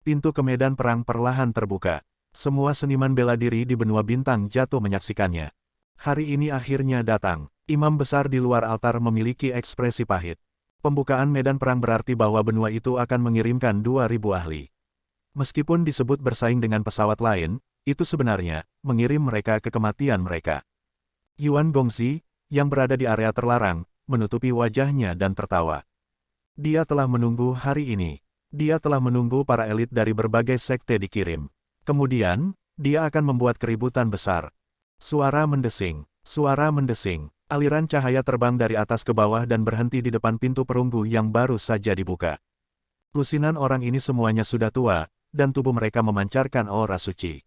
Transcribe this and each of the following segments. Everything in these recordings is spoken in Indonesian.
Pintu ke medan perang perlahan terbuka. Semua seniman bela diri di benua bintang jatuh menyaksikannya. Hari ini akhirnya datang. Imam besar di luar altar memiliki ekspresi pahit. Pembukaan medan perang berarti bahwa benua itu akan mengirimkan 2.000 ahli. Meskipun disebut bersaing dengan pesawat lain, itu sebenarnya mengirim mereka ke kematian mereka. Yuan Gongxi, yang berada di area terlarang, menutupi wajahnya dan tertawa. Dia telah menunggu hari ini. Dia telah menunggu para elit dari berbagai sekte dikirim. Kemudian, dia akan membuat keributan besar. Suara mendesing, suara mendesing. Aliran cahaya terbang dari atas ke bawah dan berhenti di depan pintu perunggu yang baru saja dibuka. Lusinan orang ini semuanya sudah tua, dan tubuh mereka memancarkan aura suci.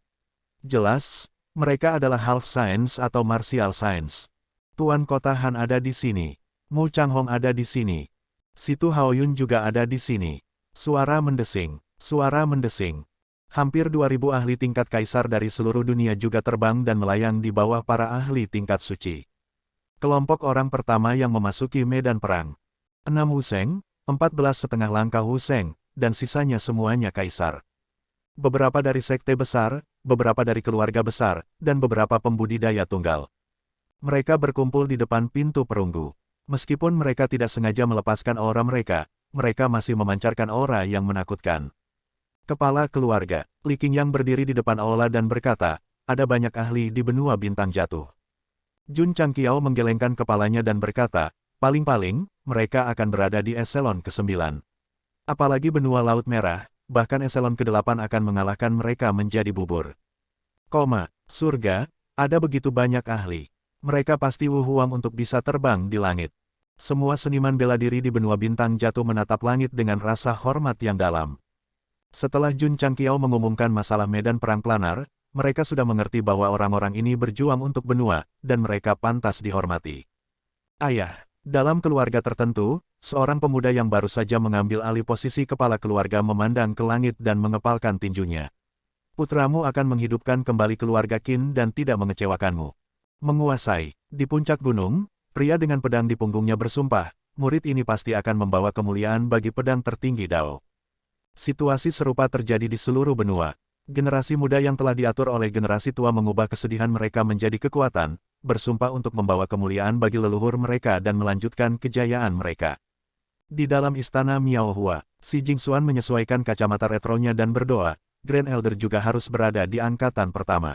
Jelas, mereka adalah half science atau martial science. Tuan Kota Han ada di sini. Mu Changhong ada di sini. Situ Haoyun juga ada di sini. Suara mendesing, suara mendesing. Hampir 2.000 ahli tingkat kaisar dari seluruh dunia juga terbang dan melayang di bawah para ahli tingkat suci. Kelompok orang pertama yang memasuki medan perang. 6 Huseng, 14,5 langkah Huseng, dan sisanya semuanya kaisar. Beberapa dari sekte besar, beberapa dari keluarga besar, dan beberapa pembudidaya tunggal. Mereka berkumpul di depan pintu perunggu. Meskipun mereka tidak sengaja melepaskan aura mereka, mereka masih memancarkan aura yang menakutkan. Kepala keluarga, Li Qingyang berdiri di depan aula dan berkata, ada banyak ahli di benua bintang jatuh. Jun Changqiao menggelengkan kepalanya dan berkata, paling-paling, mereka akan berada di eselon ke-9. Apalagi benua Laut Merah, bahkan eselon ke-8 akan mengalahkan mereka menjadi bubur. Surga, ada begitu banyak ahli. Mereka pasti wuhuang untuk bisa terbang di langit. Semua seniman bela diri di benua bintang jatuh menatap langit dengan rasa hormat yang dalam. Setelah Jun Changqiao mengumumkan masalah medan perang planar, mereka sudah mengerti bahwa orang-orang ini berjuang untuk benua, dan mereka pantas dihormati. Ayah, dalam keluarga tertentu, seorang pemuda yang baru saja mengambil alih posisi kepala keluarga memandang ke langit dan mengepalkan tinjunya. Putramu akan menghidupkan kembali keluarga Qin dan tidak mengecewakanmu. Menguasai, di puncak gunung, pria dengan pedang di punggungnya bersumpah, murid ini pasti akan membawa kemuliaan bagi pedang tertinggi Dao. Situasi serupa terjadi di seluruh benua. Generasi muda yang telah diatur oleh generasi tua mengubah kesedihan mereka menjadi kekuatan, bersumpah untuk membawa kemuliaan bagi leluhur mereka dan melanjutkan kejayaan mereka. Di dalam istana Miaohua, Si Jingxuan menyesuaikan kacamata retronya dan berdoa, Grand Elder juga harus berada di angkatan pertama.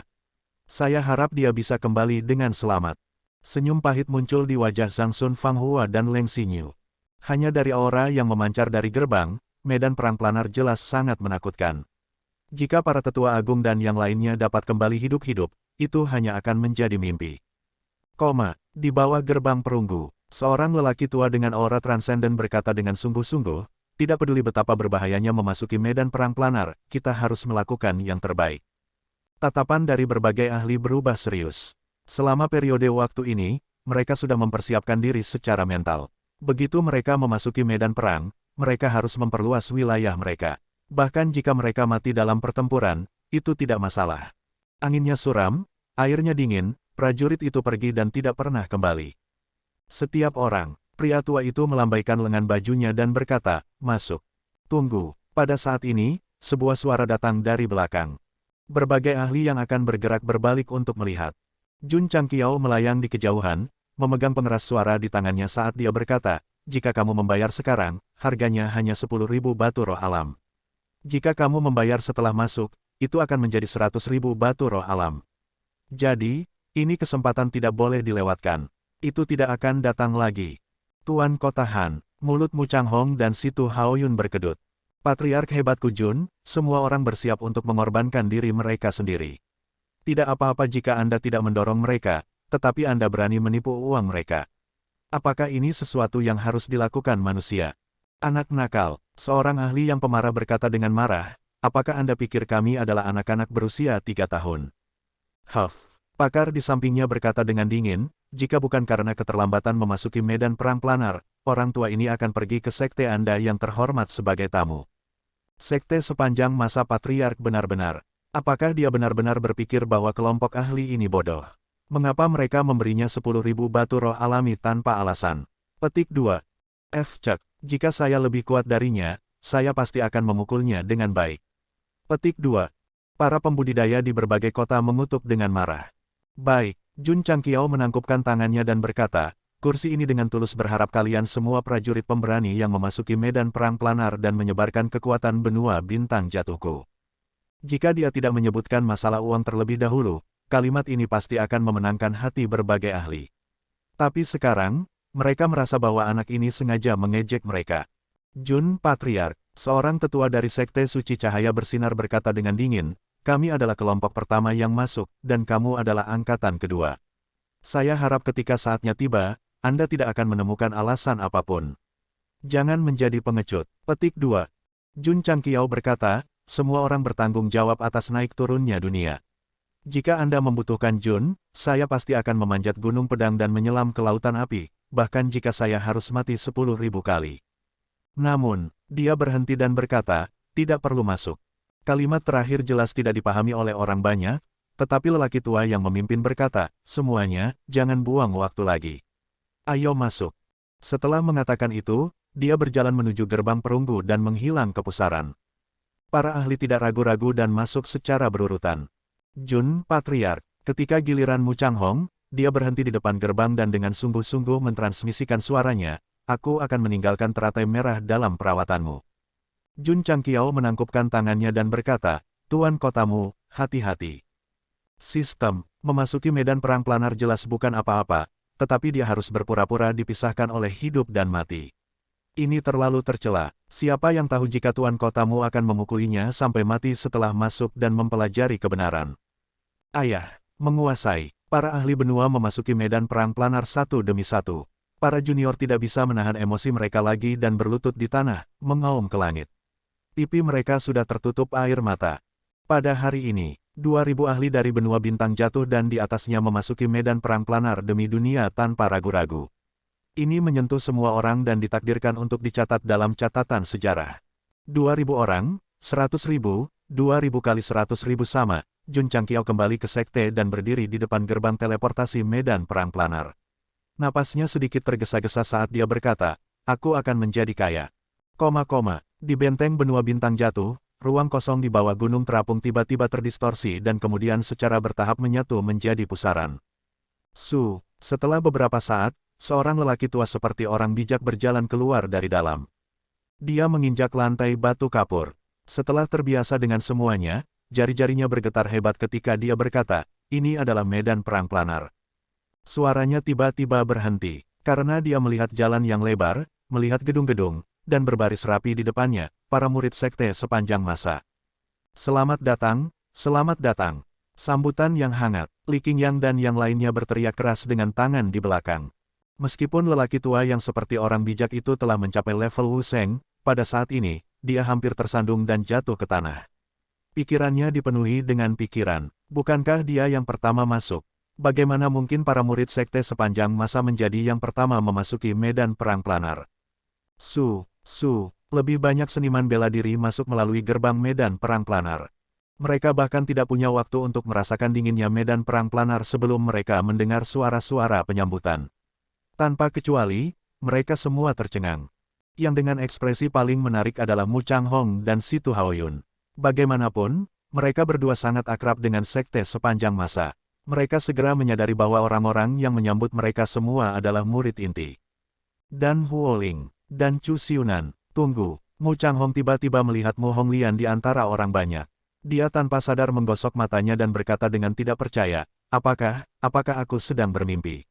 Saya harap dia bisa kembali dengan selamat. Senyum pahit muncul di wajah Zhang Sun Fanghua dan Leng Xinyu. Hanya dari aura yang memancar dari gerbang, medan perang planar jelas sangat menakutkan. Jika para tetua agung dan yang lainnya dapat kembali hidup-hidup, itu hanya akan menjadi mimpi. Di bawah gerbang perunggu, seorang lelaki tua dengan aura transenden berkata dengan sungguh-sungguh, tidak peduli betapa berbahayanya memasuki medan perang planar, kita harus melakukan yang terbaik. Tatapan dari berbagai ahli berubah serius. Selama periode waktu ini, mereka sudah mempersiapkan diri secara mental. Begitu mereka memasuki medan perang, mereka harus memperluas wilayah mereka. Bahkan jika mereka mati dalam pertempuran, itu tidak masalah. Anginnya suram, airnya dingin, prajurit itu pergi dan tidak pernah kembali. Setiap orang, pria tua itu melambaikan lengan bajunya dan berkata, masuk. Tunggu, pada saat ini, sebuah suara datang dari belakang. Berbagai ahli yang akan bergerak berbalik untuk melihat. Jun Changqiao melayang di kejauhan, memegang pengeras suara di tangannya saat dia berkata, jika kamu membayar sekarang, harganya hanya 10.000 batu roh alam. Jika kamu membayar setelah masuk, itu akan menjadi 100.000 batu roh alam. Jadi, ini kesempatan tidak boleh dilewatkan. Itu tidak akan datang lagi. Tuan Kota Han, mulut Mu Changhong dan Situ Haoyun berkedut. Patriark hebatku Jun, semua orang bersiap untuk mengorbankan diri mereka sendiri. Tidak apa-apa jika Anda tidak mendorong mereka, tetapi Anda berani menipu uang mereka. Apakah ini sesuatu yang harus dilakukan manusia? Anak nakal, seorang ahli yang pemarah berkata dengan marah, apakah Anda pikir kami adalah anak-anak berusia 3 tahun? Huff, pakar di sampingnya berkata dengan dingin, jika bukan karena keterlambatan memasuki medan perang planar, orang tua ini akan pergi ke sekte Anda yang terhormat sebagai tamu. Sekte sepanjang masa patriark benar-benar. Apakah dia benar-benar berpikir bahwa kelompok ahli ini bodoh? Mengapa mereka memberinya 10.000 batu roh alami tanpa alasan? Petik 2. F. Cek. Jika saya lebih kuat darinya, saya pasti akan memukulnya dengan baik. Petik 2. Para pembudidaya di berbagai kota mengutuk dengan marah. Baik, Jun Changqiao menangkupkan tangannya dan berkata, kursi ini dengan tulus berharap kalian semua prajurit pemberani yang memasuki medan perang planar dan menyebarkan kekuatan benua bintang jatuhku. Jika dia tidak menyebutkan masalah uang terlebih dahulu, kalimat ini pasti akan memenangkan hati berbagai ahli. Tapi sekarang, mereka merasa bahwa anak ini sengaja mengejek mereka. Jun Patriark, seorang tetua dari Sekte Suci Cahaya Bersinar berkata dengan dingin, kami adalah kelompok pertama yang masuk, dan kamu adalah angkatan kedua. Saya harap ketika saatnya tiba, Anda tidak akan menemukan alasan apapun. Jangan menjadi pengecut. Petik 2. Jun Changqiao berkata, semua orang bertanggung jawab atas naik turunnya dunia. Jika Anda membutuhkan Jun, saya pasti akan memanjat gunung pedang dan menyelam ke lautan api, bahkan jika saya harus mati 10.000 kali. Namun, dia berhenti dan berkata, tidak perlu masuk. Kalimat terakhir jelas tidak dipahami oleh orang banyak, tetapi lelaki tua yang memimpin berkata, semuanya, jangan buang waktu lagi. Ayo masuk. Setelah mengatakan itu, dia berjalan menuju gerbang perunggu dan menghilang ke pusaran. Para ahli tidak ragu-ragu dan masuk secara berurutan. Jun Patriark, ketika giliran Mu Changhong, dia berhenti di depan gerbang dan dengan sungguh-sungguh mentransmisikan suaranya, aku akan meninggalkan teratai merah dalam perawatanmu. Jun Changqiao menangkupkan tangannya dan berkata, Tuan kotamu, hati-hati. Sistem, memasuki medan perang planar jelas bukan apa-apa, tetapi dia harus berpura-pura dipisahkan oleh hidup dan mati. Ini terlalu tercela, siapa yang tahu jika tuan kotamu akan memukulinya sampai mati setelah masuk dan mempelajari kebenaran. Ayah, menguasai, para ahli benua memasuki medan perang planar satu demi satu. Para junior tidak bisa menahan emosi mereka lagi dan berlutut di tanah, mengaum ke langit. Pipi mereka sudah tertutup air mata. Pada hari ini, 2.000 ahli dari benua bintang jatuh dan di atasnya memasuki medan perang planar demi dunia tanpa ragu-ragu. Ini menyentuh semua orang dan ditakdirkan untuk dicatat dalam catatan sejarah. 2.000 orang, 100.000, 2.000 kali 100.000 sama. Jun Changqiao kembali ke sekte dan berdiri di depan gerbang teleportasi medan perang planar. Napasnya sedikit tergesa-gesa saat dia berkata, aku akan menjadi kaya. Di benteng benua bintang jatuh, ruang kosong di bawah gunung terapung tiba-tiba terdistorsi dan kemudian secara bertahap menyatu menjadi pusaran. Setelah beberapa saat, seorang lelaki tua seperti orang bijak berjalan keluar dari dalam. Dia menginjak lantai batu kapur. Setelah terbiasa dengan semuanya, jari-jarinya bergetar hebat ketika dia berkata, ini adalah medan perang planar. Suaranya tiba-tiba berhenti, karena dia melihat jalan yang lebar, melihat gedung-gedung, dan berbaris rapi di depannya, para murid sekte sepanjang masa. Selamat datang, selamat datang. Sambutan yang hangat, Li Qingyang dan yang lainnya berteriak keras dengan tangan di belakang. Meskipun lelaki tua yang seperti orang bijak itu telah mencapai level Wu Sheng, pada saat ini, dia hampir tersandung dan jatuh ke tanah. Pikirannya dipenuhi dengan pikiran, bukankah dia yang pertama masuk? Bagaimana mungkin para murid sekte sepanjang masa menjadi yang pertama memasuki medan perang planar? Lebih banyak seniman bela diri masuk melalui gerbang medan perang planar. Mereka bahkan tidak punya waktu untuk merasakan dinginnya medan perang planar sebelum mereka mendengar suara-suara penyambutan. Tanpa kecuali, mereka semua tercengang. Yang dengan ekspresi paling menarik adalah Mu Changhong dan Situ Haoyun. Bagaimanapun, mereka berdua sangat akrab dengan sekte sepanjang masa. Mereka segera menyadari bahwa orang-orang yang menyambut mereka semua adalah murid inti. Dan Huoling, dan Chu Xiunan. Tunggu, Mu Changhong tiba-tiba melihat Mu Honglian di antara orang banyak. Dia tanpa sadar menggosok matanya dan berkata dengan tidak percaya, apakah aku sedang bermimpi?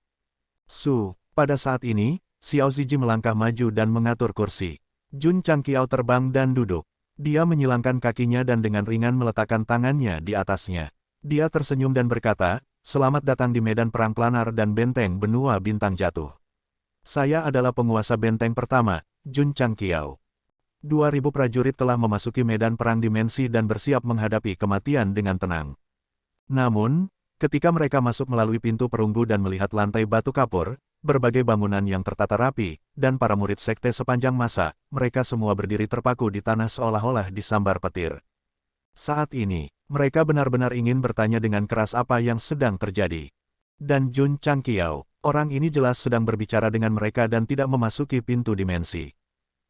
Pada saat ini, Xiao Ziji melangkah maju dan mengatur kursi. Jun Changqiao terbang dan duduk. Dia menyilangkan kakinya dan dengan ringan meletakkan tangannya di atasnya. Dia tersenyum dan berkata, selamat datang di medan perang planar dan benteng benua bintang jatuh. Saya adalah penguasa benteng pertama, Jun Changqiao. 2.000 prajurit telah memasuki medan perang dimensi dan bersiap menghadapi kematian dengan tenang. Namun, ketika mereka masuk melalui pintu perunggu dan melihat lantai batu kapur, berbagai bangunan yang tertata rapi, dan para murid sekte sepanjang masa, mereka semua berdiri terpaku di tanah seolah-olah disambar petir. Saat ini, mereka benar-benar ingin bertanya dengan keras apa yang sedang terjadi. Dan Jun Changqiao, orang ini jelas sedang berbicara dengan mereka dan tidak memasuki pintu dimensi.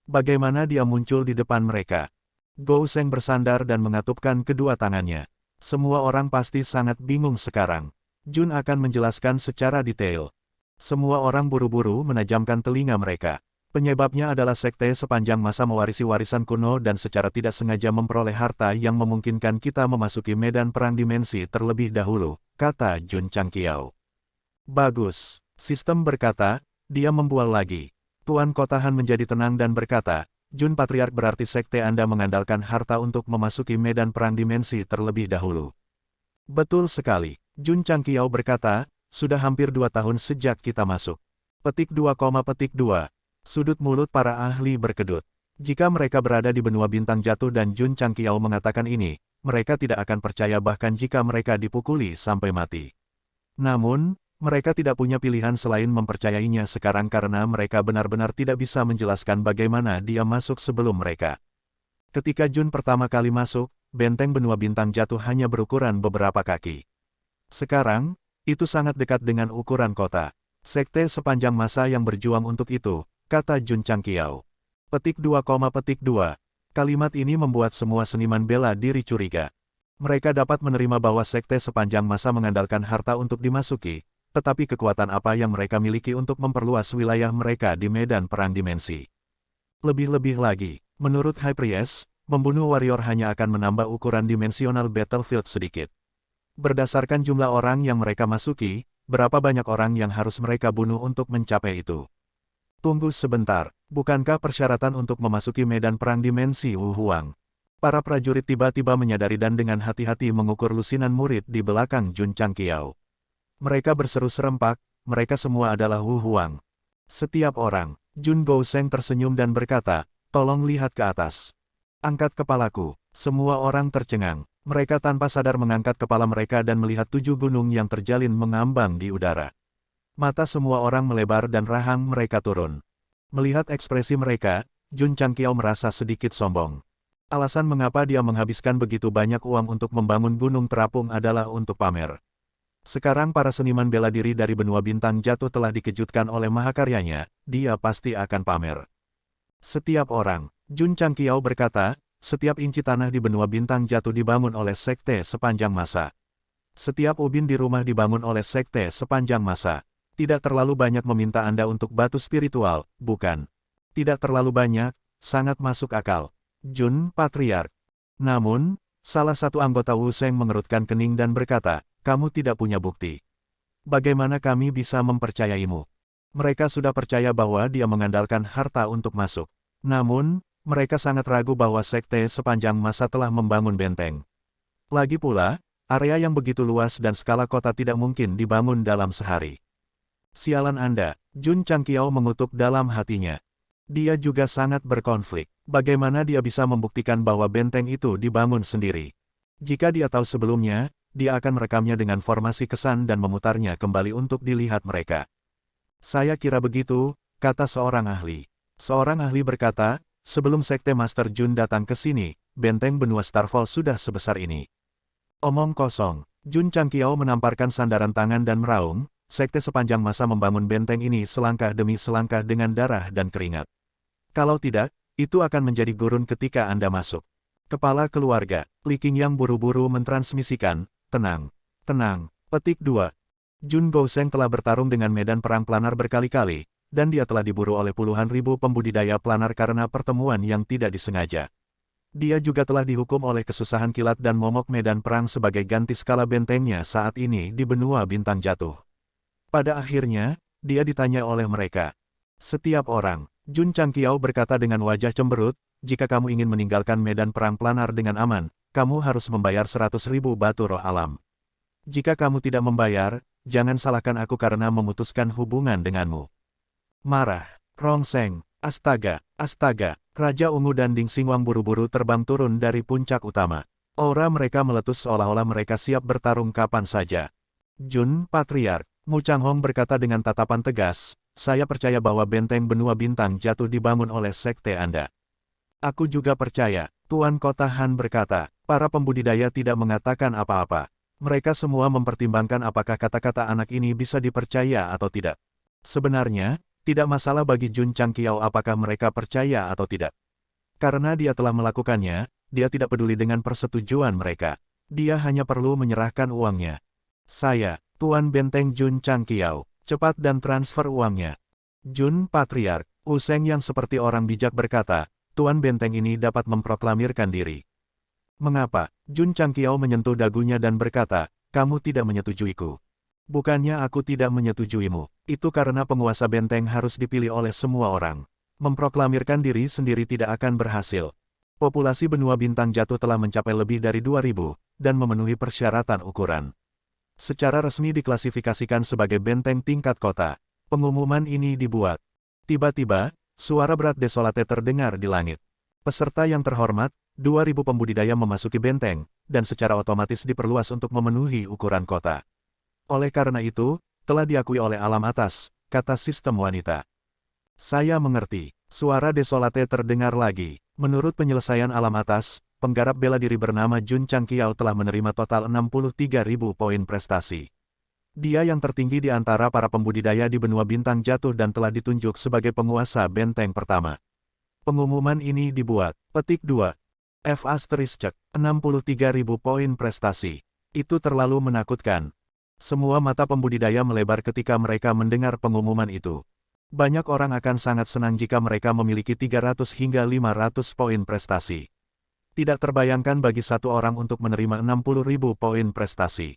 Bagaimana dia muncul di depan mereka? Gou Sheng bersandar dan mengatupkan kedua tangannya. Semua orang pasti sangat bingung sekarang. Jun akan menjelaskan secara detail. Semua orang buru-buru menajamkan telinga mereka. Penyebabnya adalah sekte sepanjang masa mewarisi warisan kuno dan secara tidak sengaja memperoleh harta yang memungkinkan kita memasuki medan perang dimensi terlebih dahulu, kata Jun Changqiao. Bagus, sistem berkata, dia membual lagi. Tuan Kotahan menjadi tenang dan berkata, Jun Patriark berarti sekte Anda mengandalkan harta untuk memasuki medan perang dimensi terlebih dahulu. Betul sekali, Jun Changqiao berkata, sudah hampir 2 tahun sejak kita masuk. Petik 2, petik 2. Sudut mulut para ahli berkedut. Jika mereka berada di benua bintang jatuh dan Jun Changqiao mengatakan ini, mereka tidak akan percaya bahkan jika mereka dipukuli sampai mati. Namun, mereka tidak punya pilihan selain mempercayainya sekarang karena mereka benar-benar tidak bisa menjelaskan bagaimana dia masuk sebelum mereka. Ketika Jun pertama kali masuk, benteng benua bintang jatuh hanya berukuran beberapa kaki. Sekarang, itu sangat dekat dengan ukuran kota. Sekte sepanjang masa yang berjuang untuk itu, kata Jun Changqiao. Petik 2, petik 2. Kalimat ini membuat semua seniman bela diri curiga. Mereka dapat menerima bahwa sekte sepanjang masa mengandalkan harta untuk dimasuki, tetapi kekuatan apa yang mereka miliki untuk memperluas wilayah mereka di medan perang dimensi. Lebih-lebih lagi, menurut High Priest, membunuh warrior hanya akan menambah ukuran dimensional battlefield sedikit. Berdasarkan jumlah orang yang mereka masuki, berapa banyak orang yang harus mereka bunuh untuk mencapai itu? Tunggu sebentar, bukankah persyaratan untuk memasuki medan perang dimensi Wu Huang? Para prajurit tiba-tiba menyadari dan dengan hati-hati mengukur lusinan murid di belakang Jun Changqiao. Mereka berseru serempak, mereka semua adalah Wu Huang. Setiap orang, Jun Gousheng tersenyum dan berkata, tolong lihat ke atas. Angkat kepalaku, semua orang tercengang. Mereka tanpa sadar mengangkat kepala mereka dan melihat 7 gunung yang terjalin mengambang di udara. Mata semua orang melebar dan rahang mereka turun. Melihat ekspresi mereka, Jun Changqiao merasa sedikit sombong. Alasan mengapa dia menghabiskan begitu banyak uang untuk membangun gunung terapung adalah untuk pamer. Sekarang para seniman bela diri dari benua bintang jatuh telah dikejutkan oleh mahakaryanya, dia pasti akan pamer. Setiap orang, Jun Changqiao berkata, setiap inci tanah di benua bintang jatuh dibangun oleh sekte sepanjang masa. Setiap ubin di rumah dibangun oleh sekte sepanjang masa. Tidak terlalu banyak meminta Anda untuk batu spiritual, bukan? Tidak terlalu banyak, sangat masuk akal. Jun Patriark. Namun, salah satu anggota Wu Sheng mengerutkan kening dan berkata, kamu tidak punya bukti. Bagaimana kami bisa mempercayaimu? Mereka sudah percaya bahwa dia mengandalkan harta untuk masuk. Namun, mereka sangat ragu bahwa sekte sepanjang masa telah membangun benteng. Lagi pula, area yang begitu luas dan skala kota tidak mungkin dibangun dalam sehari. Sialan Anda, Jun Changqiao mengutuk dalam hatinya. Dia juga sangat berkonflik. Bagaimana dia bisa membuktikan bahwa benteng itu dibangun sendiri? Jika dia tahu sebelumnya, dia akan merekamnya dengan formasi kesan dan memutarnya kembali untuk dilihat mereka. Saya kira begitu, kata seorang ahli. Seorang ahli berkata, sebelum Sekte Master Jun datang ke sini, benteng benua Starfall sudah sebesar ini. Omong kosong, Jun Changqiao menamparkan sandaran tangan dan meraung, sekte sepanjang masa membangun benteng ini selangkah demi selangkah dengan darah dan keringat. Kalau tidak, itu akan menjadi gurun ketika Anda masuk. Kepala keluarga, Li Qingyang buru-buru mentransmisikan, tenang, tenang. Petik 2. Jun Gousheng telah bertarung dengan medan perang planar berkali-kali, dan dia telah diburu oleh puluhan ribu pembudidaya planar karena pertemuan yang tidak disengaja. Dia juga telah dihukum oleh kesusahan kilat dan momok medan perang sebagai ganti skala bentengnya saat ini di benua bintang jatuh. Pada akhirnya, dia ditanya oleh mereka. Setiap orang, Jun Changqiao berkata dengan wajah cemberut, jika kamu ingin meninggalkan medan perang planar dengan aman, kamu harus membayar 100.000 batu roh alam. Jika kamu tidak membayar, jangan salahkan aku karena memutuskan hubungan denganmu. Marah, rongseng, astaga, astaga, Raja Ungu dan Ding Xingwang buru-buru terbang turun dari puncak utama. Aura mereka meletus seolah-olah mereka siap bertarung kapan saja. Jun Patriark, Mu Changhong berkata dengan tatapan tegas, saya percaya bahwa benteng benua bintang jatuh dibangun oleh sekte Anda. Aku juga percaya, Tuan Kota Han berkata, para pembudidaya tidak mengatakan apa-apa. Mereka semua mempertimbangkan apakah kata-kata anak ini bisa dipercaya atau tidak. Sebenarnya, tidak masalah bagi Jun Changqiao apakah mereka percaya atau tidak. Karena dia telah melakukannya, dia tidak peduli dengan persetujuan mereka. Dia hanya perlu menyerahkan uangnya. Saya, Tuan Benteng Jun Changqiao, cepat dan transfer uangnya. Jun Patriark, Useng yang seperti orang bijak berkata, Tuan Benteng ini dapat memproklamirkan diri. Mengapa? Jun Changqiao menyentuh dagunya dan berkata, kamu tidak menyetujuiku. Bukannya aku tidak menyetujuimu, itu karena penguasa benteng harus dipilih oleh semua orang. Memproklamirkan diri sendiri tidak akan berhasil. Populasi benua bintang jatuh telah mencapai lebih dari 2.000, dan memenuhi persyaratan ukuran. Secara resmi diklasifikasikan sebagai benteng tingkat kota. Pengumuman ini dibuat. Tiba-tiba, suara berat desolate terdengar di langit. Peserta yang terhormat, 2.000 pembudidaya memasuki benteng, dan secara otomatis diperluas untuk memenuhi ukuran kota. Oleh karena itu, telah diakui oleh alam atas, kata sistem wanita. Saya mengerti. Suara desolate terdengar lagi. Menurut penyelesaian alam atas, penggarap bela diri bernama Jun Changqiao telah menerima total 63.000 poin prestasi. Dia yang tertinggi di antara para pembudidaya di benua bintang jatuh dan telah ditunjuk sebagai penguasa benteng pertama. Pengumuman ini dibuat. Petik 2. F*** 63.000 poin prestasi. Itu terlalu menakutkan. Semua mata pembudidaya melebar ketika mereka mendengar pengumuman itu. Banyak orang akan sangat senang jika mereka memiliki 300 hingga 500 poin prestasi. Tidak terbayangkan bagi satu orang untuk menerima 60.000 poin prestasi.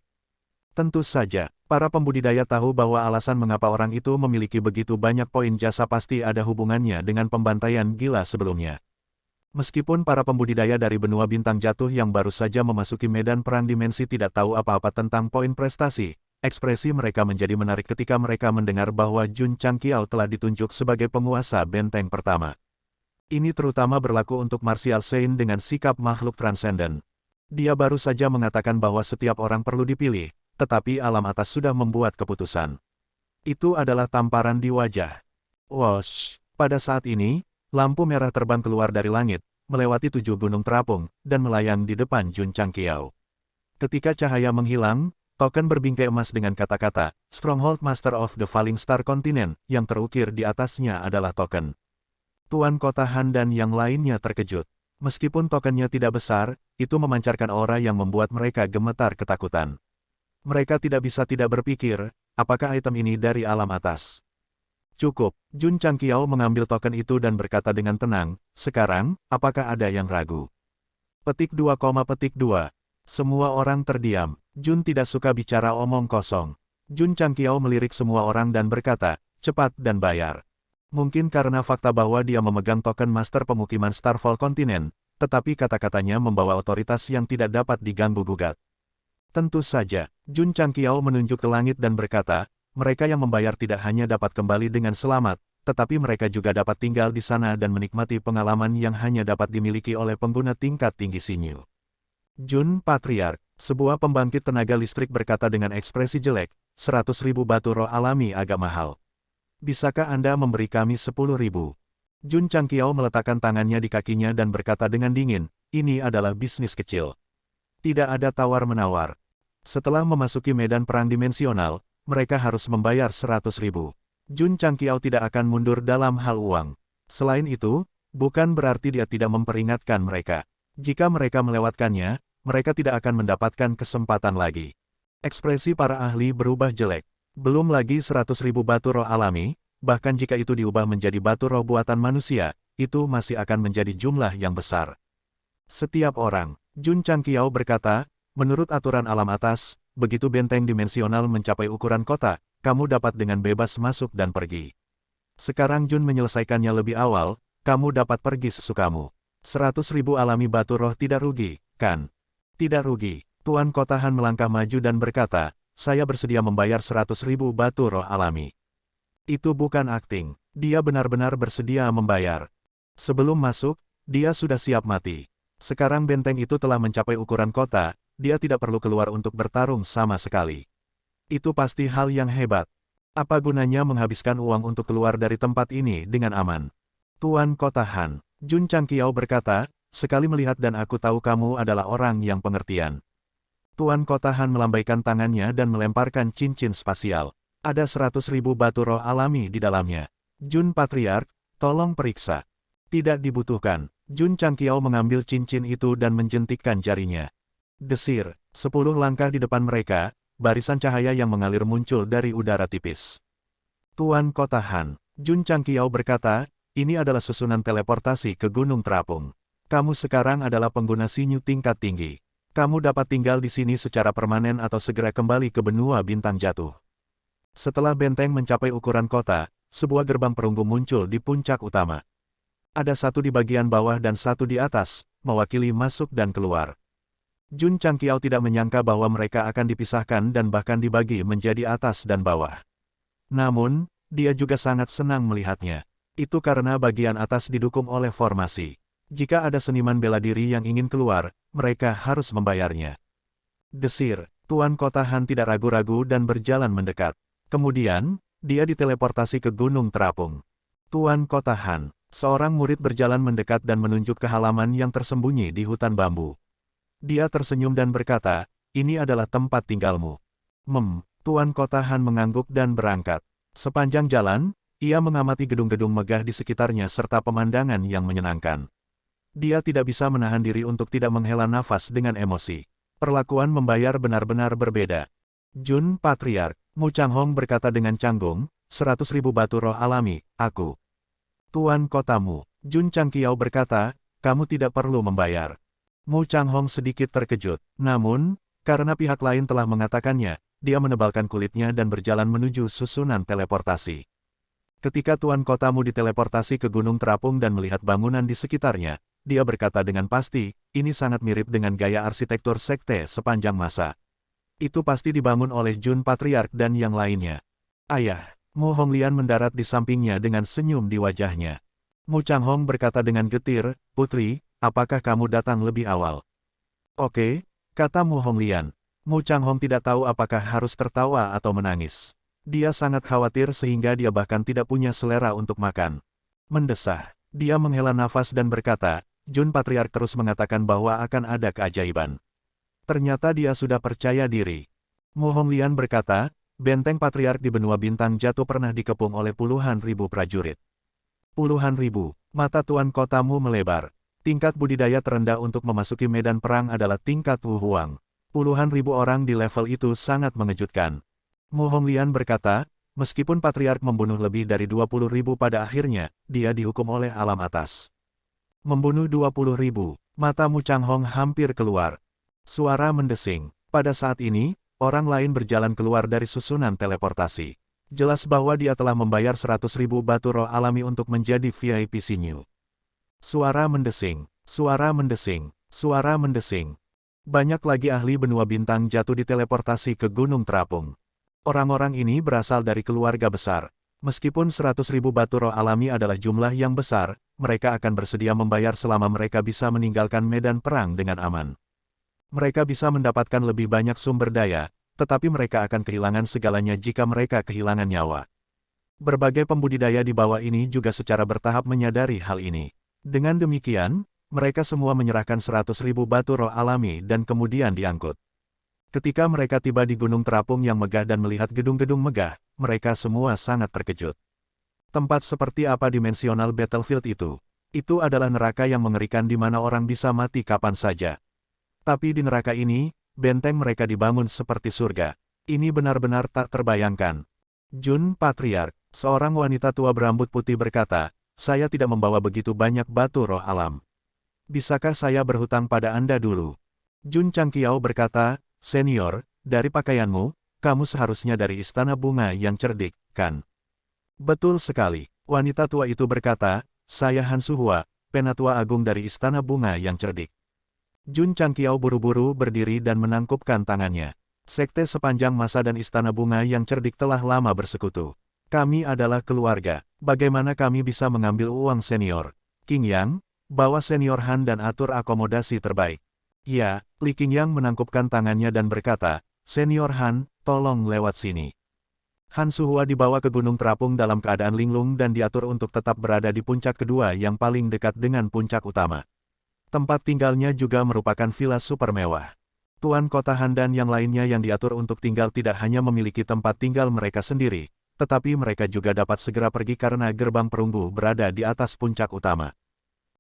Tentu saja, para pembudidaya tahu bahwa alasan mengapa orang itu memiliki begitu banyak poin jasa pasti ada hubungannya dengan pembantaian gila sebelumnya. Meskipun para pembudidaya dari benua bintang jatuh yang baru saja memasuki medan perang dimensi tidak tahu apa-apa tentang poin prestasi, ekspresi mereka menjadi menarik ketika mereka mendengar bahwa Jun Changqiao telah ditunjuk sebagai penguasa benteng pertama. Ini terutama berlaku untuk Martial Saint dengan sikap makhluk transenden. Dia baru saja mengatakan bahwa setiap orang perlu dipilih, tetapi alam atas sudah membuat keputusan. Itu adalah tamparan di wajah. Wosh! Pada saat ini, lampu merah terbang keluar dari langit, melewati 7 gunung terapung, dan melayang di depan Jun Changqiao. Ketika cahaya menghilang, token berbingkai emas dengan kata-kata, Stronghold Master of the Falling Star Continent, yang terukir di atasnya adalah token. Tuan Kota Han dan yang lainnya terkejut. Meskipun tokennya tidak besar, itu memancarkan aura yang membuat mereka gemetar ketakutan. Mereka tidak bisa tidak berpikir, apakah item ini dari alam atas. Cukup, Jun Changqiao mengambil token itu dan berkata dengan tenang, sekarang, apakah ada yang ragu? Petik 2, petik 2. Semua orang terdiam. Jun tidak suka bicara omong kosong. Jun Changqiao melirik semua orang dan berkata, cepat dan bayar. Mungkin karena fakta bahwa dia memegang token master pemukiman Starfall Continent, tetapi kata-katanya membawa otoritas yang tidak dapat diganggu-gugat. Tentu saja, Jun Changqiao menunjuk ke langit dan berkata, mereka yang membayar tidak hanya dapat kembali dengan selamat, tetapi mereka juga dapat tinggal di sana dan menikmati pengalaman yang hanya dapat dimiliki oleh pengguna tingkat tinggi Xingyu. Jun Patriark, sebuah pembangkit tenaga listrik berkata dengan ekspresi jelek, 100.000 batu roh alami agak mahal. Bisakah Anda memberi kami 10.000? Jun Changqiao meletakkan tangannya di kakinya dan berkata dengan dingin, ini adalah bisnis kecil. Tidak ada tawar-menawar. Setelah memasuki medan perang dimensional, mereka harus membayar 100.000. Jun Changqiao tidak akan mundur dalam hal uang. Selain itu, bukan berarti dia tidak memperingatkan mereka. Jika mereka melewatkannya, mereka tidak akan mendapatkan kesempatan lagi. Ekspresi para ahli berubah jelek. Belum lagi 100.000 batu roh alami, bahkan jika itu diubah menjadi batu roh buatan manusia, itu masih akan menjadi jumlah yang besar. Setiap orang, Jun Changqiao berkata, menurut aturan alam atas, begitu benteng dimensional mencapai ukuran kota, kamu dapat dengan bebas masuk dan pergi. Sekarang Jun menyelesaikannya lebih awal, kamu dapat pergi sesukamu. 100.000 alami batu roh tidak rugi, kan? Tidak rugi. Tuan Kota Han melangkah maju dan berkata, saya bersedia membayar 100.000 batu roh alami. Itu bukan akting, dia benar-benar bersedia membayar. Sebelum masuk, dia sudah siap mati. Sekarang benteng itu telah mencapai ukuran kota, dia tidak perlu keluar untuk bertarung sama sekali. Itu pasti hal yang hebat. Apa gunanya menghabiskan uang untuk keluar dari tempat ini dengan aman? Tuan Kota Han, Jun Changqiao berkata, sekali melihat dan aku tahu kamu adalah orang yang pengertian. Tuan Kota Han melambaikan tangannya dan melemparkan cincin spasial. Ada 100.000 batu roh alami di dalamnya. Jun Patriark, tolong periksa. Tidak dibutuhkan. Jun Changqiao mengambil cincin itu dan menjentikkan jarinya. Desir, 10 langkah di depan mereka, barisan cahaya yang mengalir muncul dari udara tipis. Tuan Kota Han, Jun Changqiao berkata, ini adalah susunan teleportasi ke Gunung Terapung. Kamu sekarang adalah pengguna sinyu tingkat tinggi. Kamu dapat tinggal di sini secara permanen atau segera kembali ke benua bintang jatuh. Setelah benteng mencapai ukuran kota, sebuah gerbang perunggu muncul di puncak utama. Ada satu di bagian bawah dan satu di atas, mewakili masuk dan keluar. Jun Changqiao tidak menyangka bahwa mereka akan dipisahkan dan bahkan dibagi menjadi atas dan bawah. Namun, dia juga sangat senang melihatnya. Itu karena bagian atas didukung oleh formasi. Jika ada seniman bela diri yang ingin keluar, mereka harus membayarnya. Desir, Tuan Kota Han tidak ragu-ragu dan berjalan mendekat. Kemudian, dia diteleportasi ke Gunung Terapung. Tuan Kota Han, seorang murid berjalan mendekat dan menunjuk ke halaman yang tersembunyi di hutan bambu. Dia tersenyum dan berkata, ini adalah tempat tinggalmu. Tuan Kota Han mengangguk dan berangkat. Sepanjang jalan, ia mengamati gedung-gedung megah di sekitarnya serta pemandangan yang menyenangkan. Dia tidak bisa menahan diri untuk tidak menghela nafas dengan emosi. Perlakuan membayar benar-benar berbeda. Jun Patriark, Mu Changhong berkata dengan canggung, 100.000 batu roh alami, aku. Tuan Kotamu, Jun Changqiao berkata, kamu tidak perlu membayar. Mu Changhong sedikit terkejut, namun, karena pihak lain telah mengatakannya, dia menebalkan kulitnya dan berjalan menuju susunan teleportasi. Ketika Tuan Kotamu diteleportasi ke Gunung Terapung dan melihat bangunan di sekitarnya, dia berkata dengan pasti, ini sangat mirip dengan gaya arsitektur sekte sepanjang masa. Itu pasti dibangun oleh Jun Patriark dan yang lainnya. Ayah, Mu Honglian mendarat di sampingnya dengan senyum di wajahnya. Mu Changhong berkata dengan getir, Putri, apakah kamu datang lebih awal? Oke, kata Mu Honglian. Mu Changhong tidak tahu apakah harus tertawa atau menangis. Dia sangat khawatir sehingga dia bahkan tidak punya selera untuk makan. Mendesah, dia menghela nafas dan berkata, Jun Patriark terus mengatakan bahwa akan ada keajaiban. Ternyata dia sudah percaya diri. Mu Honglian berkata, benteng Patriark di benua bintang jatuh pernah dikepung oleh puluhan ribu prajurit. Puluhan ribu, mata Tuan Kotamu melebar. Tingkat budidaya terendah untuk memasuki medan perang adalah tingkat Wu Huang. Puluhan ribu orang di level itu sangat mengejutkan. Mu Honglian berkata, meskipun Patriark membunuh lebih dari 20.000 pada akhirnya, dia dihukum oleh alam atas. Membunuh 20.000, mata Mu Changhong hampir keluar. Suara mendesing. Pada saat ini, orang lain berjalan keluar dari susunan teleportasi. Jelas bahwa dia telah membayar 100.000 batu roh alami untuk menjadi VIP sinyu. Suara mendesing, suara mendesing, suara mendesing. Banyak lagi ahli benua bintang jatuh diteleportasi ke Gunung Terapung. Orang-orang ini berasal dari keluarga besar. Meskipun 100.000 batu roh alami adalah jumlah yang besar, mereka akan bersedia membayar selama mereka bisa meninggalkan medan perang dengan aman. Mereka bisa mendapatkan lebih banyak sumber daya, tetapi mereka akan kehilangan segalanya jika mereka kehilangan nyawa. Berbagai pembudidaya di bawah ini juga secara bertahap menyadari hal ini. Dengan demikian, mereka semua menyerahkan 100.000 batu roh alami dan kemudian diangkut. Ketika mereka tiba di Gunung Terapung yang megah dan melihat gedung-gedung megah, mereka semua sangat terkejut. Tempat seperti apa dimensional battlefield itu? Itu adalah neraka yang mengerikan di mana orang bisa mati kapan saja. Tapi di neraka ini, benteng mereka dibangun seperti surga. Ini benar-benar tak terbayangkan. Jun Patriark, seorang wanita tua berambut putih berkata, saya tidak membawa begitu banyak batu roh alam. Bisakah saya berhutang pada Anda dulu? Jun Changqiao berkata, Senior, dari pakaianmu, kamu seharusnya dari Istana Bunga yang cerdik, kan? Betul sekali, wanita tua itu berkata, saya Han Suhua, Penatua Agung dari Istana Bunga yang cerdik. Jun Changqiao buru-buru berdiri dan menangkupkan tangannya. Sekte sepanjang masa dan Istana Bunga yang cerdik telah lama bersekutu. Kami adalah keluarga. Bagaimana kami bisa mengambil uang senior? Qing Yang, bawa senior Han dan atur akomodasi terbaik. Ya, Li Qingyang menangkupkan tangannya dan berkata, Senior Han, tolong lewat sini. Han Suhua dibawa ke Gunung Terapung dalam keadaan linglung dan diatur untuk tetap berada di puncak kedua yang paling dekat dengan puncak utama. Tempat tinggalnya juga merupakan villa super mewah. Tuan Kota Han dan yang lainnya yang diatur untuk tinggal tidak hanya memiliki tempat tinggal mereka sendiri, tetapi mereka juga dapat segera pergi karena gerbang perunggu berada di atas puncak utama.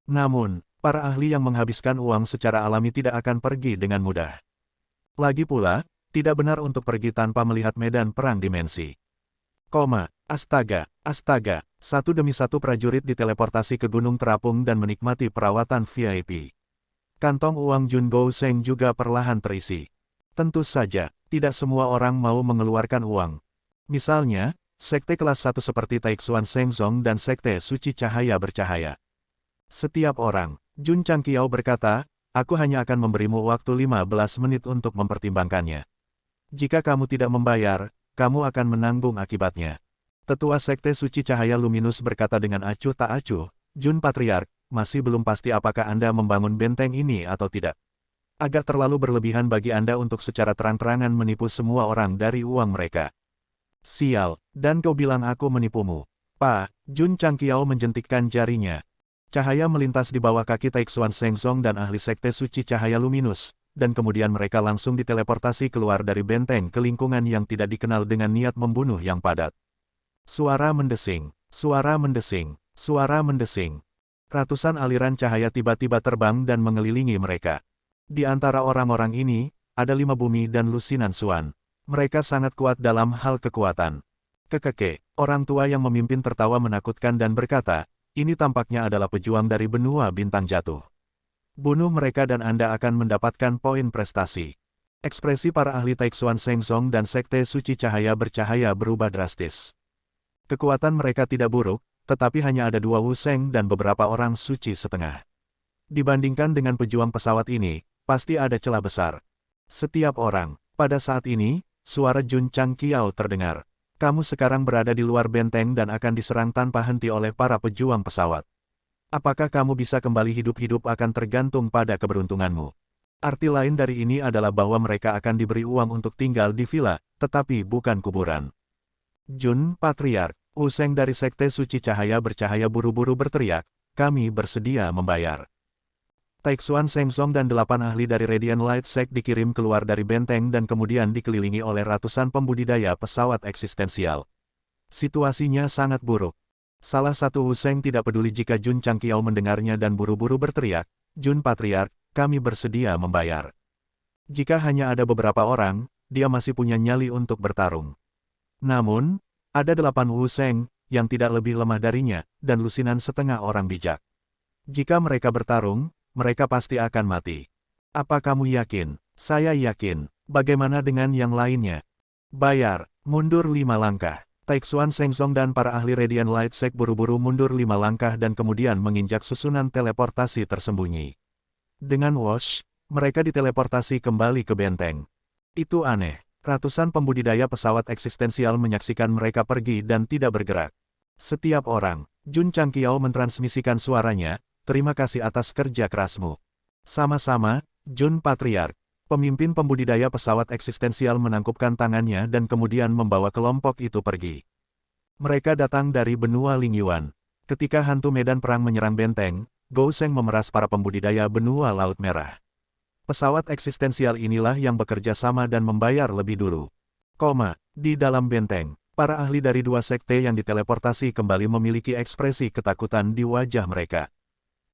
Namun, Para ahli yang menghabiskan uang secara alami tidak akan pergi dengan mudah. Lagi pula, tidak benar untuk pergi tanpa melihat medan perang dimensi. Astaga, astaga, satu demi satu prajurit diteleportasi ke Gunung Terapung dan menikmati perawatan VIP. Kantong uang Jun Gouseng juga perlahan terisi. Tentu saja, tidak semua orang mau mengeluarkan uang. Misalnya, sekte kelas 1 seperti Taixuan Shengzong dan sekte Suci Cahaya Bercahaya. Setiap orang, Jun Changqiao berkata, aku hanya akan memberimu waktu 15 menit untuk mempertimbangkannya. Jika kamu tidak membayar, kamu akan menanggung akibatnya. Tetua sekte Suci Cahaya Luminus berkata dengan acuh tak acuh, Jun Patriark, masih belum pasti apakah Anda membangun benteng ini atau tidak. Agak terlalu berlebihan bagi Anda untuk secara terang-terangan menipu semua orang dari uang mereka. Sial, dan kau bilang aku menipumu. Pak, Jun Changqiao menjentikkan jarinya. Cahaya melintas di bawah kaki Taixuan Shengzong dan ahli sekte Suci Cahaya Luminus, dan kemudian mereka langsung diteleportasi keluar dari benteng ke lingkungan yang tidak dikenal dengan niat membunuh yang padat. Suara mendesing, suara mendesing, suara mendesing. Ratusan aliran cahaya tiba-tiba terbang dan mengelilingi mereka. Di antara orang-orang ini, ada 5 bumi dan lusinan Suan. Mereka sangat kuat dalam hal kekuatan. Kekeke, orang tua yang memimpin tertawa menakutkan dan berkata, ini tampaknya adalah pejuang dari benua bintang jatuh. Bunuh mereka dan Anda akan mendapatkan poin prestasi. Ekspresi para ahli Taixuan Shengzong dan sekte Suci Cahaya Bercahaya berubah drastis. Kekuatan mereka tidak buruk, tetapi hanya ada 2 Wuseng dan beberapa orang suci setengah. Dibandingkan dengan pejuang pesawat ini, pasti ada celah besar. Setiap orang, pada saat ini, suara Jun Changqiao terdengar. Kamu sekarang berada di luar benteng dan akan diserang tanpa henti oleh para pejuang pesawat. Apakah kamu bisa kembali hidup-hidup akan tergantung pada keberuntunganmu. Arti lain dari ini adalah bahwa mereka akan diberi uang untuk tinggal di villa, tetapi bukan kuburan. Jun Patriark, Wuseng dari sekte Suci Cahaya Bercahaya buru-buru berteriak, kami bersedia membayar. Taixuan Shengzong dan 8 ahli dari Radiant Light Sect dikirim keluar dari benteng dan kemudian dikelilingi oleh ratusan pembudidaya pesawat eksistensial. Situasinya sangat buruk. Salah satu Wuseng tidak peduli jika Jun Changqiao mendengarnya dan buru-buru berteriak, Jun Patriark, kami bersedia membayar. Jika hanya ada beberapa orang, dia masih punya nyali untuk bertarung. Namun, ada 8 Wuseng, yang tidak lebih lemah darinya, dan lusinan setengah orang bijak. Jika mereka bertarung, mereka pasti akan mati. Apa kamu yakin? Saya yakin. Bagaimana dengan yang lainnya? Bayar. Mundur 5 langkah. Taixuan Shengzong dan para ahli Radiant Light Sect buru-buru mundur 5 langkah dan kemudian menginjak susunan teleportasi tersembunyi. Dengan whoosh, mereka diteleportasi kembali ke benteng. Itu aneh. Ratusan pembudidaya pesawat eksistensial menyaksikan mereka pergi dan tidak bergerak. Setiap orang, Jun Changqiao mentransmisikan suaranya, terima kasih atas kerja kerasmu. Sama-sama, Jun Patriark. Pemimpin pembudidaya pesawat eksistensial menangkupkan tangannya dan kemudian membawa kelompok itu pergi. Mereka datang dari benua Lingyuan. Ketika hantu medan perang menyerang benteng, Gouseng memeras para pembudidaya benua Laut Merah. Pesawat eksistensial inilah yang bekerja sama dan membayar lebih dulu. Di dalam benteng, para ahli dari 2 sekte yang diteleportasi kembali memiliki ekspresi ketakutan di wajah mereka.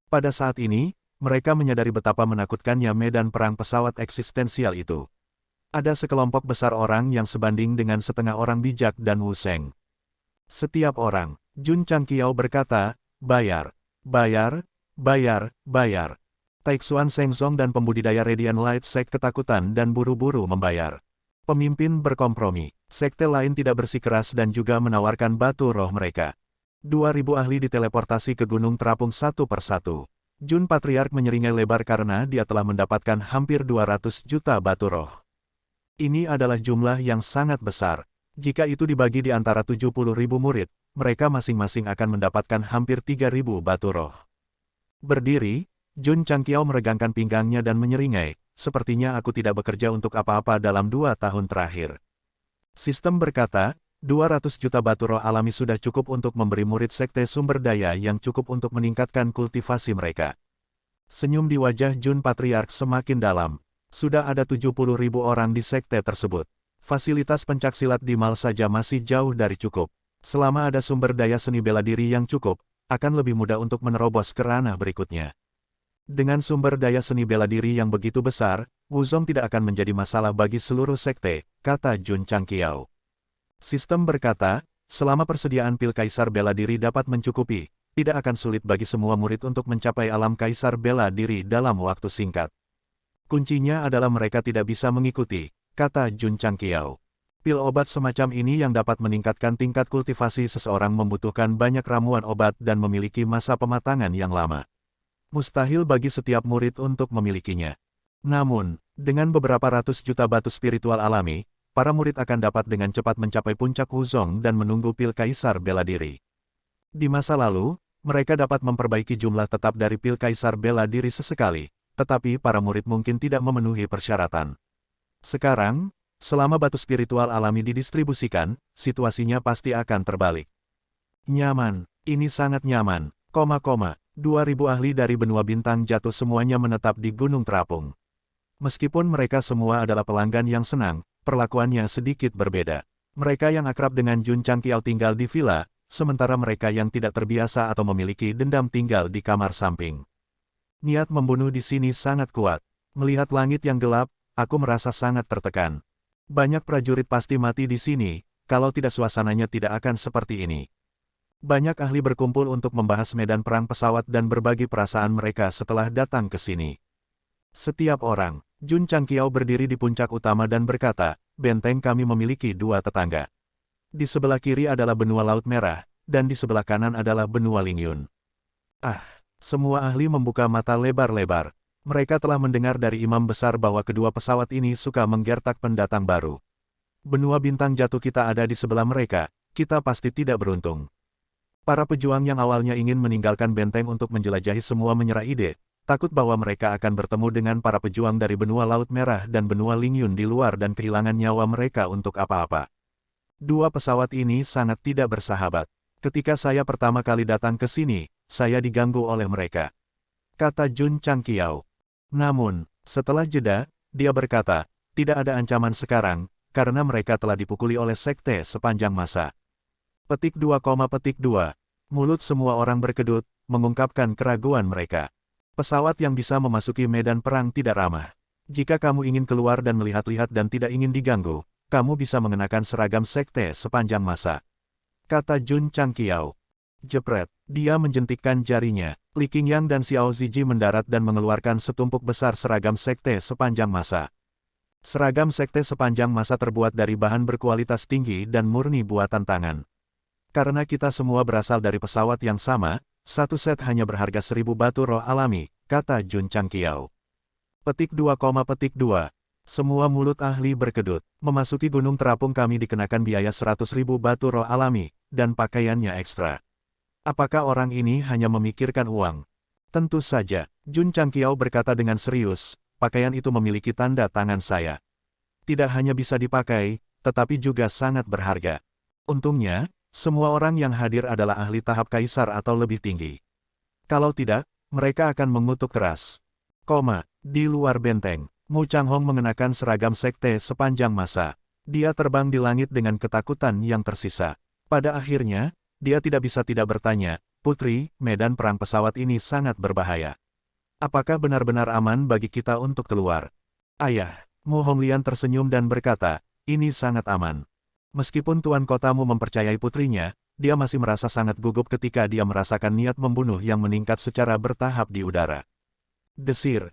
Pada saat ini, mereka menyadari betapa menakutkannya medan perang pesawat eksistensial itu. Ada sekelompok besar orang yang sebanding dengan setengah orang bijak dan Wuseng. Setiap orang, Jun Changqiao berkata, bayar, bayar, bayar, bayar. Taixuan Shengzong dan pembudidaya Radiant Light Sect ketakutan dan buru-buru membayar. Pemimpin berkompromi, sekte lain tidak bersikeras dan juga menawarkan batu roh mereka. 2.000 ahli diteleportasi ke Gunung Terapung satu persatu. Jun Patriark menyeringai lebar karena dia telah mendapatkan hampir 200 juta batu roh. Ini adalah jumlah yang sangat besar. Jika itu dibagi di antara 70.000 murid, mereka masing-masing akan mendapatkan hampir 3.000 batu roh. Berdiri, Jun Changqiao meregangkan pinggangnya dan menyeringai, sepertinya aku tidak bekerja untuk apa-apa dalam 2 tahun terakhir. Sistem berkata, 200 juta batu roh alami sudah cukup untuk memberi murid sekte sumber daya yang cukup untuk meningkatkan kultivasi mereka. Senyum di wajah Jun Patriark semakin dalam. Sudah ada 70.000 orang di sekte tersebut. Fasilitas pencaksilat di Mal saja masih jauh dari cukup. Selama ada sumber daya seni bela diri yang cukup, akan lebih mudah untuk menerobos ke ranah berikutnya. Dengan sumber daya seni bela diri yang begitu besar, Wuzong tidak akan menjadi masalah bagi seluruh sekte, kata Jun Changqiao. Sistem berkata, selama persediaan pil kaisar bela diri dapat mencukupi, tidak akan sulit bagi semua murid untuk mencapai alam kaisar bela diri dalam waktu singkat. Kuncinya adalah mereka tidak bisa mengikuti, kata Jun Changqiao. Pil obat semacam ini yang dapat meningkatkan tingkat kultivasi seseorang membutuhkan banyak ramuan obat dan memiliki masa pematangan yang lama. Mustahil bagi setiap murid untuk memilikinya. Namun, dengan beberapa ratus juta batu spiritual alami, para murid akan dapat dengan cepat mencapai puncak Wuzong dan menunggu pil kaisar bela diri. Di masa lalu, mereka dapat memperbaiki jumlah tetap dari pil kaisar bela diri sesekali, tetapi para murid mungkin tidak memenuhi persyaratan. Sekarang, selama batu spiritual alami didistribusikan, situasinya pasti akan terbalik. Nyaman, ini sangat nyaman, 2.000 ahli dari benua bintang jatuh semuanya menetap di Gunung Terapung. Meskipun mereka semua adalah pelanggan yang senang, perlakuannya sedikit berbeda. Mereka yang akrab dengan Jun Changqiao tinggal di villa, sementara mereka yang tidak terbiasa atau memiliki dendam tinggal di kamar samping. Niat membunuh di sini sangat kuat. Melihat langit yang gelap, aku merasa sangat tertekan. Banyak prajurit pasti mati di sini, kalau tidak suasananya tidak akan seperti ini. Banyak ahli berkumpul untuk membahas medan perang pesawat dan berbagi perasaan mereka setelah datang ke sini. Setiap orang, Jun Changqiao berdiri di puncak utama dan berkata, benteng kami memiliki dua tetangga. Di sebelah kiri adalah benua Laut Merah, dan di sebelah kanan adalah benua Lingyun. Semua ahli membuka mata lebar-lebar. Mereka telah mendengar dari imam besar bahwa kedua pesawat ini suka menggertak pendatang baru. Benua bintang jatuh kita ada di sebelah mereka, kita pasti tidak beruntung. Para pejuang yang awalnya ingin meninggalkan benteng untuk menjelajahi semua menyerah ide, takut bahwa mereka akan bertemu dengan para pejuang dari benua Laut Merah dan benua Lingyun di luar dan kehilangan nyawa mereka untuk apa-apa. Dua pesawat ini sangat tidak bersahabat. Ketika saya pertama kali datang ke sini, saya diganggu oleh mereka, kata Jun Changqiao. Namun, setelah jeda, dia berkata, tidak ada ancaman sekarang, karena mereka telah dipukuli oleh sekte sepanjang masa. Petik 2, mulut semua orang berkedut, mengungkapkan keraguan mereka. Pesawat yang bisa memasuki medan perang tidak ramah. Jika kamu ingin keluar dan melihat-lihat dan tidak ingin diganggu, kamu bisa mengenakan seragam sekte sepanjang masa, kata Jun Changqiao. Jepret, dia menjentikkan jarinya. Li Qingyang dan Xiao Ziji mendarat dan mengeluarkan setumpuk besar seragam sekte sepanjang masa. Seragam sekte sepanjang masa terbuat dari bahan berkualitas tinggi dan murni buatan tangan. Karena kita semua berasal dari pesawat yang sama, satu set hanya berharga 1.000 batu roh alami, kata Jun Changqiao. Petik 2, semua mulut ahli berkedut. Memasuki Gunung Terapung kami dikenakan biaya 100.000 batu roh alami, dan pakaiannya ekstra. Apakah orang ini hanya memikirkan uang? Tentu saja, Jun Changqiao berkata dengan serius, pakaian itu memiliki tanda tangan saya. Tidak hanya bisa dipakai, tetapi juga sangat berharga. Untungnya, semua orang yang hadir adalah ahli tahap kaisar atau lebih tinggi. Kalau tidak, mereka akan mengutuk keras. Di luar benteng, Mu Changhong mengenakan seragam sekte sepanjang masa. Dia terbang di langit dengan ketakutan yang tersisa. Pada akhirnya, dia tidak bisa tidak bertanya, Putri, medan perang pesawat ini sangat berbahaya. Apakah benar-benar aman bagi kita untuk keluar? Ayah, Mu Honglian tersenyum dan berkata, ini sangat aman. Meskipun tuan kotamu mempercayai putrinya, dia masih merasa sangat gugup ketika dia merasakan niat membunuh yang meningkat secara bertahap di udara. Desir.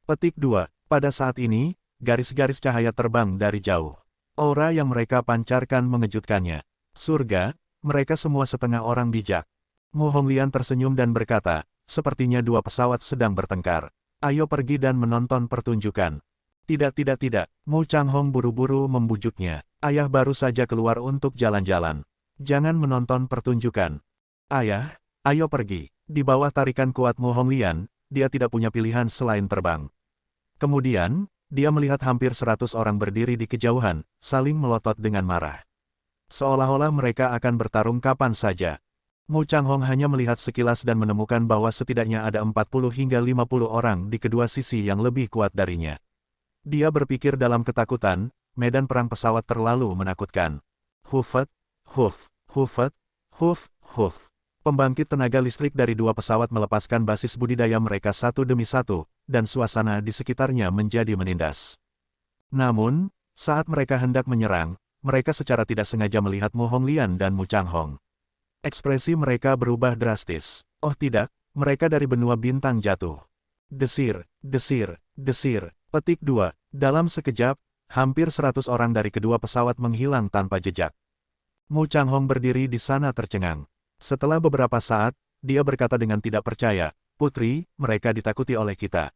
Petik 2. Pada saat ini, garis-garis cahaya terbang dari jauh. Aura yang mereka pancarkan mengejutkannya. Surga, mereka semua setengah orang bijak. Mu Honglian tersenyum dan berkata, sepertinya dua pesawat sedang bertengkar. Ayo pergi dan menonton pertunjukan. Tidak. Mu Changhong buru-buru membujuknya. Ayah baru saja keluar untuk jalan-jalan. Jangan menonton pertunjukan. Ayah, ayo pergi. Di bawah tarikan kuat Mu Honglian, dia tidak punya pilihan selain terbang. Kemudian, dia melihat hampir 100 orang berdiri di kejauhan, saling melotot dengan marah. Seolah-olah mereka akan bertarung kapan saja. Mu Changhong hanya melihat sekilas dan menemukan bahwa setidaknya ada 40 hingga 50 orang di kedua sisi yang lebih kuat darinya. Dia berpikir dalam ketakutan, medan perang pesawat terlalu menakutkan. Huf. Pembangkit tenaga listrik dari dua pesawat melepaskan basis budidaya mereka satu demi satu, dan suasana di sekitarnya menjadi menindas. Namun, saat mereka hendak menyerang, mereka secara tidak sengaja melihat Mu Honglian dan Mu Changhong. Ekspresi mereka berubah drastis. Oh tidak, mereka dari benua bintang jatuh. Desir, desir, desir. Petik 2. Dalam sekejap, hampir 100 orang dari kedua pesawat menghilang tanpa jejak. Mu Changhong berdiri di sana tercengang. Setelah beberapa saat, dia berkata dengan tidak percaya, "Putri, mereka ditakuti oleh kita."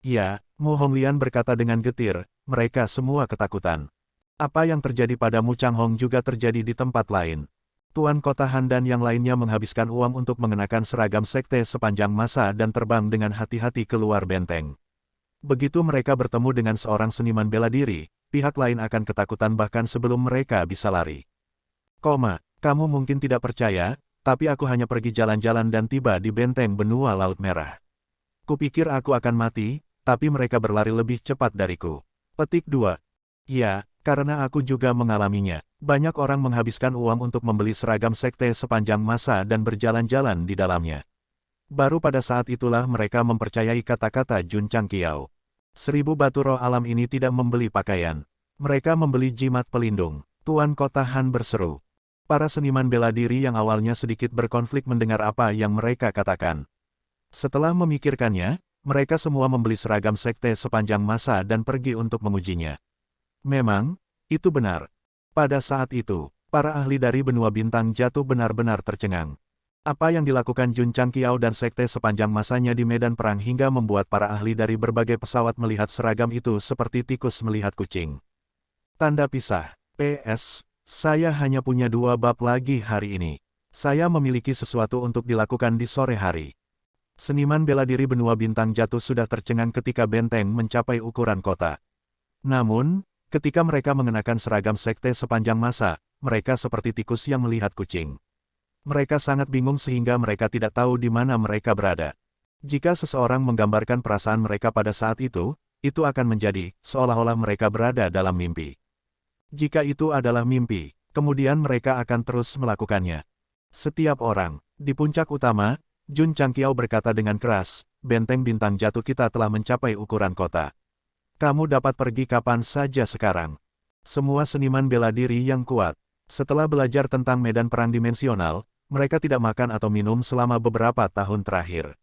Ya, Mu Honglian berkata dengan getir, mereka semua ketakutan. Apa yang terjadi pada Mu Changhong juga terjadi di tempat lain. Tuan Kota Han dan yang lainnya menghabiskan uang untuk mengenakan seragam sekte sepanjang masa dan terbang dengan hati-hati keluar benteng. Begitu mereka bertemu dengan seorang seniman bela diri, pihak lain akan ketakutan bahkan sebelum mereka bisa lari. Kamu mungkin tidak percaya, tapi aku hanya pergi jalan-jalan dan tiba di benteng benua Laut Merah. Kupikir aku akan mati, tapi mereka berlari lebih cepat dariku. Petik 2. Ya, karena aku juga mengalaminya. Banyak orang menghabiskan uang untuk membeli seragam sekte sepanjang masa dan berjalan-jalan di dalamnya. Baru pada saat itulah mereka mempercayai kata-kata Jun Changqiao. 1000 batu roh alam ini tidak membeli pakaian. Mereka membeli jimat pelindung. Tuan Kota Han berseru. Para seniman bela diri yang awalnya sedikit berkonflik mendengar apa yang mereka katakan. Setelah memikirkannya, mereka semua membeli seragam sekte sepanjang masa dan pergi untuk mengujinya. Memang, itu benar. Pada saat itu, para ahli dari benua bintang jatuh benar-benar tercengang. Apa yang dilakukan Jun Changqiao dan sekte sepanjang masanya di medan perang hingga membuat para ahli dari berbagai pesawat melihat seragam itu seperti tikus melihat kucing. Tanda pisah. PS. Saya hanya punya 2 bab lagi hari ini. Saya memiliki sesuatu untuk dilakukan di sore hari. Seniman bela diri benua bintang jatuh sudah tercengang ketika benteng mencapai ukuran kota. Namun, ketika mereka mengenakan seragam sekte sepanjang masa, mereka seperti tikus yang melihat kucing. Mereka sangat bingung sehingga mereka tidak tahu di mana mereka berada. Jika seseorang menggambarkan perasaan mereka pada saat itu akan menjadi seolah-olah mereka berada dalam mimpi. Jika itu adalah mimpi, kemudian mereka akan terus melakukannya. Setiap orang, di puncak utama, Jun Changqiao berkata dengan keras, benteng bintang jatuh kita telah mencapai ukuran kota. Kamu dapat pergi kapan saja sekarang. Semua seniman bela diri yang kuat. Setelah belajar tentang medan perang dimensional, mereka tidak makan atau minum selama beberapa tahun terakhir.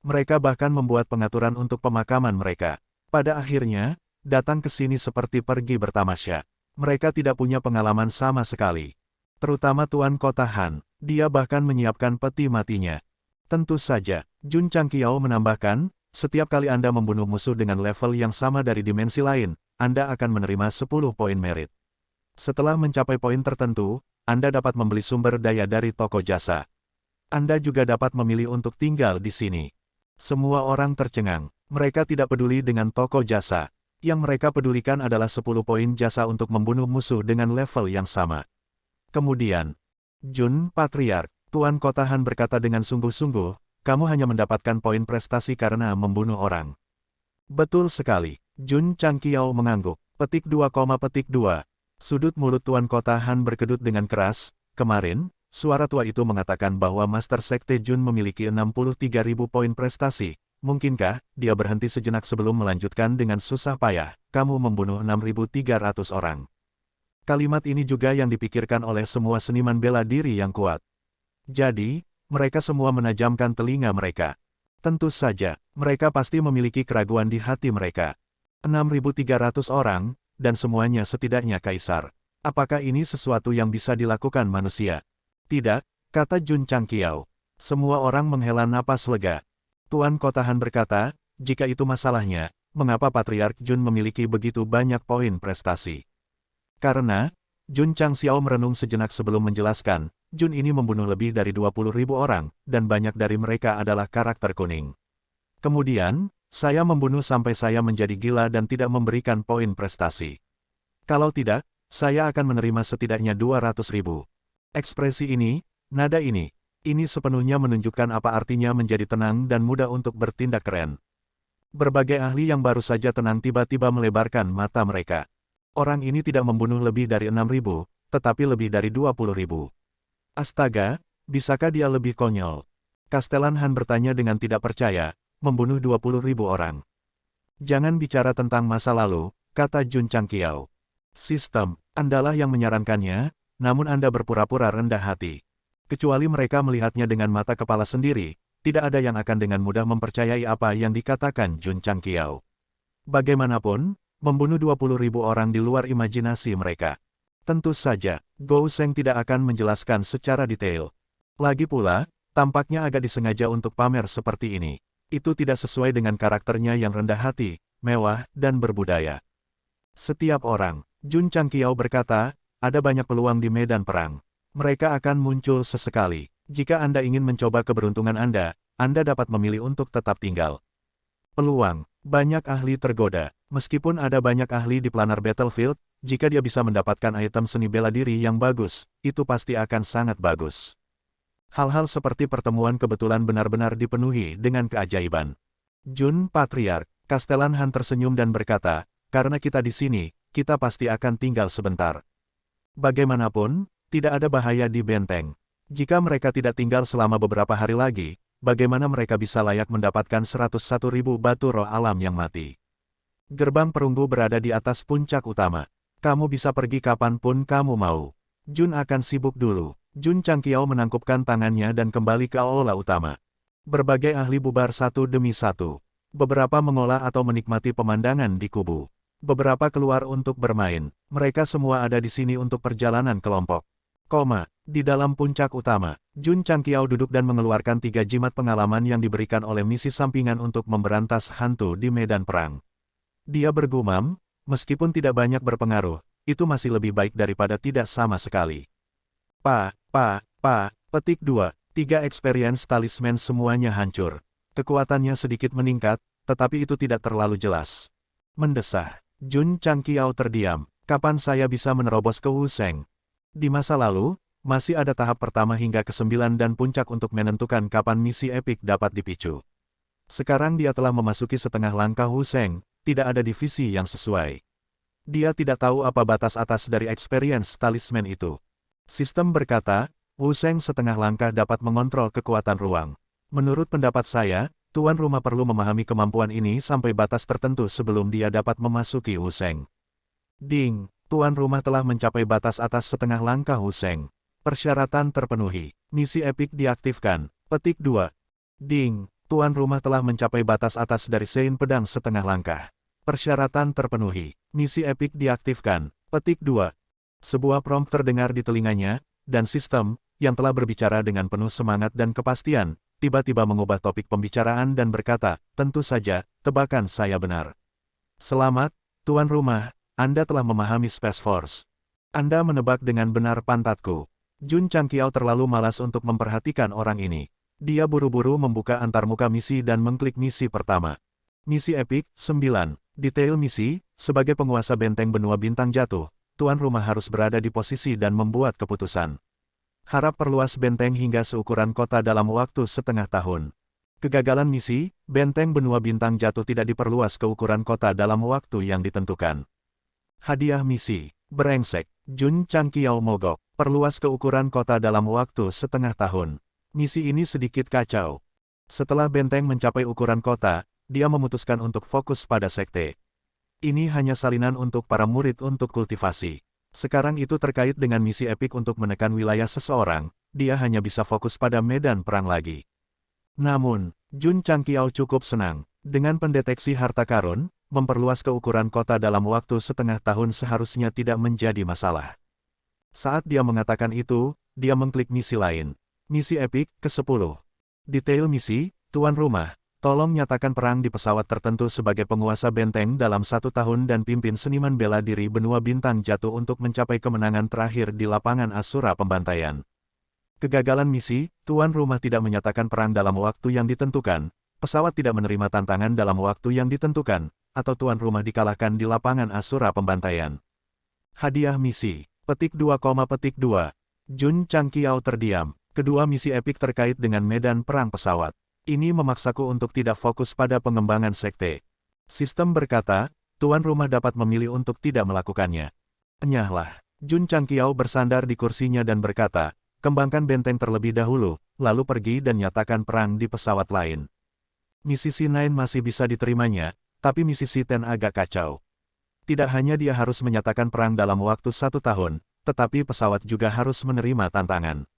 Mereka bahkan membuat pengaturan untuk pemakaman mereka. Pada akhirnya, datang ke sini seperti pergi bertamasya. Mereka tidak punya pengalaman sama sekali. Terutama Tuan Kota Han, dia bahkan menyiapkan peti matinya. Tentu saja, Jun Changqiao menambahkan, setiap kali Anda membunuh musuh dengan level yang sama dari dimensi lain, Anda akan menerima 10 poin merit. Setelah mencapai poin tertentu, Anda dapat membeli sumber daya dari toko jasa. Anda juga dapat memilih untuk tinggal di sini. Semua orang tercengang. Mereka tidak peduli dengan toko jasa. Yang mereka pedulikan adalah 10 poin jasa untuk membunuh musuh dengan level yang sama. Kemudian, Jun, Patriark, Tuan Kota Han berkata dengan sungguh-sungguh, kamu hanya mendapatkan poin prestasi karena membunuh orang. Betul sekali. Jun Changqiao mengangguk. Petik 2, petik 2. Sudut mulut Tuan Kota Han berkedut dengan keras. Kemarin, suara tua itu mengatakan bahwa Master Sekte Jun memiliki 63.000 poin prestasi. Mungkinkah dia berhenti sejenak sebelum melanjutkan dengan susah payah? Kamu membunuh 6.300 orang. Kalimat ini juga yang dipikirkan oleh semua seniman bela diri yang kuat. Jadi, mereka semua menajamkan telinga mereka. Tentu saja, mereka pasti memiliki keraguan di hati mereka. 6.300 orang, dan semuanya setidaknya kaisar. Apakah ini sesuatu yang bisa dilakukan manusia? Tidak, kata Jun Changqiao. Semua orang menghela napas lega. Tuan Kota Han berkata, jika itu masalahnya, mengapa Patriark Jun memiliki begitu banyak poin prestasi? Karena, Jun Changqiao merenung sejenak sebelum menjelaskan, Jun ini membunuh lebih dari 20.000 orang, dan banyak dari mereka adalah karakter kuning. Kemudian, saya membunuh sampai saya menjadi gila dan tidak memberikan poin prestasi. Kalau tidak, saya akan menerima setidaknya 200.000. Ekspresi ini, nada ini sepenuhnya menunjukkan apa artinya menjadi tenang dan mudah untuk bertindak keren. Berbagai ahli yang baru saja tenang tiba-tiba melebarkan mata mereka. Orang ini tidak membunuh lebih dari 6.000, tetapi lebih dari 20.000. Astaga, Bisakah dia lebih konyol? Kastelan Han bertanya dengan tidak percaya, membunuh 20.000 orang. Jangan bicara tentang masa lalu, kata Jun Changqiao. Sistem, Andalah yang menyarankannya, namun Anda berpura-pura rendah hati. Kecuali mereka melihatnya dengan mata kepala sendiri, tidak ada yang akan dengan mudah mempercayai apa yang dikatakan Jun Changqiao. Bagaimanapun, membunuh 20.000 orang di luar imajinasi mereka. Tentu saja, Gou Sheng tidak akan menjelaskan secara detail. Lagi pula, tampaknya agak disengaja untuk pamer seperti ini. Itu tidak sesuai dengan karakternya yang rendah hati, mewah, dan berbudaya. Setiap orang, Jun Changqiao berkata, ada banyak peluang di medan perang. Mereka akan muncul sesekali. Jika Anda ingin mencoba keberuntungan Anda dapat memilih untuk tetap tinggal. Peluang, banyak ahli tergoda. Meskipun ada banyak ahli di planar battlefield, jika dia bisa mendapatkan item seni bela diri yang bagus, itu pasti akan sangat bagus. Hal-hal seperti pertemuan kebetulan benar-benar dipenuhi dengan keajaiban. Jun Patriark, Kastelan Han tersenyum dan berkata, karena kita di sini, kita pasti akan tinggal sebentar. Bagaimanapun, tidak ada bahaya di benteng. Jika mereka tidak tinggal selama beberapa hari lagi, bagaimana mereka bisa layak mendapatkan 101.000 batu roh alam yang mati? Gerbang perunggu berada di atas puncak utama. Kamu bisa pergi kapanpun kamu mau. Jun akan sibuk dulu. Jun Changqiao menangkupkan tangannya dan kembali ke aula utama. Berbagai ahli bubar satu demi satu. Beberapa mengolah atau menikmati pemandangan di kubu. Beberapa keluar untuk bermain. Mereka semua ada di sini untuk perjalanan kelompok. Di dalam puncak utama, Jun Changqiao duduk dan mengeluarkan 3 jimat pengalaman yang diberikan oleh misi sampingan untuk memberantas hantu di medan perang. Dia bergumam, meskipun tidak banyak berpengaruh, itu masih lebih baik daripada tidak sama sekali. Petik 2. 3 experience talisman semuanya hancur. Kekuatannya sedikit meningkat, tetapi itu tidak terlalu jelas. Mendesah. Jun Changqiao terdiam. Kapan saya bisa menerobos ke Wu Sheng? Di masa lalu, masih ada tahap pertama hingga ke-9 dan puncak untuk menentukan kapan misi epik dapat dipicu. Sekarang dia telah memasuki setengah langkah Wu Sheng, tidak ada divisi yang sesuai. Dia tidak tahu apa batas atas dari experience talisman itu. Sistem berkata, Wu Sheng setengah langkah dapat mengontrol kekuatan ruang. Menurut pendapat saya, tuan rumah perlu memahami kemampuan ini sampai batas tertentu sebelum dia dapat memasuki Wu Sheng. Ding, tuan rumah telah mencapai batas atas setengah langkah Wu Sheng. Persyaratan terpenuhi. Misi epik diaktifkan. Petik 2. Ding, tuan rumah telah mencapai batas atas dari Sein Pedang setengah langkah. Persyaratan terpenuhi. Misi epik diaktifkan. Petik 2. Sebuah prompt terdengar di telinganya, dan sistem, yang telah berbicara dengan penuh semangat dan kepastian, tiba-tiba mengubah topik pembicaraan dan berkata, tentu saja, tebakan saya benar. Selamat, tuan rumah, Anda telah memahami Space Force. Anda menebak dengan benar pantatku. Jun Changqiao terlalu malas untuk memperhatikan orang ini. Dia buru-buru membuka antarmuka misi dan mengklik misi pertama. Misi epik, 9. Detail misi, sebagai penguasa benteng benua bintang jatuh, tuan rumah harus berada di posisi dan membuat keputusan. Harap perluas benteng hingga seukuran kota dalam waktu setengah tahun. Kegagalan misi, benteng benua bintang jatuh tidak diperluas ke ukuran kota dalam waktu yang ditentukan. Hadiah misi, brengsek, Jun Changqiao mogok, perluas ke ukuran kota dalam waktu setengah tahun. Misi ini sedikit kacau. Setelah benteng mencapai ukuran kota, dia memutuskan untuk fokus pada sekte. Ini hanya salinan untuk para murid untuk kultivasi. Sekarang itu terkait dengan misi epik untuk menekan wilayah seseorang, dia hanya bisa fokus pada medan perang lagi. Namun, Jun Changqiao cukup senang. Dengan pendeteksi harta karun, memperluas ke ukuran kota dalam waktu setengah tahun seharusnya tidak menjadi masalah. Saat dia mengatakan itu, dia mengklik misi lain. Misi epik, ke-10. Detail misi, tuan rumah. Tolong nyatakan perang di pesawat tertentu sebagai penguasa benteng dalam 1 tahun dan pimpin seniman bela diri benua bintang jatuh untuk mencapai kemenangan terakhir di lapangan Asura pembantaian. Kegagalan misi, tuan rumah tidak menyatakan perang dalam waktu yang ditentukan, pesawat tidak menerima tantangan dalam waktu yang ditentukan, atau tuan rumah dikalahkan di lapangan Asura pembantaian. Hadiah misi, petik 2, petik 2. Jun Changqiao terdiam. Kedua misi epik terkait dengan medan perang pesawat. Ini memaksaku untuk tidak fokus pada pengembangan sekte. Sistem berkata, tuan rumah dapat memilih untuk tidak melakukannya. Enyahlah. Jun Changqiao bersandar di kursinya dan berkata, kembangkan benteng terlebih dahulu, lalu pergi dan nyatakan perang di pesawat lain. Misi C9 masih bisa diterimanya, tapi misi C10 agak kacau. Tidak hanya dia harus menyatakan perang dalam waktu 1 tahun, tetapi pesawat juga harus menerima tantangan.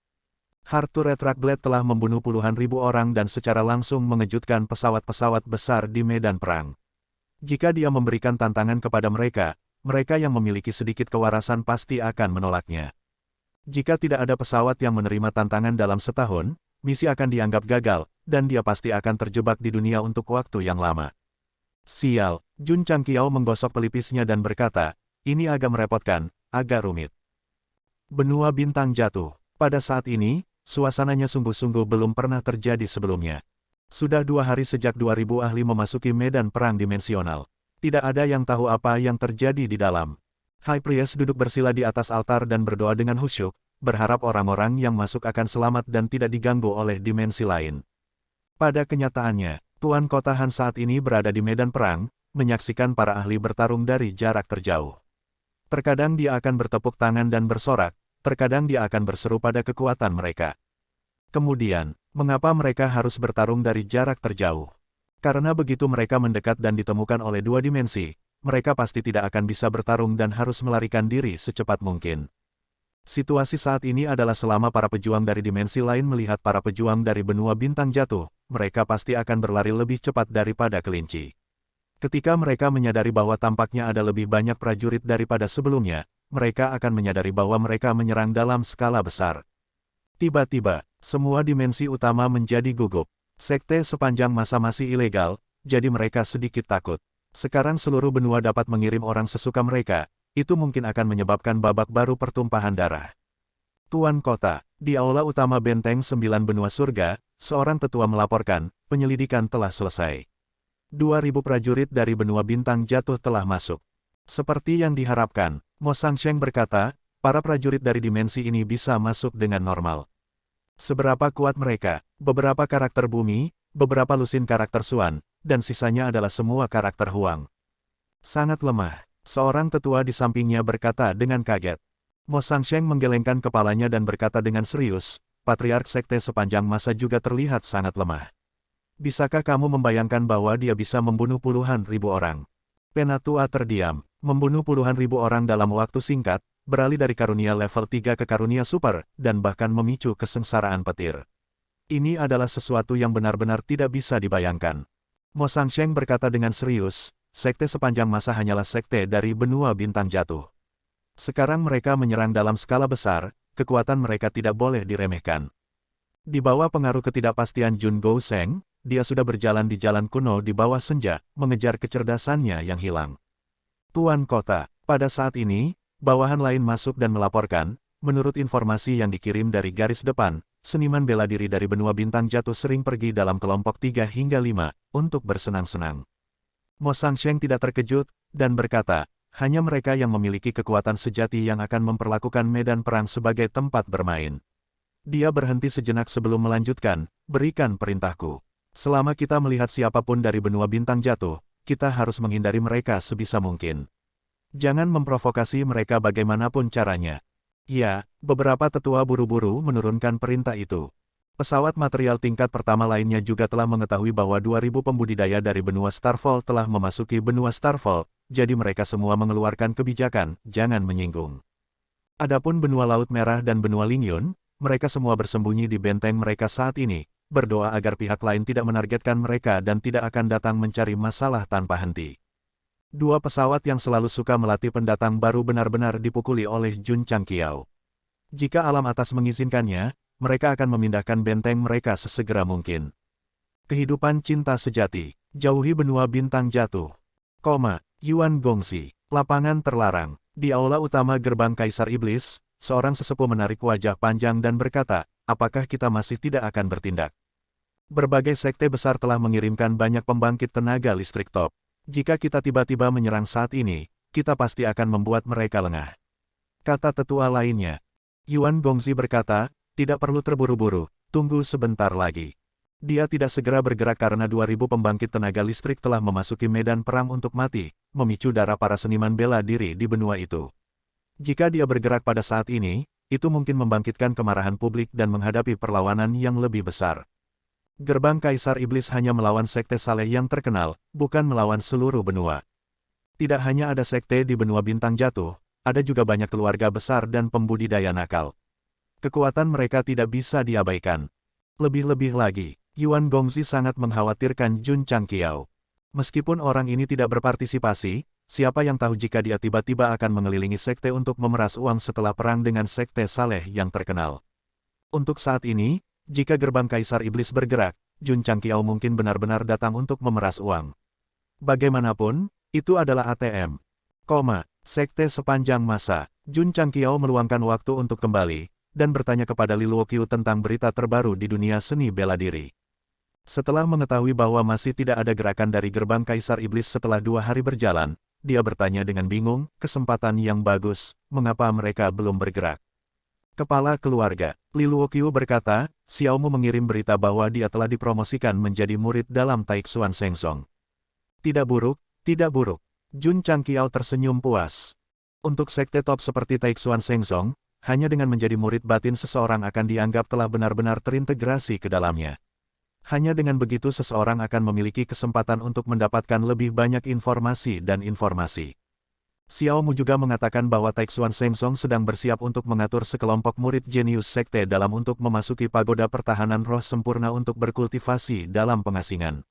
Hard Turret Rockblade telah membunuh puluhan ribu orang dan secara langsung mengejutkan pesawat-pesawat besar di medan perang. Jika dia memberikan tantangan kepada mereka, mereka yang memiliki sedikit kewarasan pasti akan menolaknya. Jika tidak ada pesawat yang menerima tantangan dalam setahun, misi akan dianggap gagal, dan dia pasti akan terjebak di dunia untuk waktu yang lama. Sial, Jun Changqiao menggosok pelipisnya dan berkata, ini agak merepotkan, agak rumit. Benua bintang jatuh. Pada saat ini, suasananya sungguh-sungguh belum pernah terjadi sebelumnya. Sudah 2 hari sejak 2000 ahli memasuki medan perang dimensional. Tidak ada yang tahu apa yang terjadi di dalam. High Priest duduk bersila di atas altar dan berdoa dengan khusyuk, berharap orang-orang yang masuk akan selamat dan tidak diganggu oleh dimensi lain. Pada kenyataannya, Tuan Kota Han saat ini berada di medan perang, menyaksikan para ahli bertarung dari jarak terjauh. Terkadang dia akan bertepuk tangan dan bersorak, terkadang dia akan berseru pada kekuatan mereka. Kemudian, mengapa mereka harus bertarung dari jarak terjauh? Karena begitu mereka mendekat dan ditemukan oleh 2 dimensi, mereka pasti tidak akan bisa bertarung dan harus melarikan diri secepat mungkin. Situasi saat ini adalah selama para pejuang dari dimensi lain melihat para pejuang dari benua bintang jatuh, mereka pasti akan berlari lebih cepat daripada kelinci. Ketika mereka menyadari bahwa tampaknya ada lebih banyak prajurit daripada sebelumnya, mereka akan menyadari bahwa mereka menyerang dalam skala besar. Tiba-tiba, semua dimensi utama menjadi gugup. Sekte sepanjang masa masih ilegal, jadi mereka sedikit takut. Sekarang seluruh benua dapat mengirim orang sesuka mereka, itu mungkin akan menyebabkan babak baru pertumpahan darah. Tuan Kota, di aula utama benteng 9 benua surga, seorang tetua melaporkan, penyelidikan telah selesai. 2000 prajurit dari benua bintang jatuh telah masuk. Seperti yang diharapkan, Mo Sangsheng berkata, para prajurit dari dimensi ini bisa masuk dengan normal. Seberapa kuat mereka, beberapa karakter bumi, beberapa lusin karakter Suan, dan sisanya adalah semua karakter Huang. Sangat lemah, seorang tetua di sampingnya berkata dengan kaget. Mo Sangsheng menggelengkan kepalanya dan berkata dengan serius, Patriark Sekte sepanjang masa juga terlihat sangat lemah. Bisakah kamu membayangkan bahwa dia bisa membunuh puluhan ribu orang? Penatua terdiam, membunuh puluhan ribu orang dalam waktu singkat, beralih dari karunia level 3 ke karunia super, dan bahkan memicu kesengsaraan petir. Ini adalah sesuatu yang benar-benar tidak bisa dibayangkan. Mo Sangsheng berkata dengan serius, sekte sepanjang masa hanyalah sekte dari benua bintang jatuh. Sekarang mereka menyerang dalam skala besar, kekuatan mereka tidak boleh diremehkan. Di bawah pengaruh ketidakpastian Jun Gouseng, dia sudah berjalan di jalan kuno di bawah senja, mengejar kecerdasannya yang hilang. Tuan Kota, pada saat ini, bawahan lain masuk dan melaporkan, menurut informasi yang dikirim dari garis depan, seniman bela diri dari benua bintang jatuh sering pergi dalam kelompok 3 hingga 5, untuk bersenang-senang. Mo Sangsheng tidak terkejut, dan berkata, hanya mereka yang memiliki kekuatan sejati yang akan memperlakukan medan perang sebagai tempat bermain. Dia berhenti sejenak sebelum melanjutkan, berikan perintahku. Selama kita melihat siapapun dari benua bintang jatuh, kita harus menghindari mereka sebisa mungkin. Jangan memprovokasi mereka bagaimanapun caranya. Ya, beberapa tetua buru-buru menurunkan perintah itu. Pesawat material tingkat pertama lainnya juga telah mengetahui bahwa 2000 pembudidaya dari benua Starfall telah memasuki benua Starfall, jadi mereka semua mengeluarkan kebijakan, jangan menyinggung. Adapun benua Laut Merah dan benua Lingyun, mereka semua bersembunyi di benteng mereka saat ini, berdoa agar pihak lain tidak menargetkan mereka dan tidak akan datang mencari masalah tanpa henti. 2 pesawat yang selalu suka melatih pendatang baru benar-benar dipukuli oleh Jun Changqiao. Jika alam atas mengizinkannya, mereka akan memindahkan benteng mereka sesegera mungkin. Kehidupan cinta sejati, jauhi benua bintang jatuh. Yuan Gongxi, lapangan terlarang. Di aula utama gerbang Kaisar Iblis, seorang sesepuh menarik wajah panjang dan berkata, apakah kita masih tidak akan bertindak? Berbagai sekte besar telah mengirimkan banyak pembangkit tenaga listrik top. Jika kita tiba-tiba menyerang saat ini, kita pasti akan membuat mereka lengah. Kata tetua lainnya. Yuan Gongxi berkata, tidak perlu terburu-buru, tunggu sebentar lagi. Dia tidak segera bergerak karena 2000 pembangkit tenaga listrik telah memasuki medan perang untuk mati, memicu darah para seniman bela diri di benua itu. Jika dia bergerak pada saat ini, itu mungkin membangkitkan kemarahan publik dan menghadapi perlawanan yang lebih besar. Gerbang Kaisar Iblis hanya melawan sekte saleh yang terkenal, bukan melawan seluruh benua. Tidak hanya ada sekte di benua bintang jatuh, ada juga banyak keluarga besar dan pembudidaya nakal. Kekuatan mereka tidak bisa diabaikan. Lebih-lebih lagi, Yuan Gongzi sangat mengkhawatirkan Jun Changqiao. Meskipun orang ini tidak berpartisipasi, siapa yang tahu jika dia tiba-tiba akan mengelilingi sekte untuk memeras uang setelah perang dengan sekte saleh yang terkenal. Untuk saat ini, jika gerbang Kaisar Iblis bergerak, Jun Changqiao mungkin benar-benar datang untuk memeras uang. Bagaimanapun, itu adalah ATM. Sekte sepanjang masa. Jun Changqiao meluangkan waktu untuk kembali, dan bertanya kepada Li Luoqiu tentang berita terbaru di dunia seni bela diri. Setelah mengetahui bahwa masih tidak ada gerakan dari gerbang Kaisar Iblis setelah 2 hari berjalan, dia bertanya dengan bingung, kesempatan yang bagus, mengapa mereka belum bergerak? Kepala keluarga, Li Luoqiu berkata, Xiaomu mengirim berita bahwa dia telah dipromosikan menjadi murid dalam Taixuan Shengsong. Tidak buruk, tidak buruk. Jun Changqiao tersenyum puas. Untuk sekte top seperti Taixuan Shengsong, hanya dengan menjadi murid batin seseorang akan dianggap telah benar-benar terintegrasi ke dalamnya. Hanya dengan begitu seseorang akan memiliki kesempatan untuk mendapatkan lebih banyak informasi dan informasi. Xiaomu juga mengatakan bahwa Taixuan Shengsong sedang bersiap untuk mengatur sekelompok murid jenius sekte dalam untuk memasuki pagoda pertahanan roh sempurna untuk berkultivasi dalam pengasingan.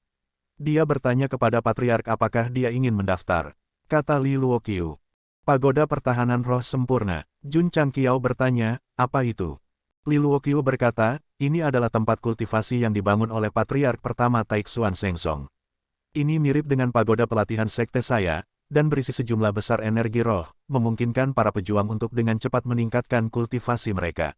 Dia bertanya kepada Patriark apakah dia ingin mendaftar. Kata Li Luoqiu. Pagoda pertahanan roh sempurna. Jun Changqiao bertanya, apa itu? Li Luoqiu berkata, ini adalah tempat kultivasi yang dibangun oleh Patriark pertama Taixuan Shengsong. Ini mirip dengan pagoda pelatihan sekte saya, dan berisi sejumlah besar energi roh, memungkinkan para pejuang untuk dengan cepat meningkatkan kultivasi mereka.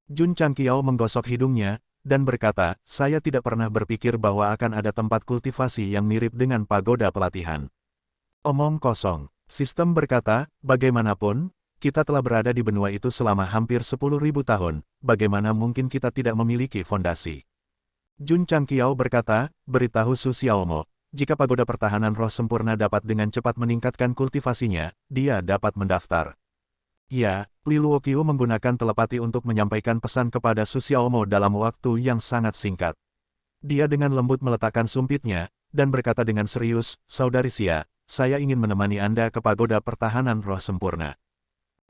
Jun Changqiao menggosok hidungnya, dan berkata, saya tidak pernah berpikir bahwa akan ada tempat kultivasi yang mirip dengan pagoda pelatihan. Omong kosong. Sistem berkata, bagaimanapun, kita telah berada di benua itu selama hampir 10.000 tahun, bagaimana mungkin kita tidak memiliki fondasi? Jun Changqiao berkata, beritahu Su Xiaomo, jika pagoda pertahanan roh sempurna dapat dengan cepat meningkatkan kultivasinya, dia dapat mendaftar. Ya, Li Luoqiu menggunakan telepati untuk menyampaikan pesan kepada Su Xiaomo dalam waktu yang sangat singkat. Dia dengan lembut meletakkan sumpitnya, dan berkata dengan serius, Saudari Xia, saya ingin menemani Anda ke pagoda pertahanan roh sempurna.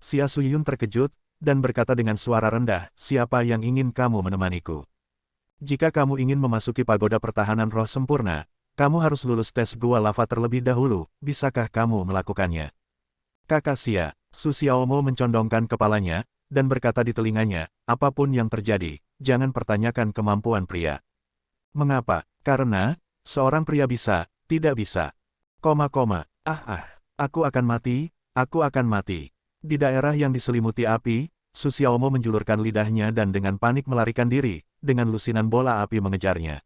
Xia Suyun terkejut, dan berkata dengan suara rendah, siapa yang ingin kamu menemaniku? Jika kamu ingin memasuki pagoda pertahanan roh sempurna, kamu harus lulus tes gua lava terlebih dahulu, bisakah kamu melakukannya? Kakak Xia, Su Xiaomo mencondongkan kepalanya, dan berkata di telinganya, apapun yang terjadi, jangan pertanyakan kemampuan pria. Mengapa? Karena, seorang pria bisa, tidak bisa. Aku akan mati, aku akan mati. Di daerah yang diselimuti api, Su Xiaomo menjulurkan lidahnya dan dengan panik melarikan diri, dengan lusinan bola api mengejarnya.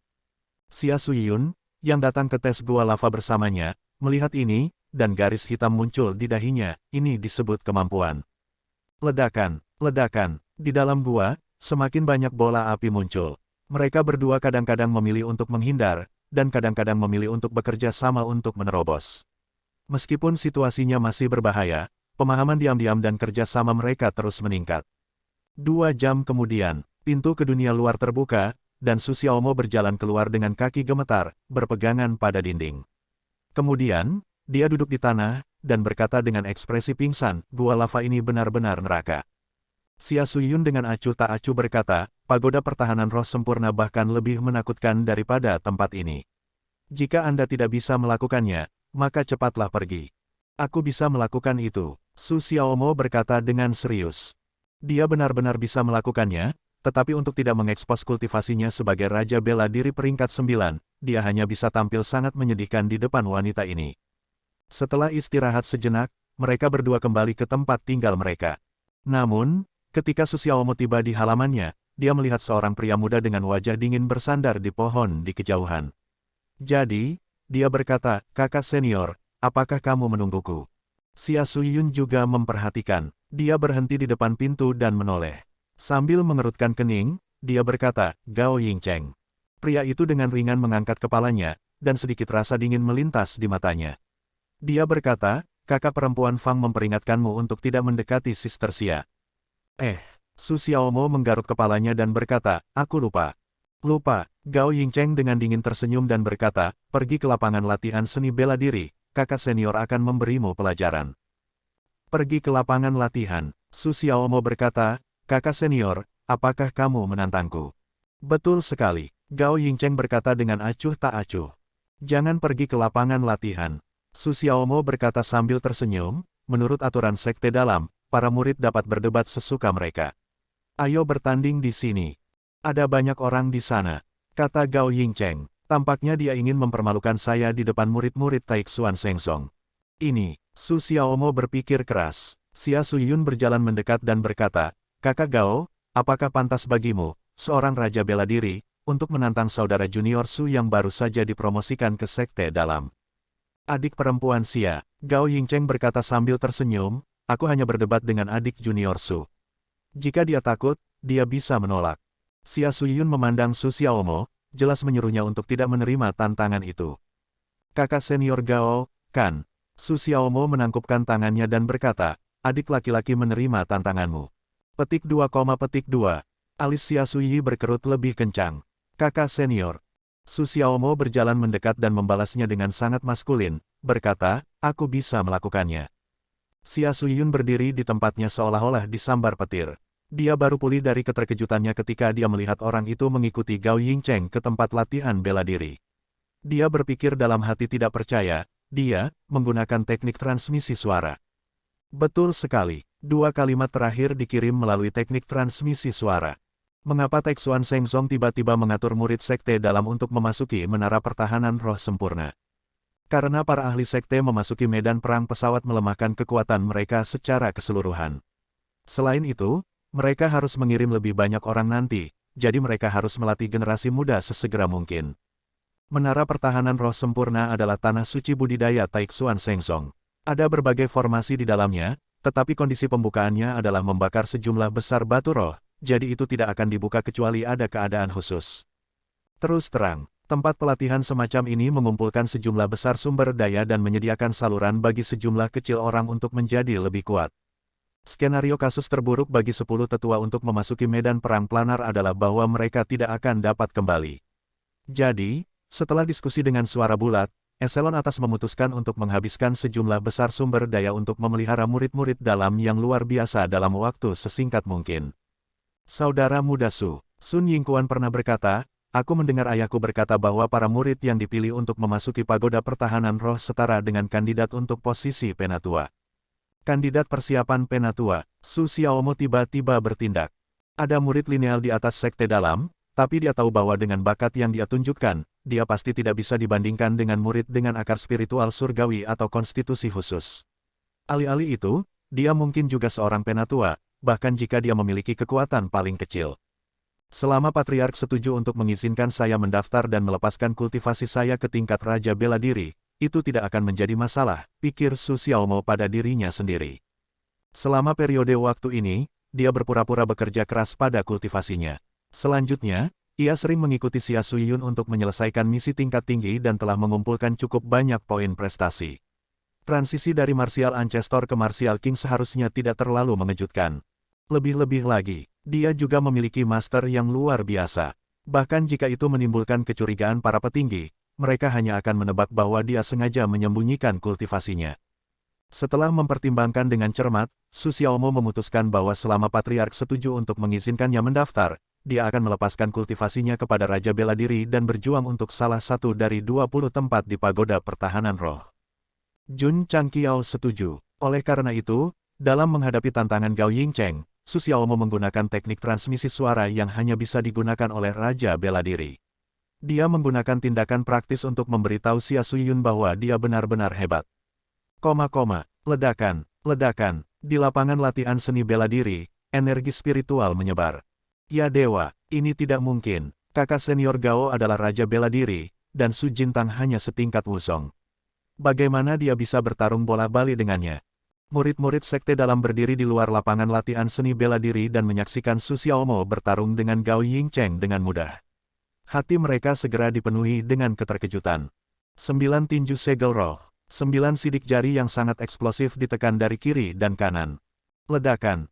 Xia Suyun, yang datang ke tes gua lava bersamanya, melihat ini, dan garis hitam muncul di dahinya, ini disebut kemampuan. Ledakan, ledakan, di dalam gua, semakin banyak bola api muncul. Mereka berdua kadang-kadang memilih untuk menghindar, dan kadang-kadang memilih untuk bekerja sama untuk menerobos. Meskipun situasinya masih berbahaya, pemahaman diam-diam dan kerja sama mereka terus meningkat. 2 jam kemudian, pintu ke dunia luar terbuka, dan Su Xiaomo berjalan keluar dengan kaki gemetar, berpegangan pada dinding. Kemudian, dia duduk di tanah, dan berkata dengan ekspresi pingsan, gua lava ini benar-benar neraka. Xia Suyun dengan acuh tak acuh berkata, pagoda pertahanan roh sempurna bahkan lebih menakutkan daripada tempat ini. Jika Anda tidak bisa melakukannya, maka cepatlah pergi. Aku bisa melakukan itu. Su Xiaomo berkata dengan serius. Dia benar-benar bisa melakukannya, tetapi untuk tidak mengekspos kultivasinya sebagai Raja Bela Diri peringkat 9, dia hanya bisa tampil sangat menyedihkan di depan wanita ini. Setelah istirahat sejenak, mereka berdua kembali ke tempat tinggal mereka. Namun, ketika Su Xiaomo tiba di halamannya, dia melihat seorang pria muda dengan wajah dingin bersandar di pohon di kejauhan. Jadi, dia berkata, kakak senior, apakah kamu menungguku? Xia Suyun juga memperhatikan. Dia berhenti di depan pintu dan menoleh. Sambil mengerutkan kening, dia berkata, Gao Yingcheng. Pria itu dengan ringan mengangkat kepalanya, dan sedikit rasa dingin melintas di matanya. Dia berkata, kakak perempuan Fang memperingatkanmu untuk tidak mendekati Sister Xia. Su Xiaomo menggaruk kepalanya dan berkata, aku lupa. Lupa, Gao Yingcheng dengan dingin tersenyum dan berkata, pergi ke lapangan latihan seni bela diri, kakak senior akan memberimu pelajaran. Pergi ke lapangan latihan, Su Xiaomo berkata, kakak senior, apakah kamu menantangku? Betul sekali, Gao Yingcheng berkata dengan acuh tak acuh. Jangan pergi ke lapangan latihan. Su Xiaomo berkata sambil tersenyum, menurut aturan sekte dalam, para murid dapat berdebat sesuka mereka. Ayo bertanding di sini. Ada banyak orang di sana, kata Gao Yingcheng. Tampaknya dia ingin mempermalukan saya di depan murid-murid Taixuan Shengzong. Ini, Su Xiaomo berpikir keras. Xia Suyun berjalan mendekat dan berkata, kakak Gao, apakah pantas bagimu, seorang raja bela diri, untuk menantang saudara junior Su yang baru saja dipromosikan ke sekte dalam? Adik perempuan Xia, Gao Yingcheng berkata sambil tersenyum, aku hanya berdebat dengan adik junior Su. Jika dia takut, dia bisa menolak. Xia Suyun memandang Su Xiaomo, jelas menyuruhnya untuk tidak menerima tantangan itu. Kakak senior Gao, kan? Su Xiaomo menangkupkan tangannya dan berkata, adik laki-laki menerima tantanganmu. Petik 2, Alis Xia Suyi berkerut lebih kencang. Kakak senior. Su Xiaomo berjalan mendekat dan membalasnya dengan sangat maskulin, berkata, aku bisa melakukannya. Xia Suyun berdiri di tempatnya seolah-olah disambar petir. Dia baru pulih dari keterkejutannya ketika dia melihat orang itu mengikuti Gao Yingcheng ke tempat latihan bela diri. Dia berpikir dalam hati tidak percaya, dia menggunakan teknik transmisi suara. Betul sekali, dua kalimat terakhir dikirim melalui teknik transmisi suara. Mengapa Taixuan Shengzong tiba-tiba mengatur murid sekte dalam untuk memasuki menara pertahanan roh sempurna? Karena para ahli sekte memasuki medan perang pesawat melemahkan kekuatan mereka secara keseluruhan. Selain itu, mereka harus mengirim lebih banyak orang nanti, jadi mereka harus melatih generasi muda sesegera mungkin. Menara pertahanan roh sempurna adalah tanah suci budidaya Taixuan Shengzong. Ada berbagai formasi di dalamnya, tetapi kondisi pembukaannya adalah membakar sejumlah besar batu roh, jadi itu tidak akan dibuka kecuali ada keadaan khusus. Terus terang, tempat pelatihan semacam ini mengumpulkan sejumlah besar sumber daya dan menyediakan saluran bagi sejumlah kecil orang untuk menjadi lebih kuat. Skenario kasus terburuk bagi 10 tetua untuk memasuki medan perang planar adalah bahwa mereka tidak akan dapat kembali. Jadi, setelah diskusi dengan suara bulat, eselon atas memutuskan untuk menghabiskan sejumlah besar sumber daya untuk memelihara murid-murid dalam yang luar biasa dalam waktu sesingkat mungkin. Saudara muda Su, Sun Yingquan pernah berkata, aku mendengar ayahku berkata bahwa para murid yang dipilih untuk memasuki pagoda pertahanan roh setara dengan kandidat untuk posisi penatua. Kandidat persiapan penatua, Su Xiaomo tiba-tiba bertindak. Ada murid lineal di atas sekte dalam, tapi dia tahu bahwa dengan bakat yang dia tunjukkan, dia pasti tidak bisa dibandingkan dengan murid dengan akar spiritual surgawi atau konstitusi khusus. Alih-alih itu, dia mungkin juga seorang penatua, bahkan jika dia memiliki kekuatan paling kecil. Selama Patriark setuju untuk mengizinkan saya mendaftar dan melepaskan kultivasi saya ke tingkat Raja Bela Diri, itu tidak akan menjadi masalah, pikir Su Xiaomo pada dirinya sendiri. Selama periode waktu ini, dia berpura-pura bekerja keras pada kultivasinya. Selanjutnya, ia sering mengikuti Xia Suyun untuk menyelesaikan misi tingkat tinggi dan telah mengumpulkan cukup banyak poin prestasi. Transisi dari Martial Ancestor ke Martial King seharusnya tidak terlalu mengejutkan. Lebih-lebih lagi, dia juga memiliki master yang luar biasa. Bahkan jika itu menimbulkan kecurigaan para petinggi, mereka hanya akan menebak bahwa dia sengaja menyembunyikan kultivasinya. Setelah mempertimbangkan dengan cermat, Su Xiaomo memutuskan bahwa selama Patriark setuju untuk mengizinkannya mendaftar, dia akan melepaskan kultivasinya kepada Raja Bela Diri dan berjuang untuk salah satu dari 20 tempat di pagoda pertahanan roh. Jun Changqiao setuju. Oleh karena itu, dalam menghadapi tantangan Gao Yingcheng, Su Xiaomo menggunakan teknik transmisi suara yang hanya bisa digunakan oleh Raja Bela Diri. Dia menggunakan tindakan praktis untuk memberitahu Xia Suyun bahwa dia benar-benar hebat. Ledakan, di lapangan latihan seni bela diri, energi spiritual menyebar. Ya dewa, ini tidak mungkin, kakak senior Gao adalah Raja Bela Diri, dan Su Jintang hanya setingkat Wusong. Bagaimana dia bisa bertarung bola-bali dengannya? Murid-murid sekte dalam berdiri di luar lapangan latihan seni bela diri dan menyaksikan Su Xiaomo bertarung dengan Gao Yingcheng dengan mudah. Hati mereka segera dipenuhi dengan keterkejutan. 9 tinju segel roh, 9 sidik jari yang sangat eksplosif ditekan dari kiri dan kanan. Ledakan,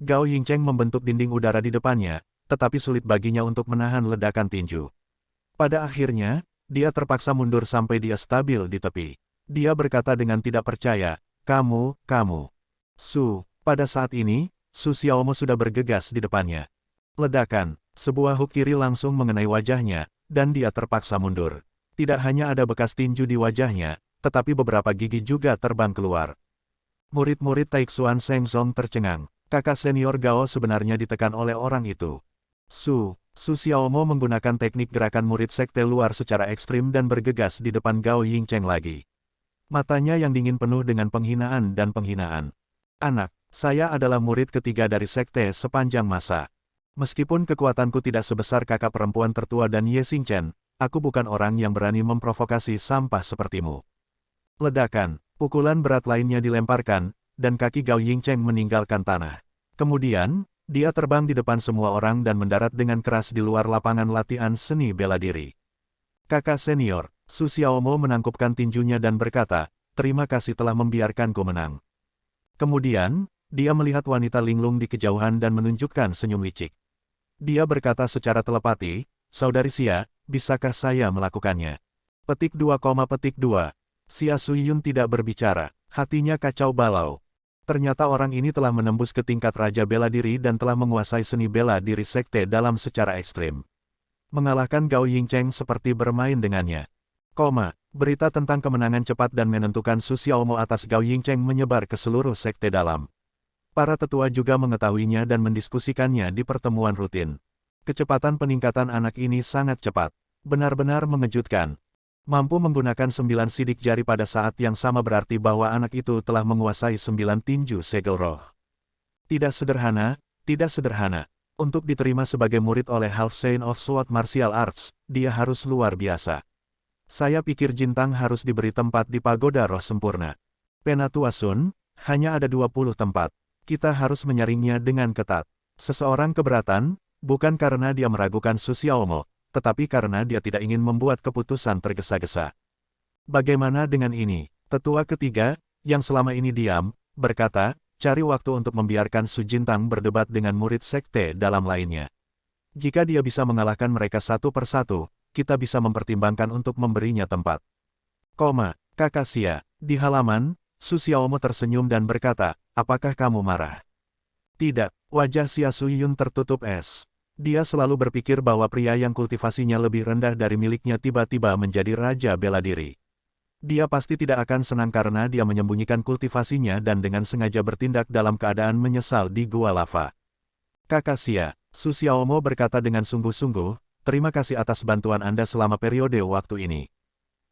Gao Yingcheng membentuk dinding udara di depannya, tetapi sulit baginya untuk menahan ledakan tinju. Pada akhirnya, dia terpaksa mundur sampai dia stabil di tepi. Dia berkata dengan tidak percaya, kamu. Su, pada saat ini, Su Xiaomo sudah bergegas di depannya. Ledakan, sebuah hook kiri langsung mengenai wajahnya, dan dia terpaksa mundur. Tidak hanya ada bekas tinju di wajahnya, tetapi beberapa gigi juga terbang keluar. Murid-murid Taixuan Shengzong tercengang. Kakak senior Gao sebenarnya ditekan oleh orang itu. Su Xiaomo menggunakan teknik gerakan murid sekte luar secara ekstrim dan bergegas di depan Gao Yingcheng lagi. Matanya yang dingin penuh dengan penghinaan dan penghinaan. Anak, saya adalah murid ketiga dari sekte sepanjang masa. Meskipun kekuatanku tidak sebesar kakak perempuan tertua dan Ye Xingchen, aku bukan orang yang berani memprovokasi sampah sepertimu. Ledakan, pukulan berat lainnya dilemparkan, dan kaki Gao Yingcheng meninggalkan tanah. Kemudian, dia terbang di depan semua orang dan mendarat dengan keras di luar lapangan latihan seni bela diri. Kakak senior, Su Xiaomo menangkupkan tinjunya dan berkata, terima kasih telah membiarkanku menang. Kemudian, dia melihat wanita linglung di kejauhan dan menunjukkan senyum licik. Dia berkata secara telepati, saudari Xia, bisakah saya melakukannya? Petik 2, Xia Suyun tidak berbicara, hatinya kacau balau. Ternyata orang ini telah menembus ke tingkat raja bela diri dan telah menguasai seni bela diri sekte dalam secara ekstrim. Mengalahkan Gao Yingcheng seperti bermain dengannya. Berita tentang kemenangan cepat dan menentukan Su Xiaomo atas Gao Yingcheng menyebar ke seluruh sekte dalam. Para tetua juga mengetahuinya dan mendiskusikannya di pertemuan rutin. Kecepatan peningkatan anak ini sangat cepat. Benar-benar mengejutkan. Mampu menggunakan 9 sidik jari pada saat yang sama berarti bahwa anak itu telah menguasai 9 tinju segel roh. Tidak sederhana. Untuk diterima sebagai murid oleh Half Saint of Sword Martial Arts, dia harus luar biasa. Saya pikir Jintang harus diberi tempat di pagoda roh sempurna. Penatua Sun, hanya ada 20 tempat. Kita harus menyaringnya dengan ketat. Seseorang keberatan, bukan karena dia meragukan Su Xiaomo, tetapi karena dia tidak ingin membuat keputusan tergesa-gesa. Bagaimana dengan ini? Tetua ketiga, yang selama ini diam, berkata, cari waktu untuk membiarkan Su Jintang berdebat dengan murid sekte dalam lainnya. Jika dia bisa mengalahkan mereka satu persatu, kita bisa mempertimbangkan untuk memberinya tempat. Kakak Xia, di halaman, Su Xiaomo tersenyum dan berkata, apakah kamu marah? Tidak, wajah Xia Suyun tertutup es. Dia selalu berpikir bahwa pria yang kultivasinya lebih rendah dari miliknya tiba-tiba menjadi raja bela diri. Dia pasti tidak akan senang karena dia menyembunyikan kultivasinya dan dengan sengaja bertindak dalam keadaan menyesal di gua lava. Kakak Xia, Su Xiaomo berkata dengan sungguh-sungguh, terima kasih atas bantuan Anda selama periode waktu ini.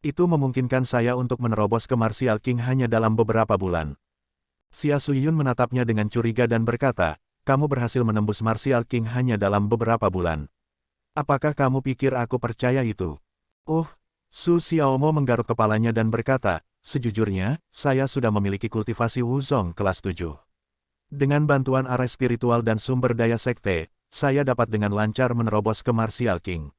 Itu memungkinkan saya untuk menerobos ke Martial King hanya dalam beberapa bulan. Xia Suyun menatapnya dengan curiga dan berkata, kamu berhasil menembus Martial King hanya dalam beberapa bulan. Apakah kamu pikir aku percaya itu? Su Xiaomo menggaruk kepalanya dan berkata, sejujurnya, saya sudah memiliki kultivasi Wuzong kelas 7. Dengan bantuan arah spiritual dan sumber daya sekte, saya dapat dengan lancar menerobos ke Martial King.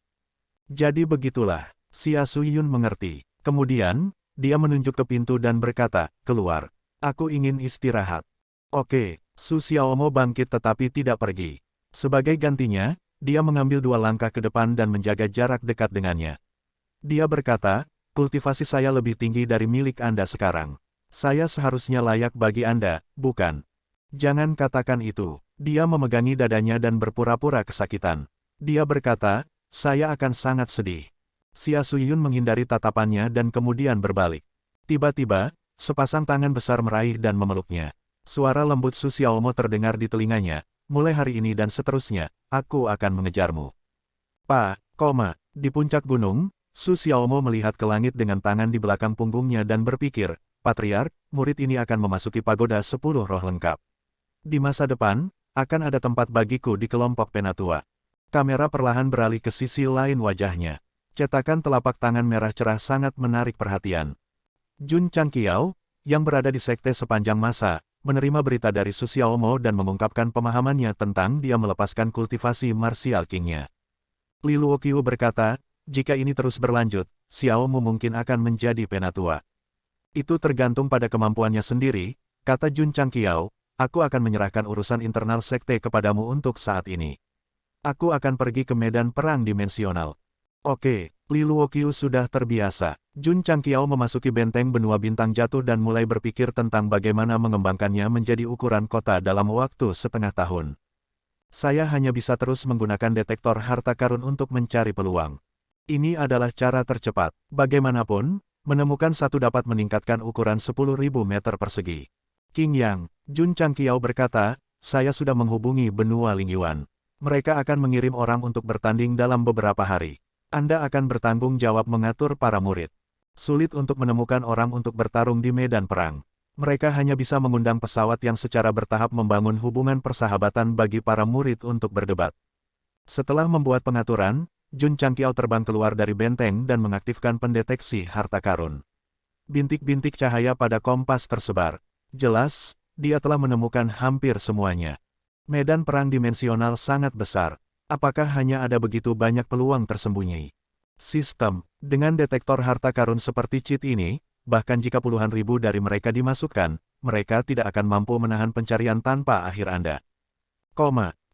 Jadi begitulah. Xia Suyun mengerti. Kemudian, dia menunjuk ke pintu dan berkata, keluar. Aku ingin istirahat. Oke, Su Xiaomo bangkit tetapi tidak pergi. Sebagai gantinya, dia mengambil 2 langkah ke depan dan menjaga jarak dekat dengannya. Dia berkata, kultivasi saya lebih tinggi dari milik Anda sekarang. Saya seharusnya layak bagi Anda, bukan? Jangan katakan itu. Dia memegangi dadanya dan berpura-pura kesakitan. Dia berkata, saya akan sangat sedih. Xia Suyun menghindari tatapannya dan kemudian berbalik. Tiba-tiba, sepasang tangan besar meraih dan memeluknya. Suara lembut Su Xiaomo terdengar di telinganya, mulai hari ini dan seterusnya, aku akan mengejarmu. Di puncak gunung, Su Xiaomo melihat ke langit dengan tangan di belakang punggungnya dan berpikir, Patriark, murid ini akan memasuki pagoda 10 roh lengkap. Di masa depan, akan ada tempat bagiku di kelompok penatua. Kamera perlahan beralih ke sisi lain wajahnya. Cetakan telapak tangan merah cerah sangat menarik perhatian. Jun Changqiao, yang berada di sekte sepanjang masa, menerima berita dari Su Xiaomo dan mengungkapkan pemahamannya tentang dia melepaskan kultivasi Martial King-nya. Li Luoqiu berkata, jika ini terus berlanjut, Xiaomo mungkin akan menjadi penatua. Itu tergantung pada kemampuannya sendiri, kata Jun Changqiao, aku akan menyerahkan urusan internal sekte kepadamu untuk saat ini. Aku akan pergi ke medan perang dimensional. Oke, Li Luoqiu sudah terbiasa. Jun Changqiao memasuki benteng benua bintang jatuh dan mulai berpikir tentang bagaimana mengembangkannya menjadi ukuran kota dalam waktu setengah tahun. Saya hanya bisa terus menggunakan detektor harta karun untuk mencari peluang. Ini adalah cara tercepat. Bagaimanapun, menemukan satu dapat meningkatkan ukuran 10.000 meter persegi. Qing Yang, Jun Changqiao berkata, saya sudah menghubungi benua Lingyuan. Mereka akan mengirim orang untuk bertanding dalam beberapa hari. Anda akan bertanggung jawab mengatur para murid. Sulit untuk menemukan orang untuk bertarung di medan perang. Mereka hanya bisa mengundang pesawat yang secara bertahap membangun hubungan persahabatan bagi para murid untuk berdebat. Setelah membuat pengaturan, Jun Changqiao terbang keluar dari benteng dan mengaktifkan pendeteksi harta karun. Bintik-bintik cahaya pada kompas tersebar. Jelas, dia telah menemukan hampir semuanya. Medan perang dimensional sangat besar. Apakah hanya ada begitu banyak peluang tersembunyi? Sistem, dengan detektor harta karun seperti cheat ini, bahkan jika puluhan ribu dari mereka dimasukkan, mereka tidak akan mampu menahan pencarian tanpa akhir Anda.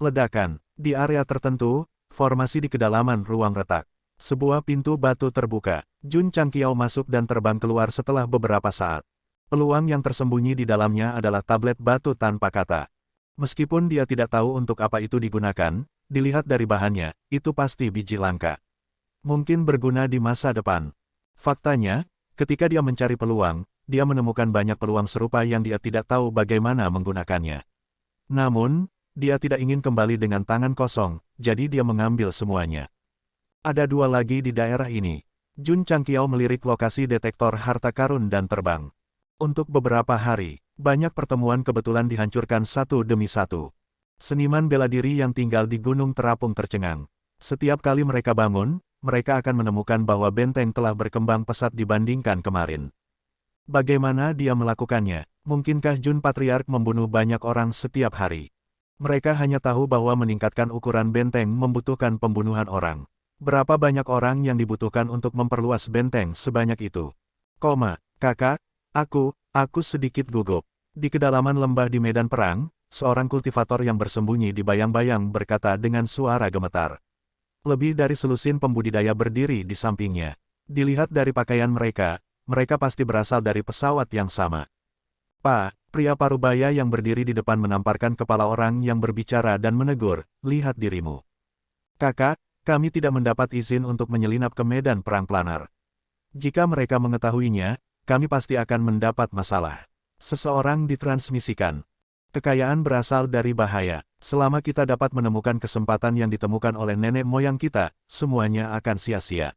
Ledakan. Di area tertentu, formasi di kedalaman ruang retak. Sebuah pintu batu terbuka. Jun Changqiao masuk dan terbang keluar setelah beberapa saat. Peluang yang tersembunyi di dalamnya adalah tablet batu tanpa kata. Meskipun dia tidak tahu untuk apa itu digunakan, dilihat dari bahannya, itu pasti biji langka. Mungkin berguna di masa depan. Faktanya, ketika dia mencari peluang, dia menemukan banyak peluang serupa yang dia tidak tahu bagaimana menggunakannya. Namun, dia tidak ingin kembali dengan tangan kosong, jadi dia mengambil semuanya. Ada dua lagi di daerah ini. Jun Changqiao melirik lokasi detektor harta karun dan terbang. Untuk beberapa hari, banyak pertemuan kebetulan dihancurkan satu demi satu. Seniman bela diri yang tinggal di Gunung Terapung tercengang. Setiap kali mereka bangun, mereka akan menemukan bahwa benteng telah berkembang pesat dibandingkan kemarin. Bagaimana dia melakukannya? Mungkinkah Jun Patriark membunuh banyak orang setiap hari? Mereka hanya tahu bahwa meningkatkan ukuran benteng membutuhkan pembunuhan orang. Berapa banyak orang yang dibutuhkan untuk memperluas benteng sebanyak itu? Kakak, aku sedikit gugup. Di kedalaman lembah di medan perang, seorang kultivator yang bersembunyi di bayang-bayang berkata dengan suara gemetar. Lebih dari selusin pembudidaya berdiri di sampingnya. Dilihat dari pakaian mereka, mereka pasti berasal dari pesawat yang sama. Pria parubaya yang berdiri di depan menamparkan kepala orang yang berbicara dan menegur, lihat dirimu. Kakak, kami tidak mendapat izin untuk menyelinap ke medan perang planar. Jika mereka mengetahuinya, kami pasti akan mendapat masalah. Seseorang ditransmisikan. Kekayaan berasal dari bahaya. Selama kita dapat menemukan kesempatan yang ditemukan oleh nenek moyang kita, semuanya akan sia-sia.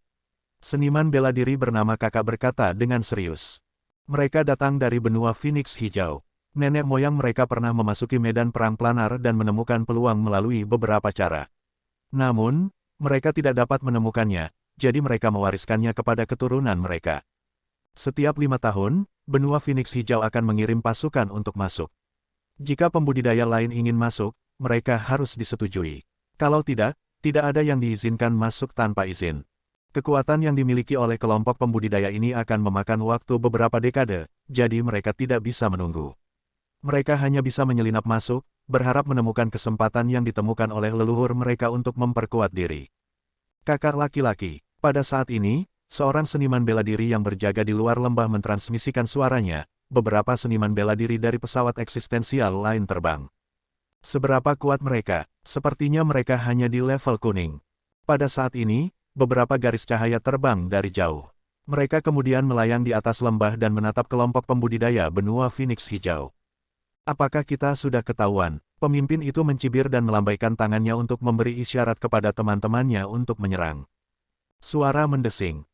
Seniman bela diri bernama Kakak berkata dengan serius. Mereka datang dari benua Phoenix Hijau. Nenek moyang mereka pernah memasuki medan perang planar dan menemukan peluang melalui beberapa cara. Namun, mereka tidak dapat menemukannya, jadi mereka mewariskannya kepada keturunan mereka. Setiap 5 tahun, benua Phoenix Hijau akan mengirim pasukan untuk masuk. Jika pembudidaya lain ingin masuk, mereka harus disetujui. Kalau tidak, tidak ada yang diizinkan masuk tanpa izin. Kekuatan yang dimiliki oleh kelompok pembudidaya ini akan memakan waktu beberapa dekade, jadi mereka tidak bisa menunggu. Mereka hanya bisa menyelinap masuk, berharap menemukan kesempatan yang ditemukan oleh leluhur mereka untuk memperkuat diri. Kakak laki-laki, pada saat ini, seorang seniman bela diri yang berjaga di luar lembah mentransmisikan suaranya. Beberapa seniman bela diri dari pesawat eksistensial lain terbang. Seberapa kuat mereka? Sepertinya mereka hanya di level kuning. Pada saat ini, beberapa garis cahaya terbang dari jauh. Mereka kemudian melayang di atas lembah dan menatap kelompok pembudidaya benua Phoenix Hijau. Apakah kita sudah ketahuan? Pemimpin itu mencibir dan melambaikan tangannya untuk memberi isyarat kepada teman-temannya untuk menyerang. Suara mendesing.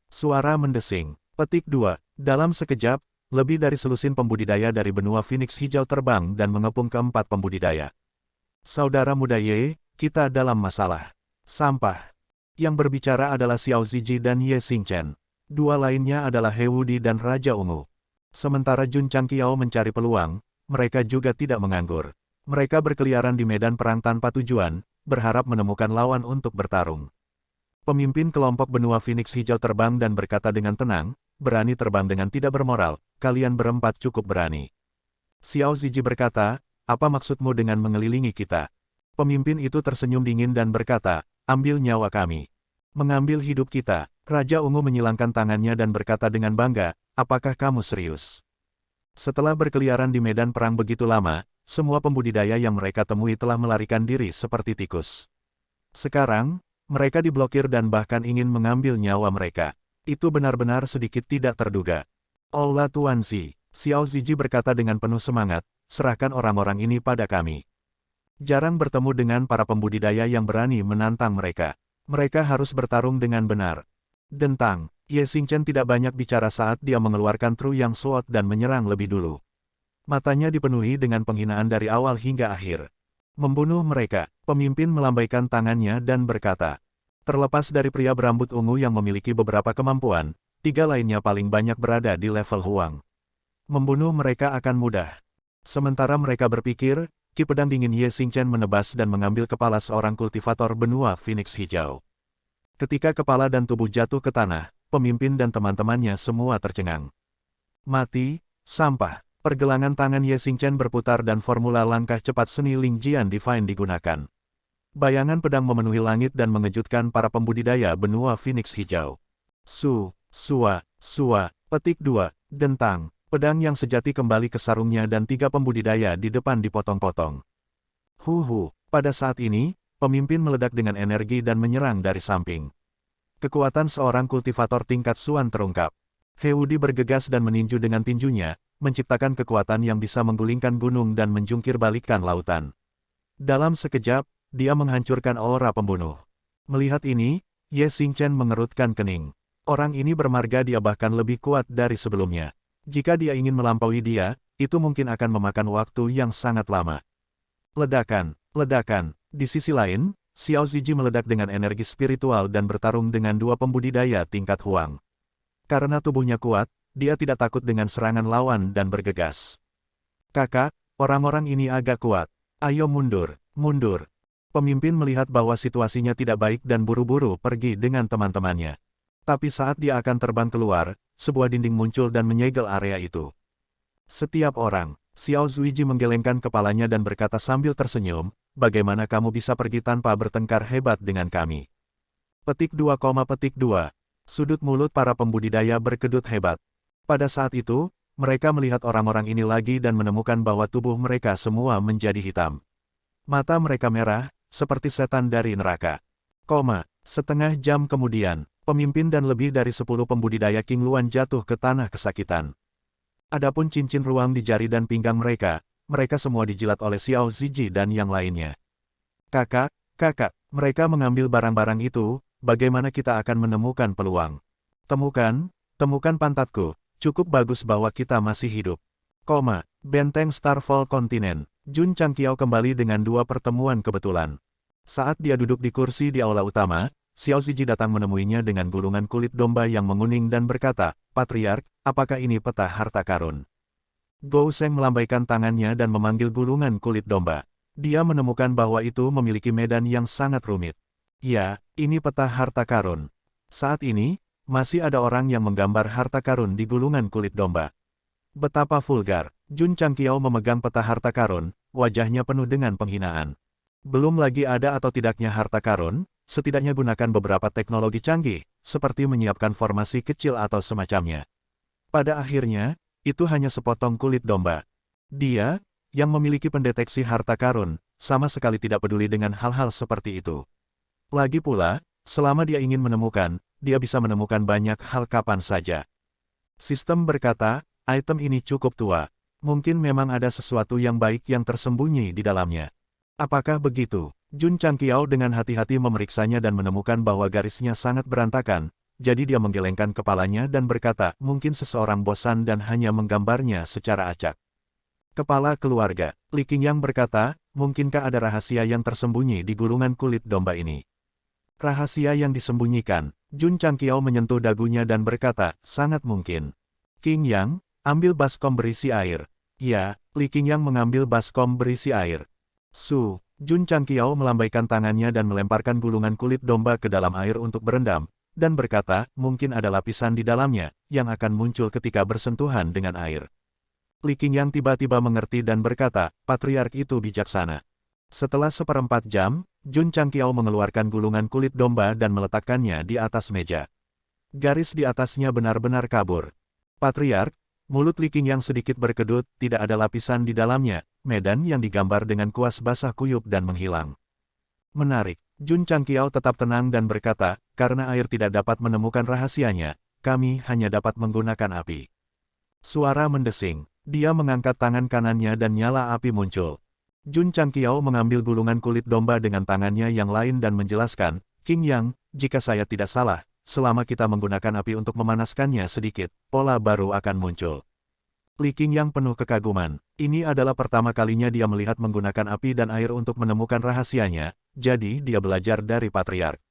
Petik 2. Dalam sekejap, lebih dari selusin pembudidaya dari benua Phoenix Hijau terbang dan mengepung keempat pembudidaya. Saudara muda Ye, kita dalam masalah. Sampah. Yang berbicara adalah Xiao Ziji dan Ye Xingchen. Dua lainnya adalah He Wudi dan Raja Ungu. Sementara Jun Changqiao mencari peluang, mereka juga tidak menganggur. Mereka berkeliaran di medan perang tanpa tujuan, berharap menemukan lawan untuk bertarung. Pemimpin kelompok benua Phoenix Hijau terbang dan berkata dengan tenang, berani terbang dengan tidak bermoral, kalian berempat cukup berani. Xiao Ziji berkata, apa maksudmu dengan mengelilingi kita? Pemimpin itu tersenyum dingin dan berkata, ambil nyawa kami. Mengambil hidup kita. Raja Ungu menyilangkan tangannya dan berkata dengan bangga, apakah kamu serius? Setelah berkeliaran di medan perang begitu lama, semua pembudidaya yang mereka temui telah melarikan diri seperti tikus. Sekarang, mereka diblokir dan bahkan ingin mengambil nyawa mereka. Itu benar-benar sedikit tidak terduga. Allah Tuan Zi, Xiao Ziji berkata dengan penuh semangat, serahkan orang-orang ini pada kami. Jarang bertemu dengan para pembudidaya yang berani menantang mereka. Mereka harus bertarung dengan benar. Dentang, Ye Xingchen tidak banyak bicara saat dia mengeluarkan Tru Yang Sword dan menyerang lebih dulu. Matanya dipenuhi dengan penghinaan dari awal hingga akhir. Membunuh mereka, pemimpin melambaikan tangannya dan berkata. Terlepas dari pria berambut ungu yang memiliki beberapa kemampuan, 3 lainnya paling banyak berada di level Huang. Membunuh mereka akan mudah. Sementara mereka berpikir, Ki pedang dingin Ye Xingchen menebas dan mengambil kepala seorang kultivator benua Phoenix Hijau. Ketika kepala dan tubuh jatuh ke tanah, pemimpin dan teman-temannya semua tercengang. Mati, sampah. Pergelangan tangan Ye Xingchen berputar dan formula langkah cepat seni Ling Jian Divine digunakan. Bayangan pedang memenuhi langit dan mengejutkan para pembudidaya benua Phoenix Hijau. Sua, petik 2, dentang. Pedang yang sejati kembali ke sarungnya dan 3 pembudidaya di depan dipotong-potong. Pada saat ini, pemimpin meledak dengan energi dan menyerang dari samping. Kekuatan seorang kultivator tingkat Suan terungkap. Heudi bergegas dan meninju dengan tinjunya, menciptakan kekuatan yang bisa menggulingkan gunung dan menjungkir balikkan lautan. Dalam sekejap, dia menghancurkan aura pembunuh. Melihat ini, Ye Xingchen mengerutkan kening. Orang ini bermarga, dia bahkan lebih kuat dari sebelumnya. Jika dia ingin melampaui dia, itu mungkin akan memakan waktu yang sangat lama. Ledakan. Di sisi lain, Xiao Ziji meledak dengan energi spiritual dan bertarung dengan 2 pembudidaya tingkat Huang. Karena tubuhnya kuat, dia tidak takut dengan serangan lawan dan bergegas. Kakak, orang-orang ini agak kuat. Ayo mundur. Pemimpin melihat bahwa situasinya tidak baik dan buru-buru pergi dengan teman-temannya. Tapi saat dia akan terbang keluar, sebuah dinding muncul dan menyegel area itu. Setiap orang, Xiao Zuiji menggelengkan kepalanya dan berkata sambil tersenyum, bagaimana kamu bisa pergi tanpa bertengkar hebat dengan kami? Petik 2, Sudut mulut para pembudidaya berkedut hebat. Pada saat itu, mereka melihat orang-orang ini lagi dan menemukan bahwa tubuh mereka semua menjadi hitam. Mata mereka merah, seperti setan dari neraka. Setengah jam kemudian, pemimpin dan lebih dari 10 pembudidaya King Luan jatuh ke tanah kesakitan. Adapun cincin ruang di jari dan pinggang mereka semua dijilat oleh Xiao Ziji dan yang lainnya. Kakak, mereka mengambil barang-barang itu, bagaimana kita akan menemukan peluang? Temukan pantatku, cukup bagus bahwa kita masih hidup. Benteng Starfall Continent, Jun Changqiao kembali dengan 2 pertemuan kebetulan. Saat dia duduk di kursi di aula utama, Xiao Ziji datang menemuinya dengan gulungan kulit domba yang menguning dan berkata, Patriark, apakah ini peta harta karun? Gou Sheng melambaikan tangannya dan memanggil gulungan kulit domba. Dia menemukan bahwa itu memiliki medan yang sangat rumit. Ya, ini peta harta karun. Saat ini, masih ada orang yang menggambar harta karun di gulungan kulit domba. Betapa vulgar. Jun Changqiao memegang peta harta karun, wajahnya penuh dengan penghinaan. Belum lagi ada atau tidaknya harta karun, setidaknya gunakan beberapa teknologi canggih, seperti menyiapkan formasi kecil atau semacamnya. Pada akhirnya, itu hanya sepotong kulit domba. Dia, yang memiliki pendeteksi harta karun, sama sekali tidak peduli dengan hal-hal seperti itu. Lagi pula, selama dia ingin menemukan, dia bisa menemukan banyak hal kapan saja. Sistem berkata, item ini cukup tua. Mungkin memang ada sesuatu yang baik yang tersembunyi di dalamnya. Apakah begitu? Jun Changqiao dengan hati-hati memeriksanya dan menemukan bahwa garisnya sangat berantakan, jadi dia menggelengkan kepalanya dan berkata, mungkin seseorang bosan dan hanya menggambarnya secara acak. Kepala keluarga, Li Qingyang berkata, mungkinkah ada rahasia yang tersembunyi di gulungan kulit domba ini? Rahasia yang disembunyikan. Jun Changqiao menyentuh dagunya dan berkata, sangat mungkin. Qingyang, ambil baskom berisi air. Ya, Li Qingyang mengambil baskom berisi air. Jun Changqiao melambaikan tangannya dan melemparkan gulungan kulit domba ke dalam air untuk berendam, dan berkata, mungkin ada lapisan di dalamnya, yang akan muncul ketika bersentuhan dengan air. Li Qingyang tiba-tiba mengerti dan berkata, Patriark itu bijaksana. Setelah 1/4 jam, Jun Changqiao mengeluarkan gulungan kulit domba dan meletakkannya di atas meja. Garis di atasnya benar-benar kabur. Patriark, mulut Li Qingyang sedikit berkedut, tidak ada lapisan di dalamnya, medan yang digambar dengan kuas basah kuyup dan menghilang. Menarik. Jun Changqiao tetap tenang dan berkata, karena air tidak dapat menemukan rahasianya, kami hanya dapat menggunakan api. Suara mendesing. Dia mengangkat tangan kanannya dan nyala api muncul. Jun Changqiao mengambil gulungan kulit domba dengan tangannya yang lain dan menjelaskan, Qingyang, jika saya tidak salah, selama kita menggunakan api untuk memanaskannya sedikit, pola baru akan muncul. Li Qingyang penuh kekaguman. Ini adalah pertama kalinya dia melihat menggunakan api dan air untuk menemukan rahasianya, jadi dia belajar dari Patriark.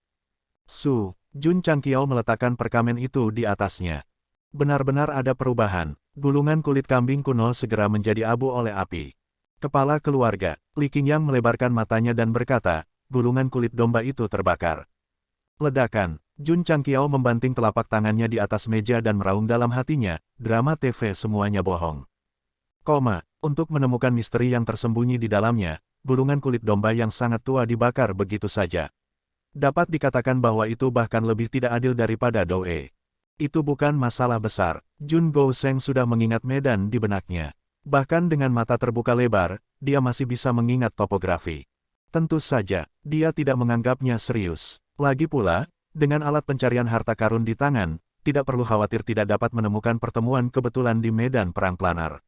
Jun Changqiao meletakkan perkamen itu di atasnya. Benar-benar ada perubahan. Gulungan kulit kambing kuno segera menjadi abu oleh api. Kepala keluarga, Li Qingyang melebarkan matanya dan berkata, gulungan kulit domba itu terbakar. Ledakan. Jun Changqiao membanting telapak tangannya di atas meja dan meraung dalam hatinya, drama TV semuanya bohong. Untuk menemukan misteri yang tersembunyi di dalamnya, gulungan kulit domba yang sangat tua dibakar begitu saja. Dapat dikatakan bahwa itu bahkan lebih tidak adil daripada Doe. Itu bukan masalah besar. Jun Gouseng sudah mengingat medan di benaknya. Bahkan dengan mata terbuka lebar, dia masih bisa mengingat topografi. Tentu saja, dia tidak menganggapnya serius. Lagi pula, dengan alat pencarian harta karun di tangan, tidak perlu khawatir tidak dapat menemukan pertemuan kebetulan di medan perang planar.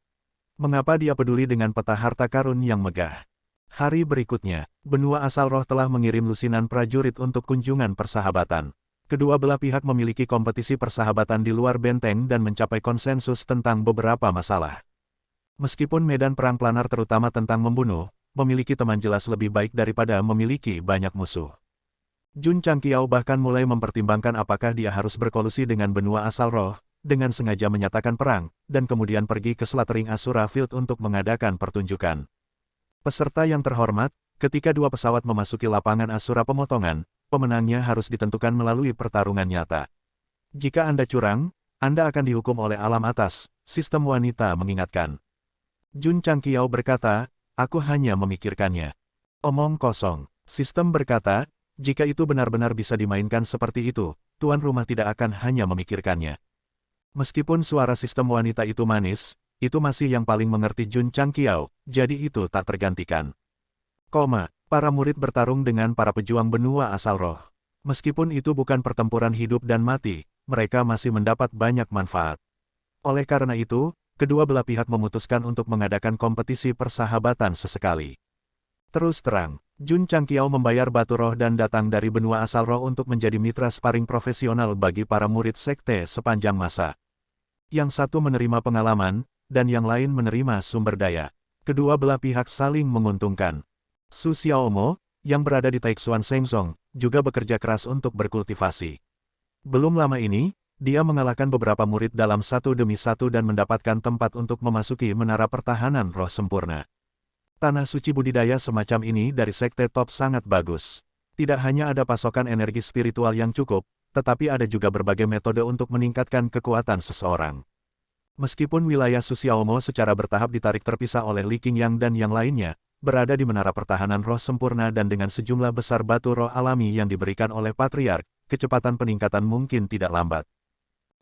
Mengapa dia peduli dengan peta harta karun yang megah? Hari berikutnya, benua asal roh telah mengirim lusinan prajurit untuk kunjungan persahabatan. Kedua belah pihak memiliki kompetisi persahabatan di luar benteng dan mencapai konsensus tentang beberapa masalah. Meskipun medan perang planar terutama tentang membunuh, memiliki teman jelas lebih baik daripada memiliki banyak musuh. Jun Changqiao bahkan mulai mempertimbangkan apakah dia harus berkolusi dengan benua asal roh, dengan sengaja menyatakan perang, dan kemudian pergi ke Slattering Asura Field untuk mengadakan pertunjukan. Peserta yang terhormat, ketika dua pesawat memasuki lapangan Asura pemotongan, pemenangnya harus ditentukan melalui pertarungan nyata. Jika Anda curang, Anda akan dihukum oleh alam atas, sistem wanita mengingatkan. Jun Changqiao berkata, aku hanya memikirkannya. Omong kosong. Sistem berkata, jika itu benar-benar bisa dimainkan seperti itu, tuan rumah tidak akan hanya memikirkannya. Meskipun suara sistem wanita itu manis, itu masih yang paling mengerti Jun Changqiao, jadi itu tak tergantikan. Para murid bertarung dengan para pejuang benua asal roh. Meskipun itu bukan pertempuran hidup dan mati, mereka masih mendapat banyak manfaat. Oleh karena itu, kedua belah pihak memutuskan untuk mengadakan kompetisi persahabatan sesekali. Terus terang, Jun Changqiao membayar batu roh dan datang dari benua asal roh untuk menjadi mitra sparring profesional bagi para murid sekte sepanjang masa. Yang satu menerima pengalaman, dan yang lain menerima sumber daya. Kedua belah pihak saling menguntungkan. Su Xiaomo, yang berada di Taixuan Shengzong, juga bekerja keras untuk berkultivasi. Belum lama ini, dia mengalahkan beberapa murid dalam satu demi satu dan mendapatkan tempat untuk memasuki menara pertahanan roh sempurna. Tanah suci budidaya semacam ini dari sekte top sangat bagus. Tidak hanya ada pasokan energi spiritual yang cukup, tetapi ada juga berbagai metode untuk meningkatkan kekuatan seseorang. Meskipun wilayah Su Xiaomo secara bertahap ditarik terpisah oleh Li Qingyang dan yang lainnya, berada di menara pertahanan roh sempurna dan dengan sejumlah besar batu roh alami yang diberikan oleh Patriark, kecepatan peningkatan mungkin tidak lambat.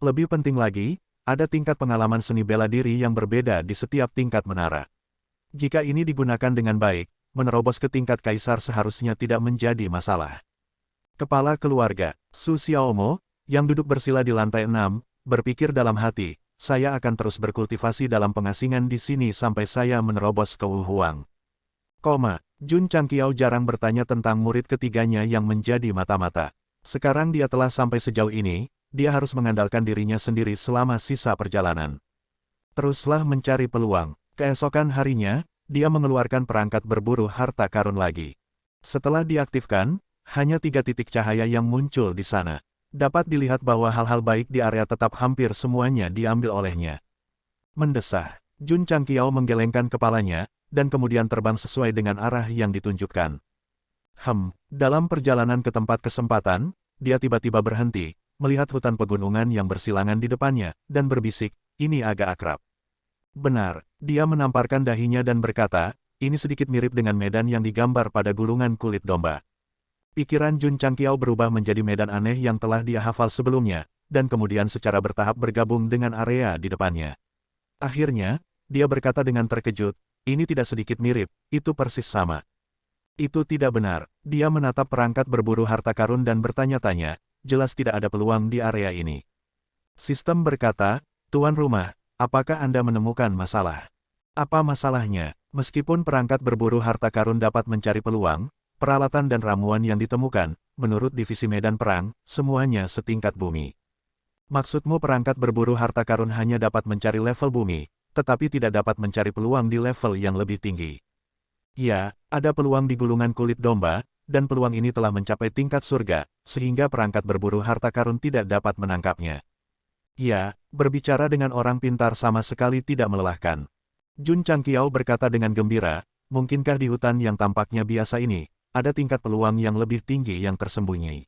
Lebih penting lagi, ada tingkat pengalaman seni bela diri yang berbeda di setiap tingkat menara. Jika ini digunakan dengan baik, menerobos ke tingkat kaisar seharusnya tidak menjadi masalah. Kepala keluarga, Su Xiaomo, yang duduk bersila di lantai 6, berpikir dalam hati, saya akan terus berkultivasi dalam pengasingan di sini sampai saya menerobos ke Wuhuang. Jun Changqiao jarang bertanya tentang murid ketiganya yang menjadi mata-mata. Sekarang dia telah sampai sejauh ini, dia harus mengandalkan dirinya sendiri selama sisa perjalanan. Teruslah mencari peluang. Keesokan harinya, dia mengeluarkan perangkat berburu harta karun lagi. Setelah diaktifkan, hanya 3 titik cahaya yang muncul di sana. Dapat dilihat bahwa hal-hal baik di area tetap hampir semuanya diambil olehnya. Mendesah, Jun Changqiao menggelengkan kepalanya, dan kemudian terbang sesuai dengan arah yang ditunjukkan. Dalam perjalanan ke tempat kesempatan, dia tiba-tiba berhenti, melihat hutan pegunungan yang bersilangan di depannya, dan berbisik, ini agak akrab. Benar, dia menamparkan dahinya dan berkata, ini sedikit mirip dengan medan yang digambar pada gulungan kulit domba. Pikiran Jun Changqiao berubah menjadi medan aneh yang telah dia hafal sebelumnya, dan kemudian secara bertahap bergabung dengan area di depannya. Akhirnya, dia berkata dengan terkejut, ini tidak sedikit mirip, itu persis sama. Itu tidak benar, dia menatap perangkat berburu harta karun dan bertanya-tanya, jelas tidak ada peluang di area ini. Sistem berkata, Tuan rumah, apakah Anda menemukan masalah? Apa masalahnya? Meskipun perangkat berburu harta karun dapat mencari peluang, peralatan dan ramuan yang ditemukan, menurut divisi medan perang, semuanya setingkat bumi. Maksudmu perangkat berburu harta karun hanya dapat mencari level bumi, tetapi tidak dapat mencari peluang di level yang lebih tinggi. Ya, ada peluang di gulungan kulit domba, dan peluang ini telah mencapai tingkat surga, sehingga perangkat berburu harta karun tidak dapat menangkapnya. Ya, berbicara dengan orang pintar sama sekali tidak melelahkan. Jun Changqiao berkata dengan gembira, mungkinkah di hutan yang tampaknya biasa ini, ada tingkat peluang yang lebih tinggi yang tersembunyi.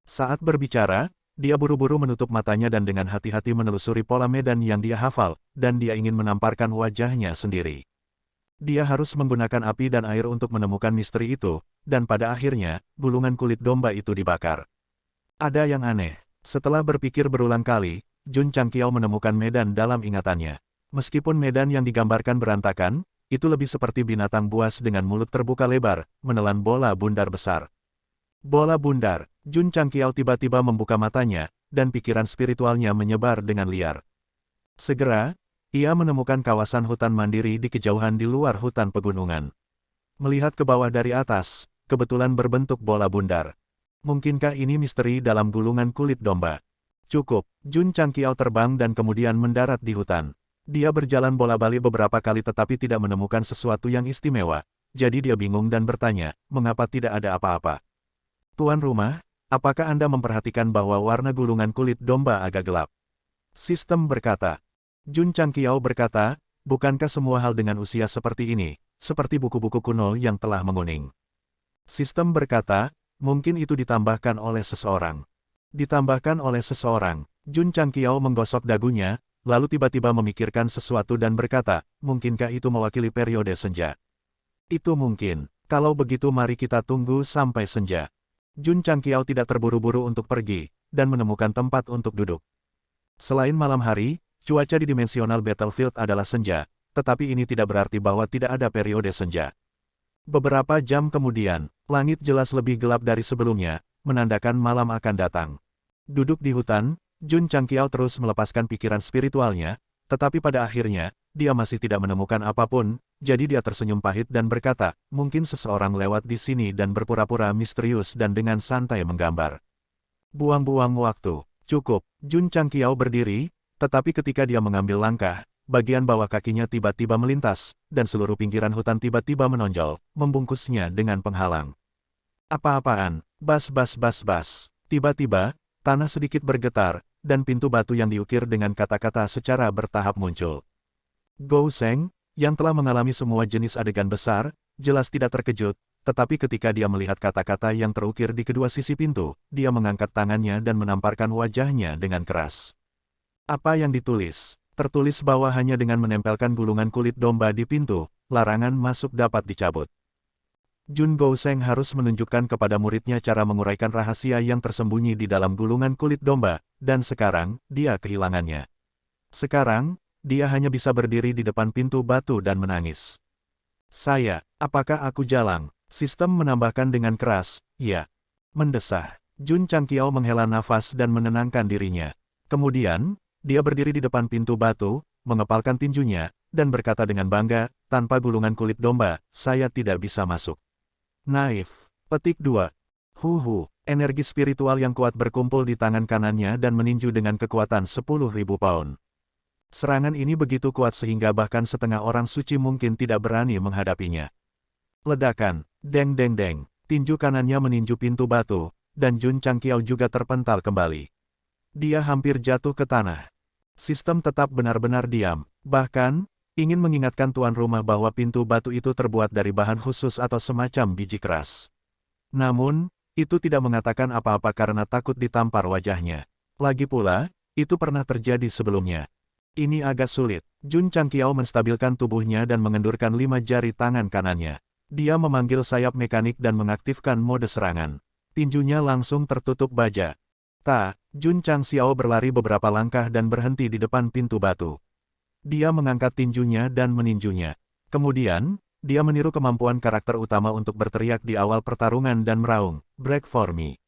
Saat berbicara, dia buru-buru menutup matanya dan dengan hati-hati menelusuri pola medan yang dia hafal, dan dia ingin menamparkan wajahnya sendiri. Dia harus menggunakan api dan air untuk menemukan misteri itu, dan pada akhirnya, gulungan kulit domba itu dibakar. Ada yang aneh. Setelah berpikir berulang kali, Jun Changqiao menemukan medan dalam ingatannya. Meskipun medan yang digambarkan berantakan, itu lebih seperti binatang buas dengan mulut terbuka lebar, menelan bola bundar besar. Bola bundar, Jun Changqiao tiba-tiba membuka matanya, dan pikiran spiritualnya menyebar dengan liar. Segera, ia menemukan kawasan hutan mandiri di kejauhan di luar hutan pegunungan. Melihat ke bawah dari atas, kebetulan berbentuk bola bundar. Mungkinkah ini misteri dalam gulungan kulit domba? Cukup, Jun Changqiao terbang dan kemudian mendarat di hutan. Dia berjalan bola-balik beberapa kali tetapi tidak menemukan sesuatu yang istimewa, jadi dia bingung dan bertanya, mengapa tidak ada apa-apa? Tuan rumah, apakah Anda memperhatikan bahwa warna gulungan kulit domba agak gelap? Sistem berkata. Jun Changqiao berkata, bukankah semua hal dengan usia seperti ini, seperti buku-buku kuno yang telah menguning? Sistem berkata, mungkin itu ditambahkan oleh seseorang. Ditambahkan oleh seseorang, Jun Changqiao menggosok dagunya, lalu tiba-tiba memikirkan sesuatu dan berkata, mungkinkah itu mewakili periode senja? Itu mungkin. Kalau begitu mari kita tunggu sampai senja. Jun Changqiao tidak terburu-buru untuk pergi, dan menemukan tempat untuk duduk. Selain malam hari, cuaca di dimensional battlefield adalah senja, tetapi ini tidak berarti bahwa tidak ada periode senja. Beberapa jam kemudian, langit jelas lebih gelap dari sebelumnya, menandakan malam akan datang. Duduk di hutan, Jun Changqiao terus melepaskan pikiran spiritualnya, tetapi pada akhirnya, dia masih tidak menemukan apapun, jadi dia tersenyum pahit dan berkata, mungkin seseorang lewat di sini dan berpura-pura misterius dan dengan santai menggambar. Buang-buang waktu. Cukup, Jun Changqiao berdiri, tetapi ketika dia mengambil langkah, bagian bawah kakinya tiba-tiba melintas, dan seluruh pinggiran hutan tiba-tiba menonjol, membungkusnya dengan penghalang. Apa-apaan? Bas bas bas bas. Tiba-tiba, tanah sedikit bergetar, dan pintu batu yang diukir dengan kata-kata secara bertahap muncul. Gou Sheng, yang telah mengalami semua jenis adegan besar, jelas tidak terkejut, tetapi ketika dia melihat kata-kata yang terukir di kedua sisi pintu, dia mengangkat tangannya dan menamparkan wajahnya dengan keras. Apa yang ditulis? Tertulis bahwa hanya dengan menempelkan gulungan kulit domba di pintu, larangan masuk dapat dicabut. Jun Gou Sheng harus menunjukkan kepada muridnya cara menguraikan rahasia yang tersembunyi di dalam gulungan kulit domba, dan sekarang, dia kehilangannya. Sekarang, dia hanya bisa berdiri di depan pintu batu dan menangis. Apakah aku jalang? Sistem menambahkan dengan keras, ya. Mendesah. Jun Changqiao menghela nafas dan menenangkan dirinya. Kemudian, dia berdiri di depan pintu batu, mengepalkan tinjunya, dan berkata dengan bangga, tanpa gulungan kulit domba, saya tidak bisa masuk. Naif. Petik 2. Energi spiritual yang kuat berkumpul di tangan kanannya dan meninju dengan kekuatan 10.000 pound. Serangan ini begitu kuat sehingga bahkan setengah orang suci mungkin tidak berani menghadapinya. Ledakan, deng deng deng, tinju kanannya meninju pintu batu, dan Jun Changqiao juga terpental kembali. Dia hampir jatuh ke tanah. Sistem tetap benar-benar diam, bahkan, ingin mengingatkan tuan rumah bahwa pintu batu itu terbuat dari bahan khusus atau semacam biji keras. Namun, itu tidak mengatakan apa-apa karena takut ditampar wajahnya. Lagi pula, itu pernah terjadi sebelumnya. Ini agak sulit. Jun Changqiao menstabilkan tubuhnya dan mengendurkan 5 jari tangan kanannya. Dia memanggil sayap mekanik dan mengaktifkan mode serangan. Tinjunya langsung tertutup baja. Jun Changqiao berlari beberapa langkah dan berhenti di depan pintu batu. Dia mengangkat tinjunya dan meninjunya. Kemudian, dia meniru kemampuan karakter utama untuk berteriak di awal pertarungan dan meraung, "Break for me."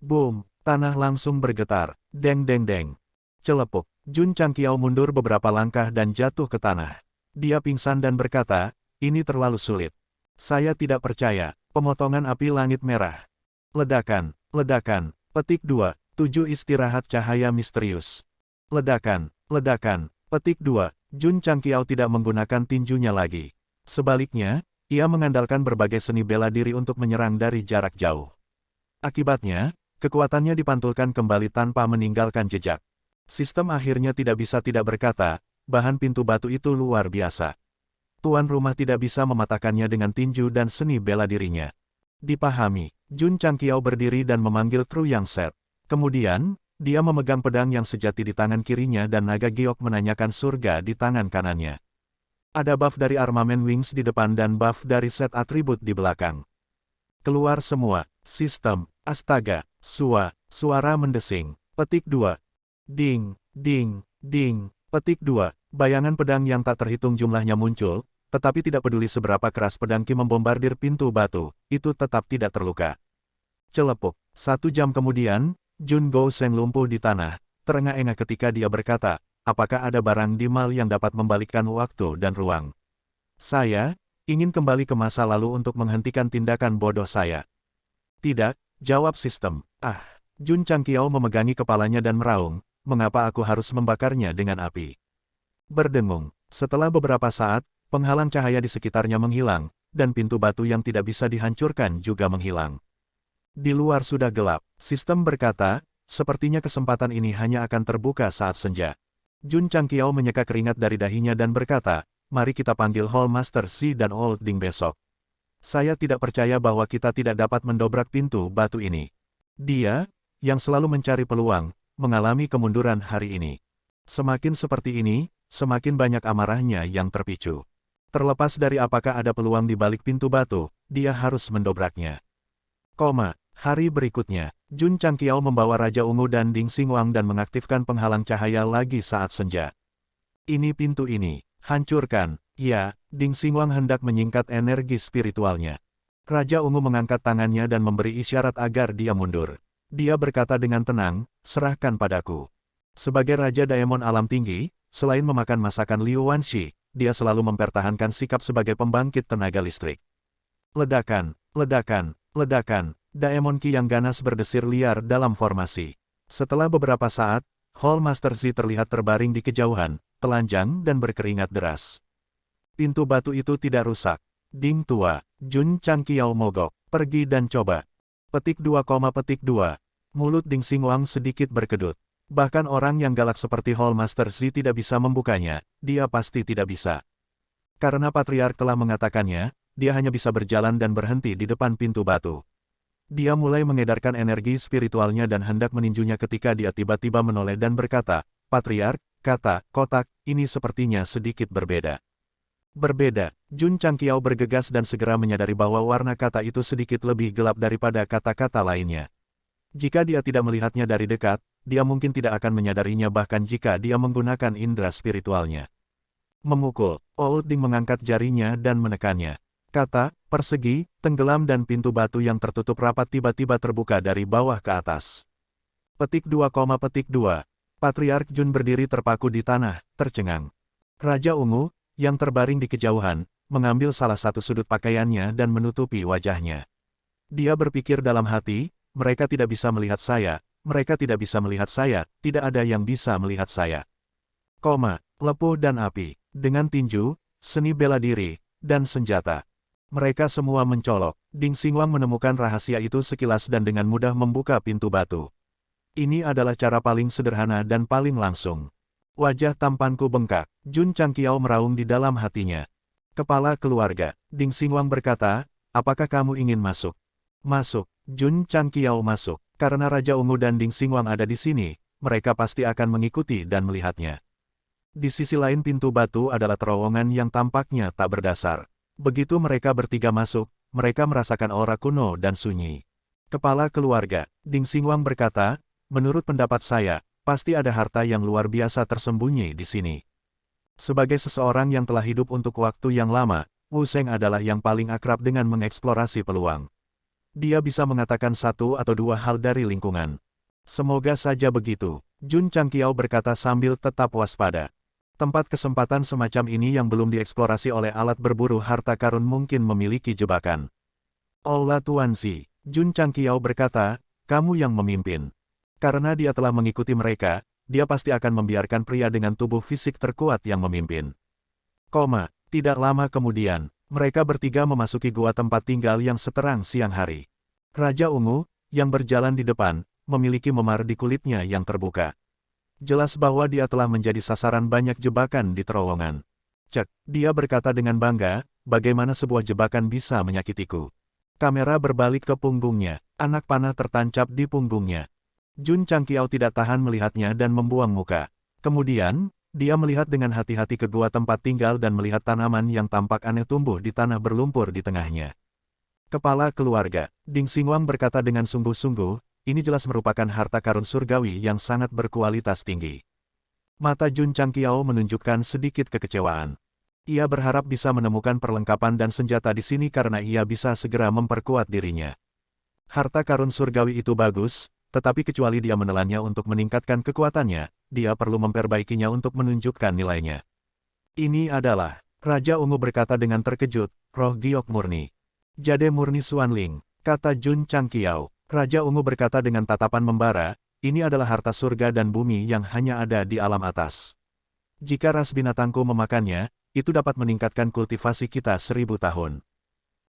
Boom! Tanah langsung bergetar. Deng deng deng. Celepuk. Jun Changqiao mundur beberapa langkah dan jatuh ke tanah. Dia pingsan dan berkata, "Ini terlalu sulit. Saya tidak percaya." Pemotongan api langit merah. Ledakan. Ledakan. Petik 2. 7 istirahat cahaya misterius. Ledakan. Ledakan. Petik 2. Jun Changqiao tidak menggunakan tinjunya lagi. Sebaliknya, ia mengandalkan berbagai seni bela diri untuk menyerang dari jarak jauh. Akibatnya, kekuatannya dipantulkan kembali tanpa meninggalkan jejak. Sistem akhirnya tidak bisa tidak berkata, bahan pintu batu itu luar biasa. Tuan rumah tidak bisa mematahkannya dengan tinju dan seni bela dirinya. Dipahami, Jun Changqiao berdiri dan memanggil Tru Yang Set. Kemudian, dia memegang pedang yang sejati di tangan kirinya dan naga giok menanyakan surga di tangan kanannya. Ada buff dari armamen Wings di depan dan buff dari set atribut di belakang. Keluar semua. Sistem. Astaga. Suara mendesing. Petik 2. Ding, ding, ding. Petik 2. Bayangan pedang yang tak terhitung jumlahnya muncul, tetapi tidak peduli seberapa keras pedang Qi membombardir pintu batu, itu tetap tidak terluka. Celepuk. 1 jam kemudian, Jun Gouseng lumpuh di tanah, terengah-engah ketika dia berkata, apakah ada barang di mal yang dapat membalikkan waktu dan ruang? Saya ingin kembali ke masa lalu untuk menghentikan tindakan bodoh saya. Tidak, jawab sistem. Jun Changqiao memegangi kepalanya dan meraung, mengapa aku harus membakarnya dengan api? Berdengung. Setelah beberapa saat, penghalang cahaya di sekitarnya menghilang, dan pintu batu yang tidak bisa dihancurkan juga menghilang. Di luar sudah gelap. Sistem berkata, sepertinya kesempatan ini hanya akan terbuka saat senja. Jun Changqiao menyeka keringat dari dahinya dan berkata, mari kita panggil Hall Master Si dan Old Ding besok. Saya tidak percaya bahwa kita tidak dapat mendobrak pintu batu ini. Dia, yang selalu mencari peluang, mengalami kemunduran hari ini. Semakin seperti ini, semakin banyak amarahnya yang terpicu. Terlepas dari apakah ada peluang di balik pintu batu, dia harus mendobraknya. Hari berikutnya, Jun Changqiao membawa Raja Ungu dan Ding Xinguang dan mengaktifkan penghalang cahaya lagi saat senja. Ini pintu ini, hancurkan. Ya, Ding Xinguang hendak menyingkat energi spiritualnya. Raja Ungu mengangkat tangannya dan memberi isyarat agar dia mundur. Dia berkata dengan tenang, serahkan padaku. Sebagai Raja Daemon Alam Tinggi, selain memakan masakan Liu Wanshi, dia selalu mempertahankan sikap sebagai pembangkit tenaga listrik. Ledakan, ledakan, ledakan, Daemon Qi yang ganas berdesir liar dalam formasi. Setelah beberapa saat, Hall Master Zi terlihat terbaring di kejauhan, telanjang dan berkeringat deras. Pintu batu itu tidak rusak. Ding tua, Jun Changqiao mogok, pergi dan coba. Petik 2, petik 2. Mulut Ding Xinguang sedikit berkedut. Bahkan orang yang galak seperti Hall Master Zi tidak bisa membukanya, dia pasti tidak bisa. Karena Patriark telah mengatakannya, dia hanya bisa berjalan dan berhenti di depan pintu batu. Dia mulai mengedarkan energi spiritualnya dan hendak meninjunya ketika dia tiba-tiba menoleh dan berkata, Patriark, kata, kotak, ini sepertinya sedikit berbeda. Berbeda, Jun Changqiao bergegas dan segera menyadari bahwa warna kata itu sedikit lebih gelap daripada kata-kata lainnya. Jika dia tidak melihatnya dari dekat, dia mungkin tidak akan menyadarinya bahkan jika dia menggunakan indera spiritualnya. Memukul, Old Ding mengangkat jarinya dan menekannya. Kata, persegi, tenggelam dan pintu batu yang tertutup rapat tiba-tiba terbuka dari bawah ke atas. Petik 2, petik 2. Patriark Jun berdiri terpaku di tanah, tercengang. Raja Ungu, yang terbaring di kejauhan, mengambil salah satu sudut pakaiannya dan menutupi wajahnya. Dia berpikir dalam hati, mereka tidak bisa melihat saya, mereka tidak bisa melihat saya, tidak ada yang bisa melihat saya. Lepuh dan api, dengan tinju, seni bela diri, dan senjata. Mereka semua mencolok. Ding Xinguang menemukan rahasia itu sekilas dan dengan mudah membuka pintu batu. Ini adalah cara paling sederhana dan paling langsung. Wajah tampanku bengkak. Jun Changqiao meraung di dalam hatinya. Kepala keluarga. Ding Xinguang berkata, apakah kamu ingin masuk? Masuk. Jun Changqiao masuk. Karena Raja Ungu dan Ding Xinguang ada di sini, mereka pasti akan mengikuti dan melihatnya. Di sisi lain pintu batu adalah terowongan yang tampaknya tak berdasar. Begitu mereka bertiga masuk, mereka merasakan aura kuno dan sunyi. Kepala keluarga, Ding Xinguang berkata, menurut pendapat saya, pasti ada harta yang luar biasa tersembunyi di sini. Sebagai seseorang yang telah hidup untuk waktu yang lama, Wu Sheng adalah yang paling akrab dengan mengeksplorasi peluang. Dia bisa mengatakan satu atau dua hal dari lingkungan. Semoga saja begitu, Jun Changqiao berkata sambil tetap waspada. Tempat kesempatan semacam ini yang belum dieksplorasi oleh alat berburu harta karun mungkin memiliki jebakan. Ola Tuanzi, Jun Changqiao berkata, kamu yang memimpin. Karena dia telah mengikuti mereka, dia pasti akan membiarkan pria dengan tubuh fisik terkuat yang memimpin. Tidak lama kemudian, mereka bertiga memasuki gua tempat tinggal yang seterang siang hari. Raja Ungu, yang berjalan di depan, memiliki memar di kulitnya yang terbuka. Jelas bahwa dia telah menjadi sasaran banyak jebakan di terowongan. Cek, dia berkata dengan bangga, bagaimana sebuah jebakan bisa menyakitiku. Kamera berbalik ke punggungnya, anak panah tertancap di punggungnya. Jun Changqiao tidak tahan melihatnya dan membuang muka. Kemudian, dia melihat dengan hati-hati ke gua tempat tinggal dan melihat tanaman yang tampak aneh tumbuh di tanah berlumpur di tengahnya. Kepala keluarga, Ding Xinguang berkata dengan sungguh-sungguh, ini jelas merupakan harta karun surgawi yang sangat berkualitas tinggi. Mata Jun Changqiao menunjukkan sedikit kekecewaan. Ia berharap bisa menemukan perlengkapan dan senjata di sini karena ia bisa segera memperkuat dirinya. Harta karun surgawi itu bagus, tetapi kecuali dia menelannya untuk meningkatkan kekuatannya, dia perlu memperbaikinya untuk menunjukkan nilainya. Ini adalah, Raja Ungu berkata dengan terkejut, roh giok murni. Jade murni Xuanling, kata Jun Changqiao. Raja Ungu berkata dengan tatapan membara, ini adalah harta surga dan bumi yang hanya ada di alam atas. Jika ras binatangku memakannya, itu dapat meningkatkan kultivasi kita 1000 tahun.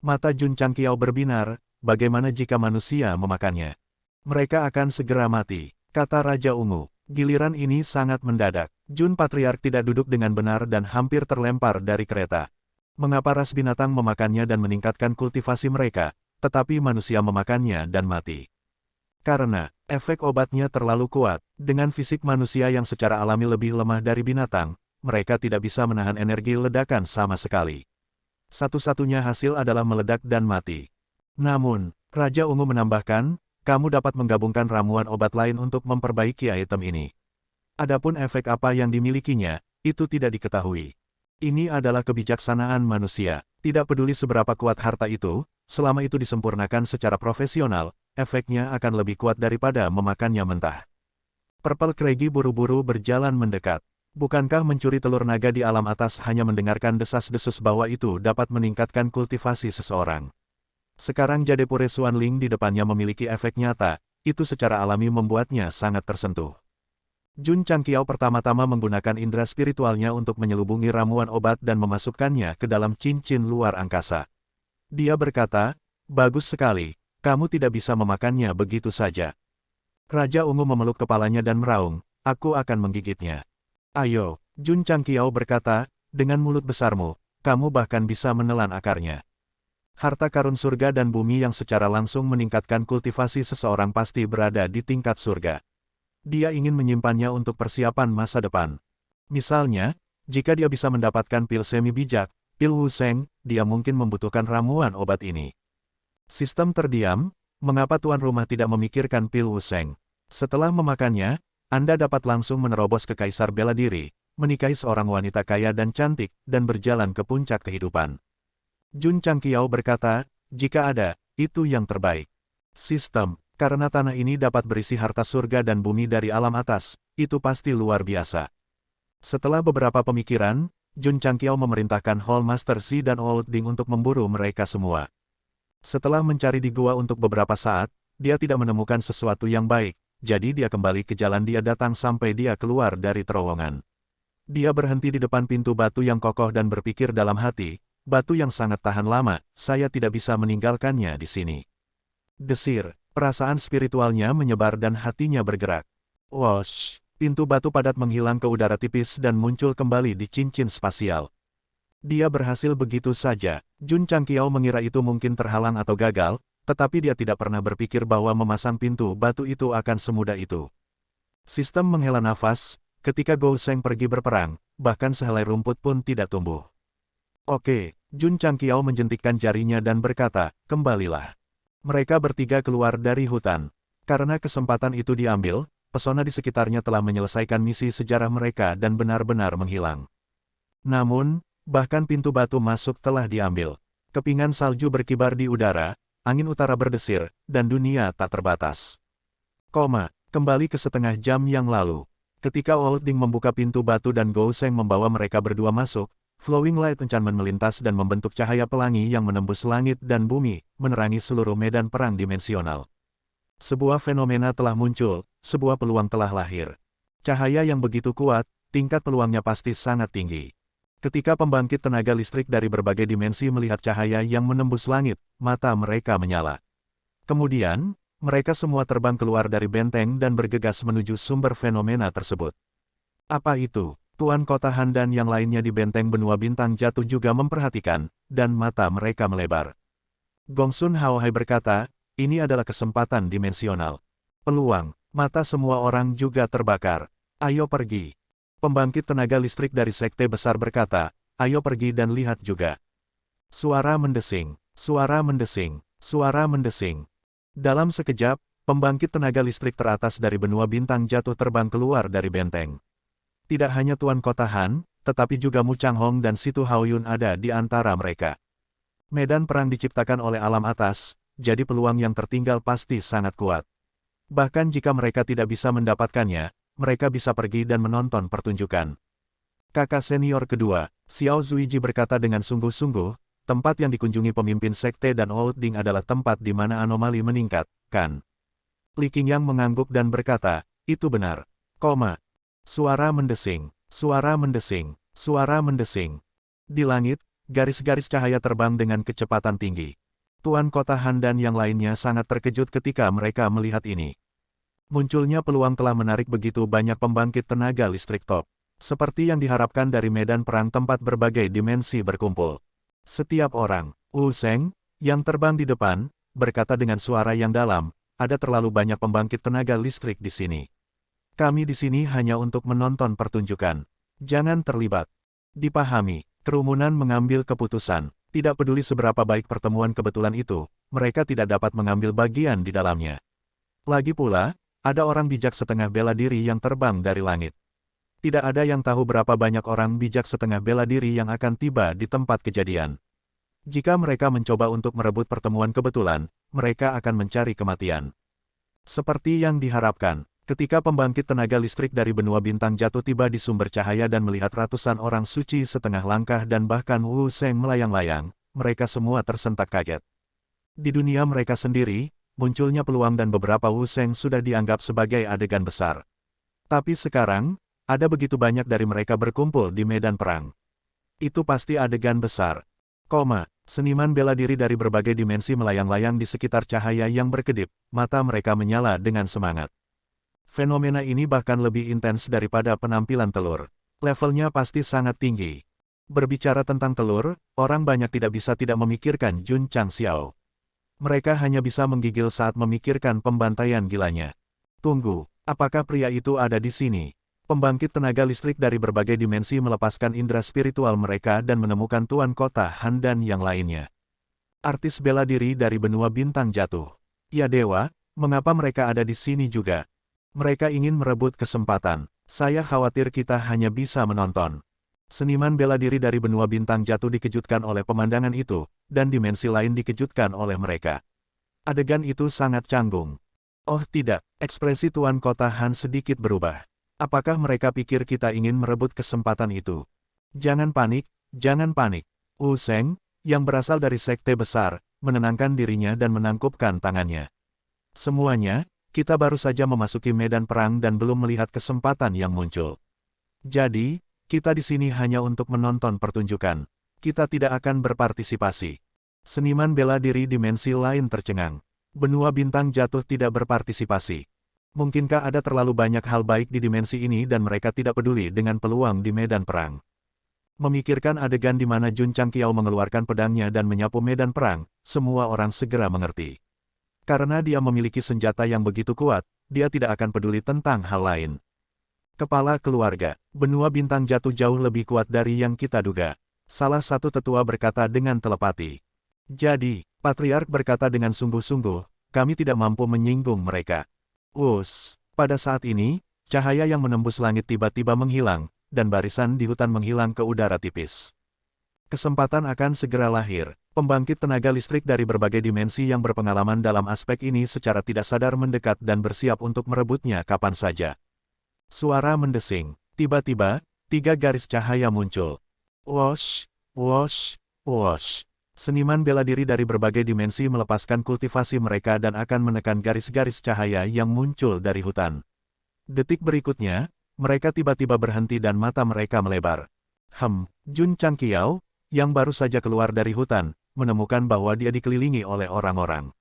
Mata Jun Changqiao berbinar, bagaimana jika manusia memakannya? Mereka akan segera mati, kata Raja Ungu. Giliran ini sangat mendadak. Jun Patriark tidak duduk dengan benar dan hampir terlempar dari kereta. Mengapa ras binatang memakannya dan meningkatkan kultivasi mereka, tetapi manusia memakannya dan mati? Karena, efek obatnya terlalu kuat. Dengan fisik manusia yang secara alami lebih lemah dari binatang, mereka tidak bisa menahan energi ledakan sama sekali. Satu-satunya hasil adalah meledak dan mati. Namun, Raja Ungu menambahkan, kamu dapat menggabungkan ramuan obat lain untuk memperbaiki item ini. Adapun efek apa yang dimilikinya, itu tidak diketahui. Ini adalah kebijaksanaan manusia. Tidak peduli seberapa kuat harta itu, selama itu disempurnakan secara profesional, efeknya akan lebih kuat daripada memakannya mentah. Purple Craigie buru-buru berjalan mendekat. Bukankah mencuri telur naga di alam atas hanya mendengarkan desas-desus bahwa itu dapat meningkatkan kultivasi seseorang? Sekarang Jade Pure Xuanling di depannya memiliki efek nyata, itu secara alami membuatnya sangat tersentuh. Jun Changqiao pertama-tama menggunakan indera spiritualnya untuk menyelubungi ramuan obat dan memasukkannya ke dalam cincin luar angkasa. Dia berkata, bagus sekali, kamu tidak bisa memakannya begitu saja. Raja Ungu memeluk kepalanya dan meraung, aku akan menggigitnya. Ayo, Jun Changqiao berkata, dengan mulut besarmu, kamu bahkan bisa menelan akarnya. Harta karun surga dan bumi yang secara langsung meningkatkan kultivasi seseorang pasti berada di tingkat surga. Dia ingin menyimpannya untuk persiapan masa depan. Misalnya, jika dia bisa mendapatkan pil semi bijak, pil Wu Sheng, dia mungkin membutuhkan ramuan obat ini. Sistem terdiam, mengapa tuan rumah tidak memikirkan pil Wu Sheng? Setelah memakannya, Anda dapat langsung menerobos ke Kaisar Bela Diri, menikahi seorang wanita kaya dan cantik, dan berjalan ke puncak kehidupan. Jun Changqiao berkata, jika ada, itu yang terbaik. Sistem, karena tanah ini dapat berisi harta surga dan bumi dari alam atas, itu pasti luar biasa. Setelah beberapa pemikiran, Jun Changqiao memerintahkan Hall Master Si dan Old Ding untuk memburu mereka semua. Setelah mencari di gua untuk beberapa saat, dia tidak menemukan sesuatu yang baik, jadi dia kembali ke jalan dia datang sampai dia keluar dari terowongan. Dia berhenti di depan pintu batu yang kokoh dan berpikir dalam hati, batu yang sangat tahan lama, saya tidak bisa meninggalkannya di sini. Desir, perasaan spiritualnya menyebar dan hatinya bergerak. Wosh, pintu batu padat menghilang ke udara tipis dan muncul kembali di cincin spasial. Dia berhasil begitu saja. Jun Changqiao mengira itu mungkin terhalang atau gagal, tetapi dia tidak pernah berpikir bahwa memasang pintu batu itu akan semudah itu. Sistem menghela nafas, ketika Gou Sheng pergi berperang, bahkan sehelai rumput pun tidak tumbuh. Oke, Jun Changqiao menjentikkan jarinya dan berkata, kembalilah. Mereka bertiga keluar dari hutan. Karena kesempatan itu diambil, pesona di sekitarnya telah menyelesaikan misi sejarah mereka dan benar-benar menghilang. Namun, bahkan pintu batu masuk telah diambil. Kepingan salju berkibar di udara, angin utara berdesir, dan dunia tak terbatas. Kembali ke setengah jam yang lalu. Ketika Old Ding membuka pintu batu dan Gou Sheng membawa mereka berdua masuk, Flowing Light Enchantment melintas dan membentuk cahaya pelangi yang menembus langit dan bumi, menerangi seluruh medan perang dimensional. Sebuah fenomena telah muncul, sebuah peluang telah lahir. Cahaya yang begitu kuat, tingkat peluangnya pasti sangat tinggi. Ketika pembangkit tenaga listrik dari berbagai dimensi melihat cahaya yang menembus langit, mata mereka menyala. Kemudian, mereka semua terbang keluar dari benteng dan bergegas menuju sumber fenomena tersebut. Apa itu? Tuan Kota Han dan yang lainnya di benteng benua bintang jatuh juga memperhatikan, dan mata mereka melebar. Gongsun Haohai berkata, ini adalah kesempatan dimensional. Peluang, mata semua orang juga terbakar. Ayo pergi. Pembangkit tenaga listrik dari sekte besar berkata, ayo pergi dan lihat juga. Suara mendesing, suara mendesing, suara mendesing. Dalam sekejap, pembangkit tenaga listrik teratas dari benua bintang jatuh terbang keluar dari benteng. Tidak hanya Tuan Kota Han, tetapi juga Mu Changhong dan Situ Haoyun ada di antara mereka. Medan perang diciptakan oleh alam atas, jadi peluang yang tertinggal pasti sangat kuat. Bahkan jika mereka tidak bisa mendapatkannya, mereka bisa pergi dan menonton pertunjukan. Kakak senior kedua, Xiao Zuiji berkata dengan sungguh-sungguh, tempat yang dikunjungi pemimpin sekte dan Old Ding adalah tempat di mana anomali meningkat, kan? Li Qingyang mengangguk dan berkata, itu benar. Suara mendesing, suara mendesing, suara mendesing. Di langit, garis-garis cahaya terbang dengan kecepatan tinggi. Tuan Kota Han dan yang lainnya sangat terkejut ketika mereka melihat ini. Munculnya peluang telah menarik begitu banyak pembangkit tenaga listrik top. Seperti yang diharapkan dari medan perang tempat berbagai dimensi berkumpul. Setiap orang, Wu Sheng, yang terbang di depan, berkata dengan suara yang dalam, ada terlalu banyak pembangkit tenaga listrik di sini. Kami di sini hanya untuk menonton pertunjukan. Jangan terlibat. Dipahami, kerumunan mengambil keputusan. Tidak peduli seberapa baik pertemuan kebetulan itu, mereka tidak dapat mengambil bagian di dalamnya. Lagi pula, ada orang bijak setengah bela diri yang terbang dari langit. Tidak ada yang tahu berapa banyak orang bijak setengah bela diri yang akan tiba di tempat kejadian. Jika mereka mencoba untuk merebut pertemuan kebetulan, mereka akan mencari kematian. Seperti yang diharapkan, ketika pembangkit tenaga listrik dari benua bintang jatuh tiba di sumber cahaya dan melihat ratusan orang suci setengah langkah dan bahkan Wu Sheng melayang-layang, mereka semua tersentak kaget. Di dunia mereka sendiri, munculnya peluang dan beberapa Wu Sheng sudah dianggap sebagai adegan besar. Tapi sekarang, ada begitu banyak dari mereka berkumpul di medan perang. Itu pasti adegan besar. Seniman bela diri dari berbagai dimensi melayang-layang di sekitar cahaya yang berkedip, mata mereka menyala dengan semangat. Fenomena ini bahkan lebih intens daripada penampilan telur. Levelnya pasti sangat tinggi. Berbicara tentang telur, orang banyak tidak bisa tidak memikirkan Jun Changxiao. Mereka hanya bisa menggigil saat memikirkan pembantaian gilanya. Tunggu, apakah pria itu ada di sini? Pembangkit tenaga listrik dari berbagai dimensi melepaskan indera spiritual mereka dan menemukan Tuan Kota Han dan yang lainnya. Artis bela diri dari benua bintang jatuh. Ya dewa, mengapa mereka ada di sini juga? Mereka ingin merebut kesempatan. Saya khawatir kita hanya bisa menonton. Seniman bela diri dari benua bintang jatuh dikejutkan oleh pemandangan itu, dan dimensi lain dikejutkan oleh mereka. Adegan itu sangat canggung. Oh tidak, ekspresi Tuan Kota Han sedikit berubah. Apakah mereka pikir kita ingin merebut kesempatan itu? Jangan panik, jangan panik. Wu Sheng, yang berasal dari sekte besar, menenangkan dirinya dan menangkupkan tangannya. Semuanya, kita baru saja memasuki medan perang dan belum melihat kesempatan yang muncul. Jadi, kita di sini hanya untuk menonton pertunjukan. Kita tidak akan berpartisipasi. Seniman bela diri dimensi lain tercengang. Benua bintang jatuh tidak berpartisipasi. Mungkinkah ada terlalu banyak hal baik di dimensi ini dan mereka tidak peduli dengan peluang di medan perang? Memikirkan adegan di mana Jun Changqiao mengeluarkan pedangnya dan menyapu medan perang, semua orang segera mengerti. Karena dia memiliki senjata yang begitu kuat, dia tidak akan peduli tentang hal lain. Kepala keluarga, benua bintang jatuh jauh lebih kuat dari yang kita duga. Salah satu tetua berkata dengan telepati. Jadi, Patriark berkata dengan sungguh-sungguh, kami tidak mampu menyinggung mereka. Pada saat ini, cahaya yang menembus langit tiba-tiba menghilang, dan barisan di hutan menghilang ke udara tipis. Kesempatan akan segera lahir. Pembangkit tenaga listrik dari berbagai dimensi yang berpengalaman dalam aspek ini secara tidak sadar mendekat dan bersiap untuk merebutnya kapan saja. Suara mendesing. Tiba-tiba, 3 garis cahaya muncul. Wosh, wosh, wosh. Seniman bela diri dari berbagai dimensi melepaskan kultivasi mereka dan akan menekan garis-garis cahaya yang muncul dari hutan. Detik berikutnya, mereka tiba-tiba berhenti dan mata mereka melebar. Jun Changqiao, yang baru saja keluar dari hutan, menemukan bahwa dia dikelilingi oleh orang-orang.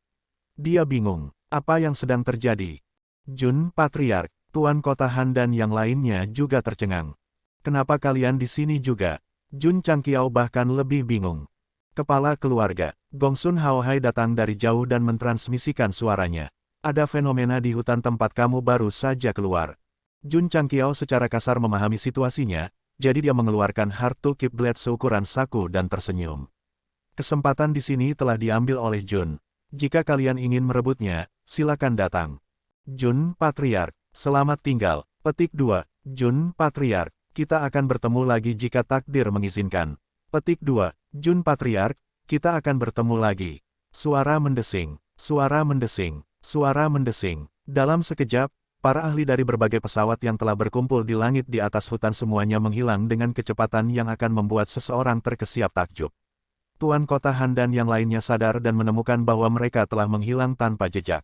Dia bingung, apa yang sedang terjadi? Jun, Patriark, Tuan Kota Han dan yang lainnya juga tercengang. Kenapa kalian di sini juga? Jun Changqiao bahkan lebih bingung. Kepala keluarga, Gongsun Haohai datang dari jauh dan mentransmisikan suaranya. Ada fenomena di hutan tempat kamu baru saja keluar. Jun Changqiao secara kasar memahami situasinya, jadi dia mengeluarkan Heart to Keep Blade seukuran saku dan tersenyum. Kesempatan di sini telah diambil oleh Jun. Jika kalian ingin merebutnya, silakan datang. Jun, Patriark, selamat tinggal. Petik 2. Jun, Patriark, kita akan bertemu lagi jika takdir mengizinkan. Petik 2. Jun, Patriark, kita akan bertemu lagi. Suara mendesing, suara mendesing, suara mendesing. Dalam sekejap, para ahli dari berbagai pesawat yang telah berkumpul di langit di atas hutan semuanya menghilang dengan kecepatan yang akan membuat seseorang terkesiap takjub. Tuan Kota Han dan yang lainnya sadar dan menemukan bahwa mereka telah menghilang tanpa jejak.